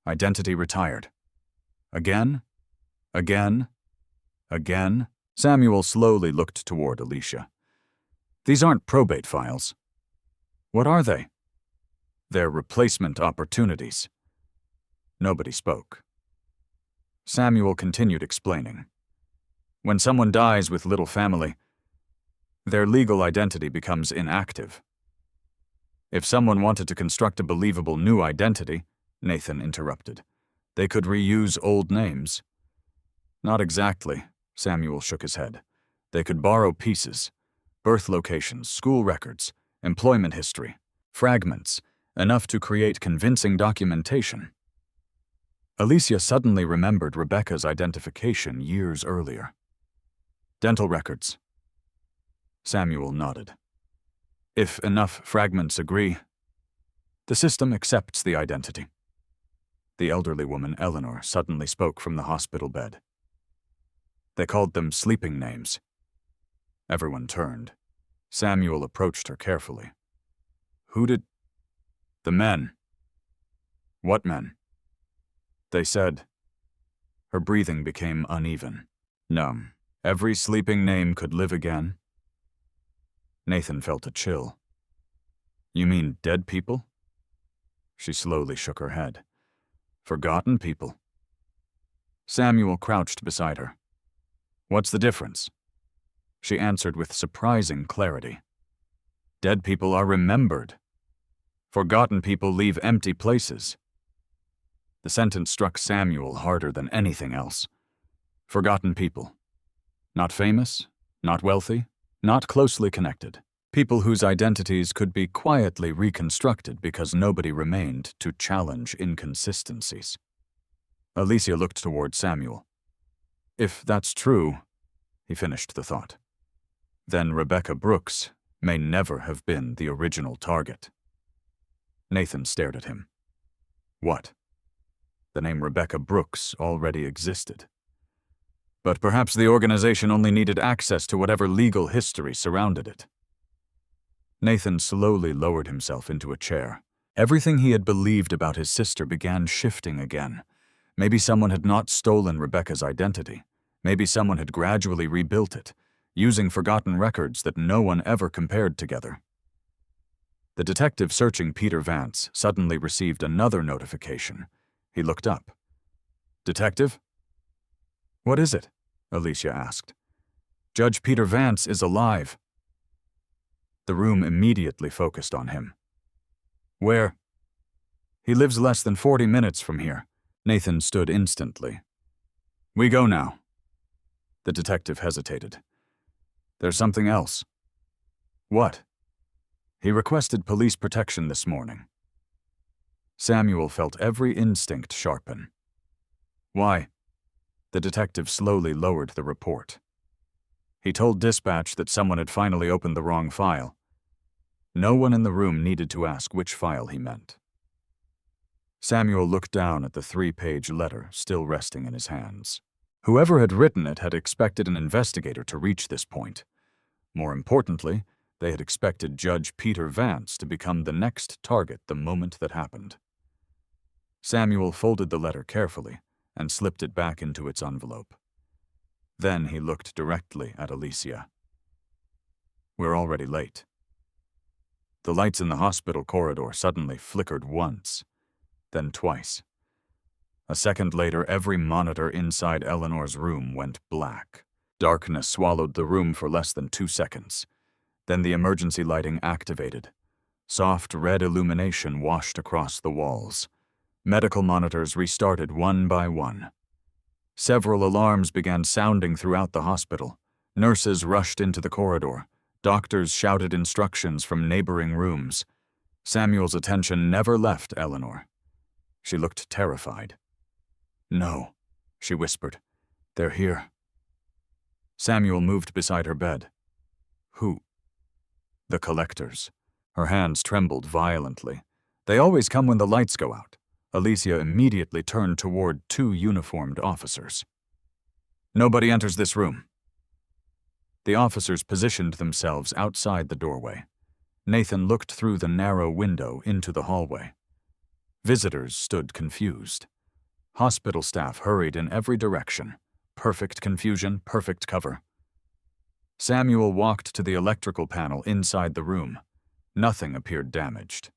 Identity retired. Again? Again? Again? Samuel slowly looked toward Emilia. These aren't probate files. What are they? They're replacement opportunities. Nobody spoke. Samuel continued explaining. When someone dies with little family, their legal identity becomes inactive. If someone wanted to construct a believable new identity, Nathan interrupted, they could reuse old names. Not exactly, Samuel shook his head. They could borrow pieces, birth locations, school records, employment history, fragments, enough to create convincing documentation. Emilia suddenly remembered Rebecca's identification years earlier. Dental records. Samuel nodded. If enough fragments agree, the system accepts the identity. The elderly woman, Eleanor, suddenly spoke from the hospital bed. They called them sleeping names. Everyone turned. Samuel approached her carefully. Who did... The men. What men? They said. Her breathing became uneven, numb. Every sleeping name could live again. Nathan felt a chill. You mean dead people? She slowly shook her head. Forgotten people. Samuel crouched beside her. What's the difference? She answered with surprising clarity. Dead people are remembered. Forgotten people leave empty places. The sentence struck Samuel harder than anything else. Forgotten people. Not famous, not wealthy, not closely connected. People whose identities could be quietly reconstructed because nobody remained to challenge inconsistencies. Emilia looked toward Samuel. If that's true, he finished the thought, then Rebecca Brooks may never have been the original target. Nathan stared at him. What? The name Rebecca Brooks already existed. But perhaps the organization only needed access to whatever legal history surrounded it. Nathan slowly lowered himself into a chair. Everything he had believed about his sister began shifting again. Maybe someone had not stolen Rebecca's identity. Maybe someone had gradually rebuilt it, using forgotten records that no one ever compared together. The detective searching Peter Vance suddenly received another notification. He looked up. Detective? What is it? Emilia asked. Judge Peter Vance is alive. The room immediately focused on him. Where? He lives less than 40 minutes from here. Nathan stood instantly. We go now. The detective hesitated. There's something else. What? He requested police protection this morning. Samuel felt every instinct sharpen. Why? The detective slowly lowered the report. He told dispatch that someone had finally opened the wrong file. No one in the room needed to ask which file he meant. Samuel looked down at the 3-page letter still resting in his hands. Whoever had written it had expected an investigator to reach this point. More importantly, they had expected Judge Peter Vance to become the next target the moment that happened. Samuel folded the letter carefully and slipped it back into its envelope. Then he looked directly at Emilia. We're already late. The lights in the hospital corridor suddenly flickered once, then twice. A second later, every monitor inside Eleanor's room went black. Darkness swallowed the room for less than 2 seconds. Then the emergency lighting activated. Soft red illumination washed across the walls. Medical monitors restarted one by one. Several alarms began sounding throughout the hospital. Nurses rushed into the corridor. Doctors shouted instructions from neighboring rooms. Samuel's attention never left Eleanor. She looked terrified. No, she whispered. They're here. Samuel moved beside her bed. Who? The collectors. Her hands trembled violently. They always come when the lights go out. Emilia immediately turned toward 2 uniformed officers. Nobody enters this room. The officers positioned themselves outside the doorway. Nathan looked through the narrow window into the hallway. Visitors stood confused. Hospital staff hurried in every direction. Perfect confusion, perfect cover. Samuel walked to the electrical panel inside the room. Nothing appeared damaged.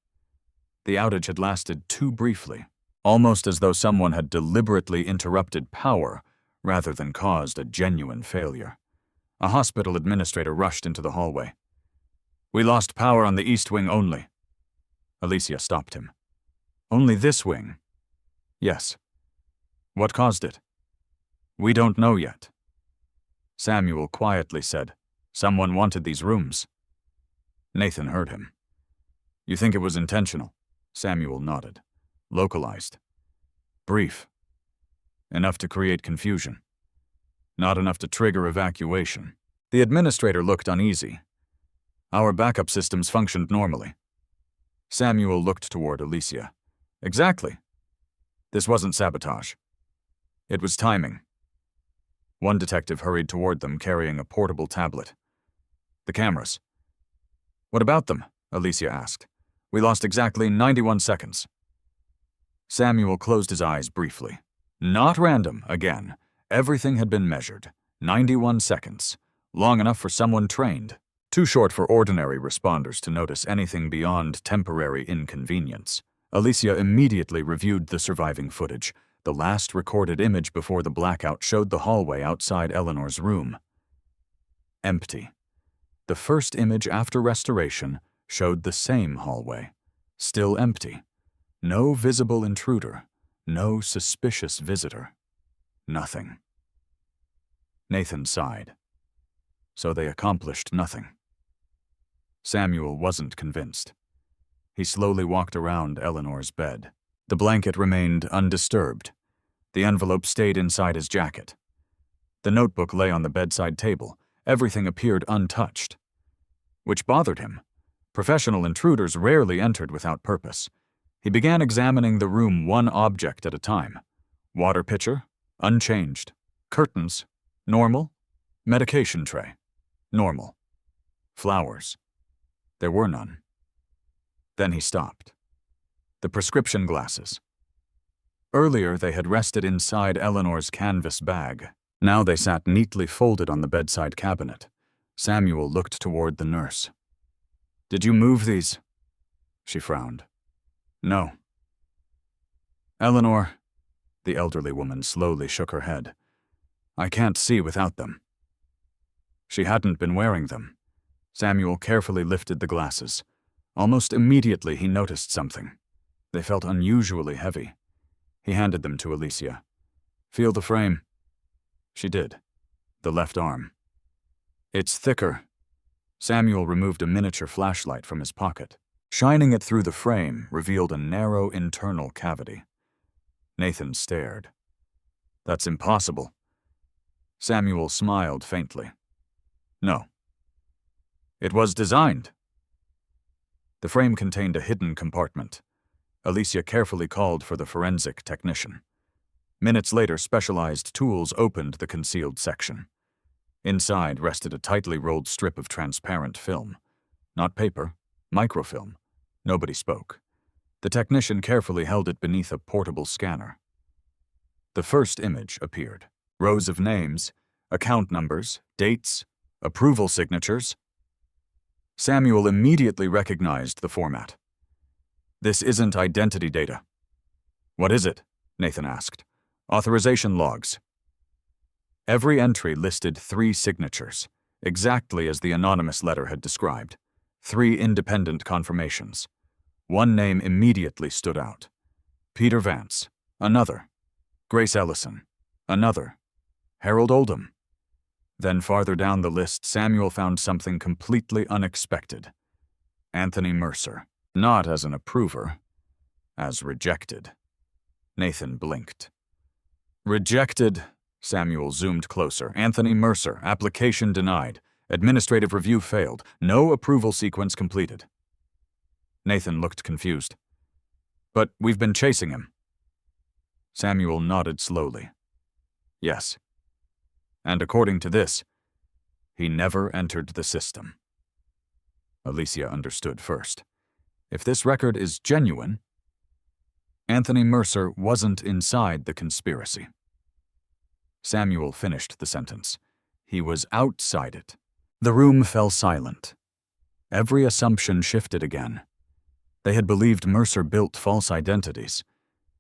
The outage had lasted too briefly, almost as though someone had deliberately interrupted power rather than caused a genuine failure. A hospital administrator rushed into the hallway. We lost power on the east wing only. Emilia stopped him. Only this wing? Yes. What caused it? We don't know yet. Samuel quietly said, Someone wanted these rooms. Nathan heard him. You think it was intentional? Samuel nodded. Localized. Brief. Enough to create confusion. Not enough to trigger evacuation. The administrator looked uneasy. Our backup systems functioned normally. Samuel looked toward Emilia. Exactly. This wasn't sabotage. It was timing. One detective hurried toward them carrying a portable tablet. The cameras. What about them? Emilia asked. We lost exactly 91 seconds. Samuel closed his eyes briefly. Not random, again. Everything had been measured. 91 seconds. Long enough for someone trained. Too short for ordinary responders to notice anything beyond temporary inconvenience. Emilia immediately reviewed the surviving footage. The last recorded image before the blackout showed the hallway outside Eleanor's room. Empty. The first image after restoration showed the same hallway. Still empty. No visible intruder. No suspicious visitor. Nothing. Nathan sighed. So they accomplished nothing. Samuel wasn't convinced. He slowly walked around Eleanor's bed. The blanket remained undisturbed. The envelope stayed inside his jacket. The notebook lay on the bedside table. Everything appeared untouched. Which bothered him. Professional intruders rarely entered without purpose. He began examining the room one object at a time. Water pitcher, unchanged. Curtains, normal. Medication tray, normal. Flowers, there were none. Then he stopped. The prescription glasses. Earlier they had rested inside Eleanor's canvas bag. Now they sat neatly folded on the bedside cabinet. Samuel looked toward the nurse. "Did you move these?" She frowned. "No." "Eleanor," the elderly woman slowly shook her head. "I can't see without them." She hadn't been wearing them. Samuel carefully lifted the glasses. Almost immediately he noticed something. They felt unusually heavy. He handed them to Emilia. "Feel the frame." She did. The left arm. "It's thicker." Samuel removed a miniature flashlight from his pocket. Shining it through the frame revealed a narrow internal cavity. Nathan stared. "That's impossible." Samuel smiled faintly. "No. It was designed." The frame contained a hidden compartment. Emilia carefully called for the forensic technician. Minutes later, specialized tools opened the concealed section. Inside rested a tightly rolled strip of transparent film. Not paper, microfilm. Nobody spoke. The technician carefully held it beneath a portable scanner. The first image appeared. Rows of names, account numbers, dates, approval signatures. Samuel immediately recognized the format. "This isn't identity data." "What is it?" Nathan asked. "Authorization logs." Every entry listed 3 signatures, exactly as the anonymous letter had described. 3 independent confirmations. One name immediately stood out. Peter Vance, another. Grace Ellison, another. Harold Oldham. Then farther down the list, Samuel found something completely unexpected. Anthony Mercer, not as an approver, as rejected. Nathan blinked. "Rejected," Samuel zoomed closer. "Anthony Mercer, application denied. Administrative review failed. No approval sequence completed." Nathan looked confused. "But we've been chasing him." Samuel nodded slowly. "Yes. And according to this, he never entered the system." Emilia understood first. If this record is genuine, Anthony Mercer wasn't inside the conspiracy. Samuel finished the sentence. He was outside it. The room fell silent. Every assumption shifted again. They had believed Mercer built false identities.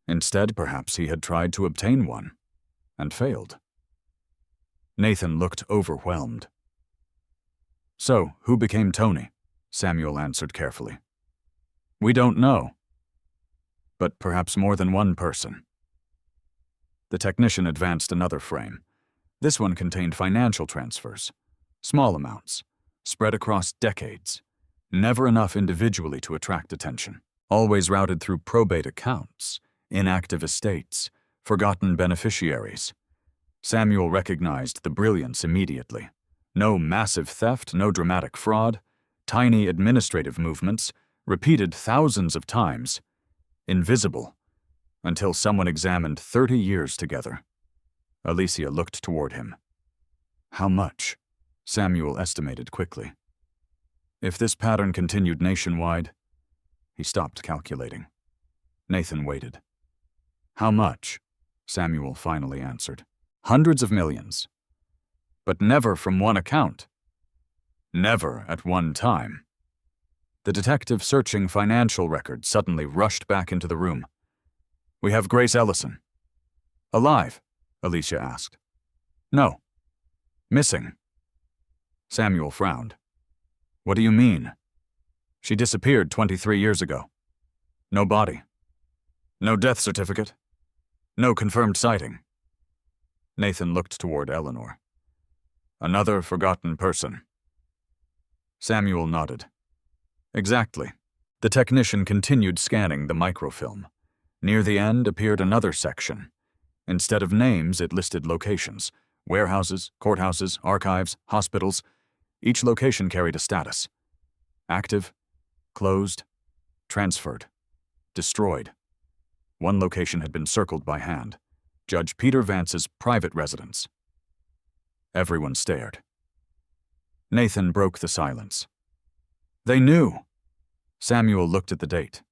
Instead, perhaps he had tried to obtain one, and failed. Nathan looked overwhelmed. "So, who became Tony?" Samuel answered carefully. "We don't know. But perhaps more than one person." The technician advanced another frame. This one contained financial transfers. Small amounts, spread across decades. Never enough individually to attract attention. Always routed through probate accounts, inactive estates, forgotten beneficiaries. Samuel recognized the brilliance immediately. No massive theft, no dramatic fraud. Tiny administrative movements, repeated thousands of times. Invisible, until someone examined 30 years together. Emilia looked toward him. "How much?" Samuel estimated quickly. If this pattern continued nationwide, he stopped calculating. Nathan waited. "How much?" Samuel finally answered. "Hundreds of millions. But never from one account. Never at one time." The detective searching financial records suddenly rushed back into the room. "We have Grace Ellison." "Alive?" Emilia asked. "No. Missing." Samuel frowned. "What do you mean?" "She disappeared 23 years ago. No body. No death certificate. No confirmed sighting." Nathan looked toward Eleanor. "Another forgotten person." Samuel nodded. Exactly. The technician continued scanning the microfilm. Near the end appeared another section. Instead of names, it listed locations: warehouses, courthouses, archives, hospitals. Each location carried a status: active, closed, transferred, destroyed. One location had been circled by hand: Judge Peter Vance's private residence. Everyone stared. Nathan broke the silence. They knew! Samuel looked at the date.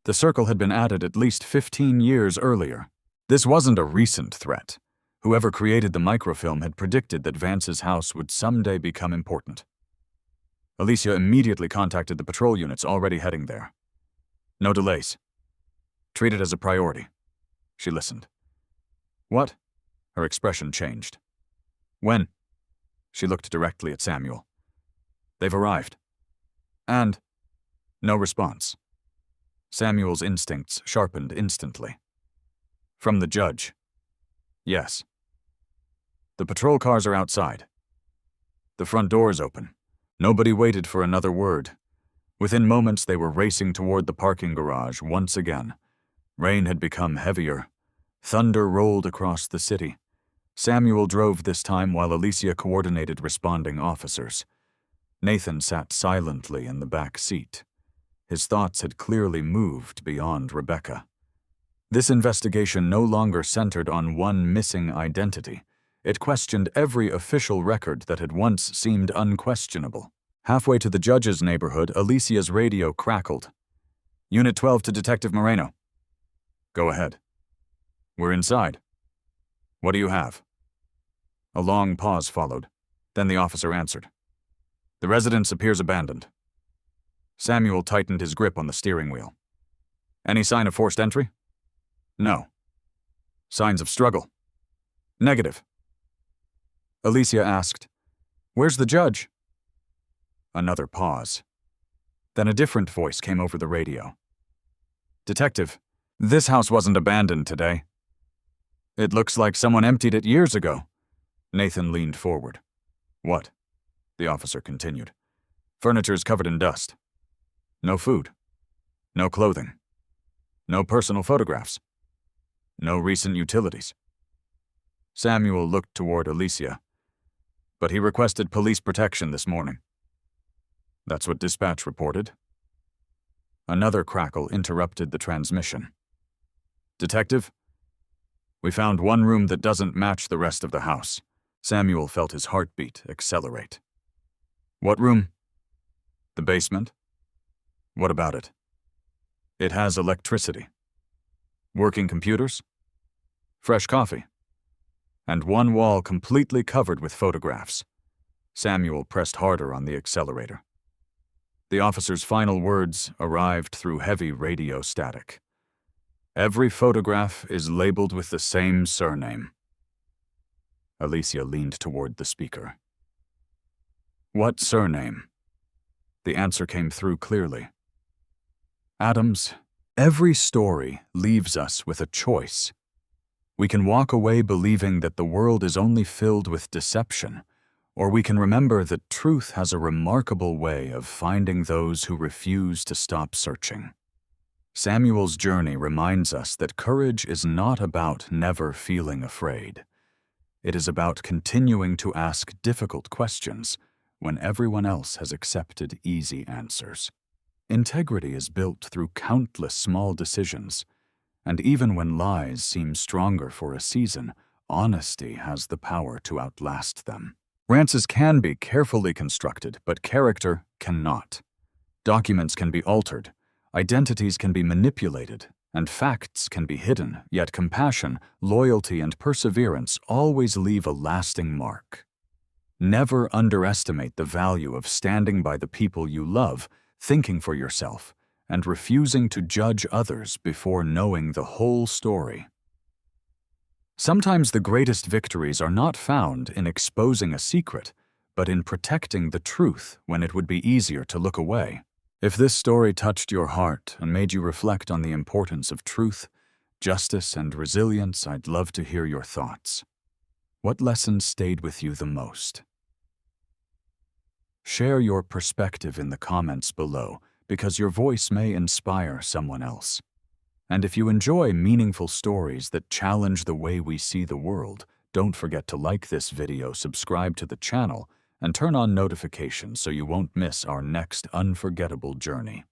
The circle had been added at least 15 years earlier. This wasn't a recent threat. Whoever created the microfilm had predicted that Vance's house would someday become important. Emilia immediately contacted the patrol units already heading there. No delays. Treat it as a priority. She listened. What? Her expression changed. When? She looked directly at Samuel. They've arrived. And? No response. Samuel's instincts sharpened instantly. From the judge. Yes. The patrol cars are outside. The front door is open. Nobody waited for another word. Within moments, they were racing toward the parking garage once again. Rain had become heavier. Thunder rolled across the city. Samuel drove this time while Emilia coordinated responding officers. Nathan sat silently in the back seat. His thoughts had clearly moved beyond Rebecca. This investigation no longer centered on one missing identity. It questioned every official record that had once seemed unquestionable. Halfway to the judge's neighborhood, Emilia's radio crackled. Unit 12 to Detective Moreno. Go ahead. We're inside. What do you have? A long pause followed. Then the officer answered. The residence appears abandoned. Samuel tightened his grip on the steering wheel. Any sign of forced entry? No. Signs of struggle? Negative. Emilia asked, Where's the judge? Another pause. Then a different voice came over the radio. Detective, this house wasn't abandoned today. It looks like someone emptied it years ago. Nathan leaned forward. What? The officer continued. Furniture is covered in dust. No food. No clothing. No personal photographs. No recent utilities. Samuel looked toward Emilia, but he requested police protection this morning. That's what dispatch reported. Another crackle interrupted the transmission. Detective, we found one room that doesn't match the rest of the house. Samuel felt his heartbeat accelerate. What room? The basement. What about it? It has electricity. Working computers. Fresh coffee. And one wall completely covered with photographs. Samuel pressed harder on the accelerator. The officer's final words arrived through heavy radio static. Every photograph is labeled with the same surname. Emilia leaned toward the speaker. What surname? The answer came through clearly. Adams, every story leaves us with a choice. We can walk away believing that the world is only filled with deception, or we can remember that truth has a remarkable way of finding those who refuse to stop searching. Samuel's journey reminds us that courage is not about never feeling afraid. It is about continuing to ask difficult questions when everyone else has accepted easy answers. Integrity is built through countless small decisions, and even when lies seem stronger for a season, honesty has the power to outlast them. Rances can be carefully constructed, but character cannot. Documents can be altered, identities can be manipulated, and facts can be hidden, yet compassion, loyalty, and perseverance always leave a lasting mark. Never underestimate the value of standing by the people you love, thinking for yourself, and refusing to judge others before knowing the whole story. Sometimes the greatest victories are not found in exposing a secret, but in protecting the truth when it would be easier to look away. If this story touched your heart and made you reflect on the importance of truth, justice, and resilience, I'd love to hear your thoughts. What lessons stayed with you the most? Share your perspective in the comments below, because your voice may inspire someone else. And if you enjoy meaningful stories that challenge the way we see the world, don't forget to like this video, subscribe to the channel, and turn on notifications so you won't miss our next unforgettable journey.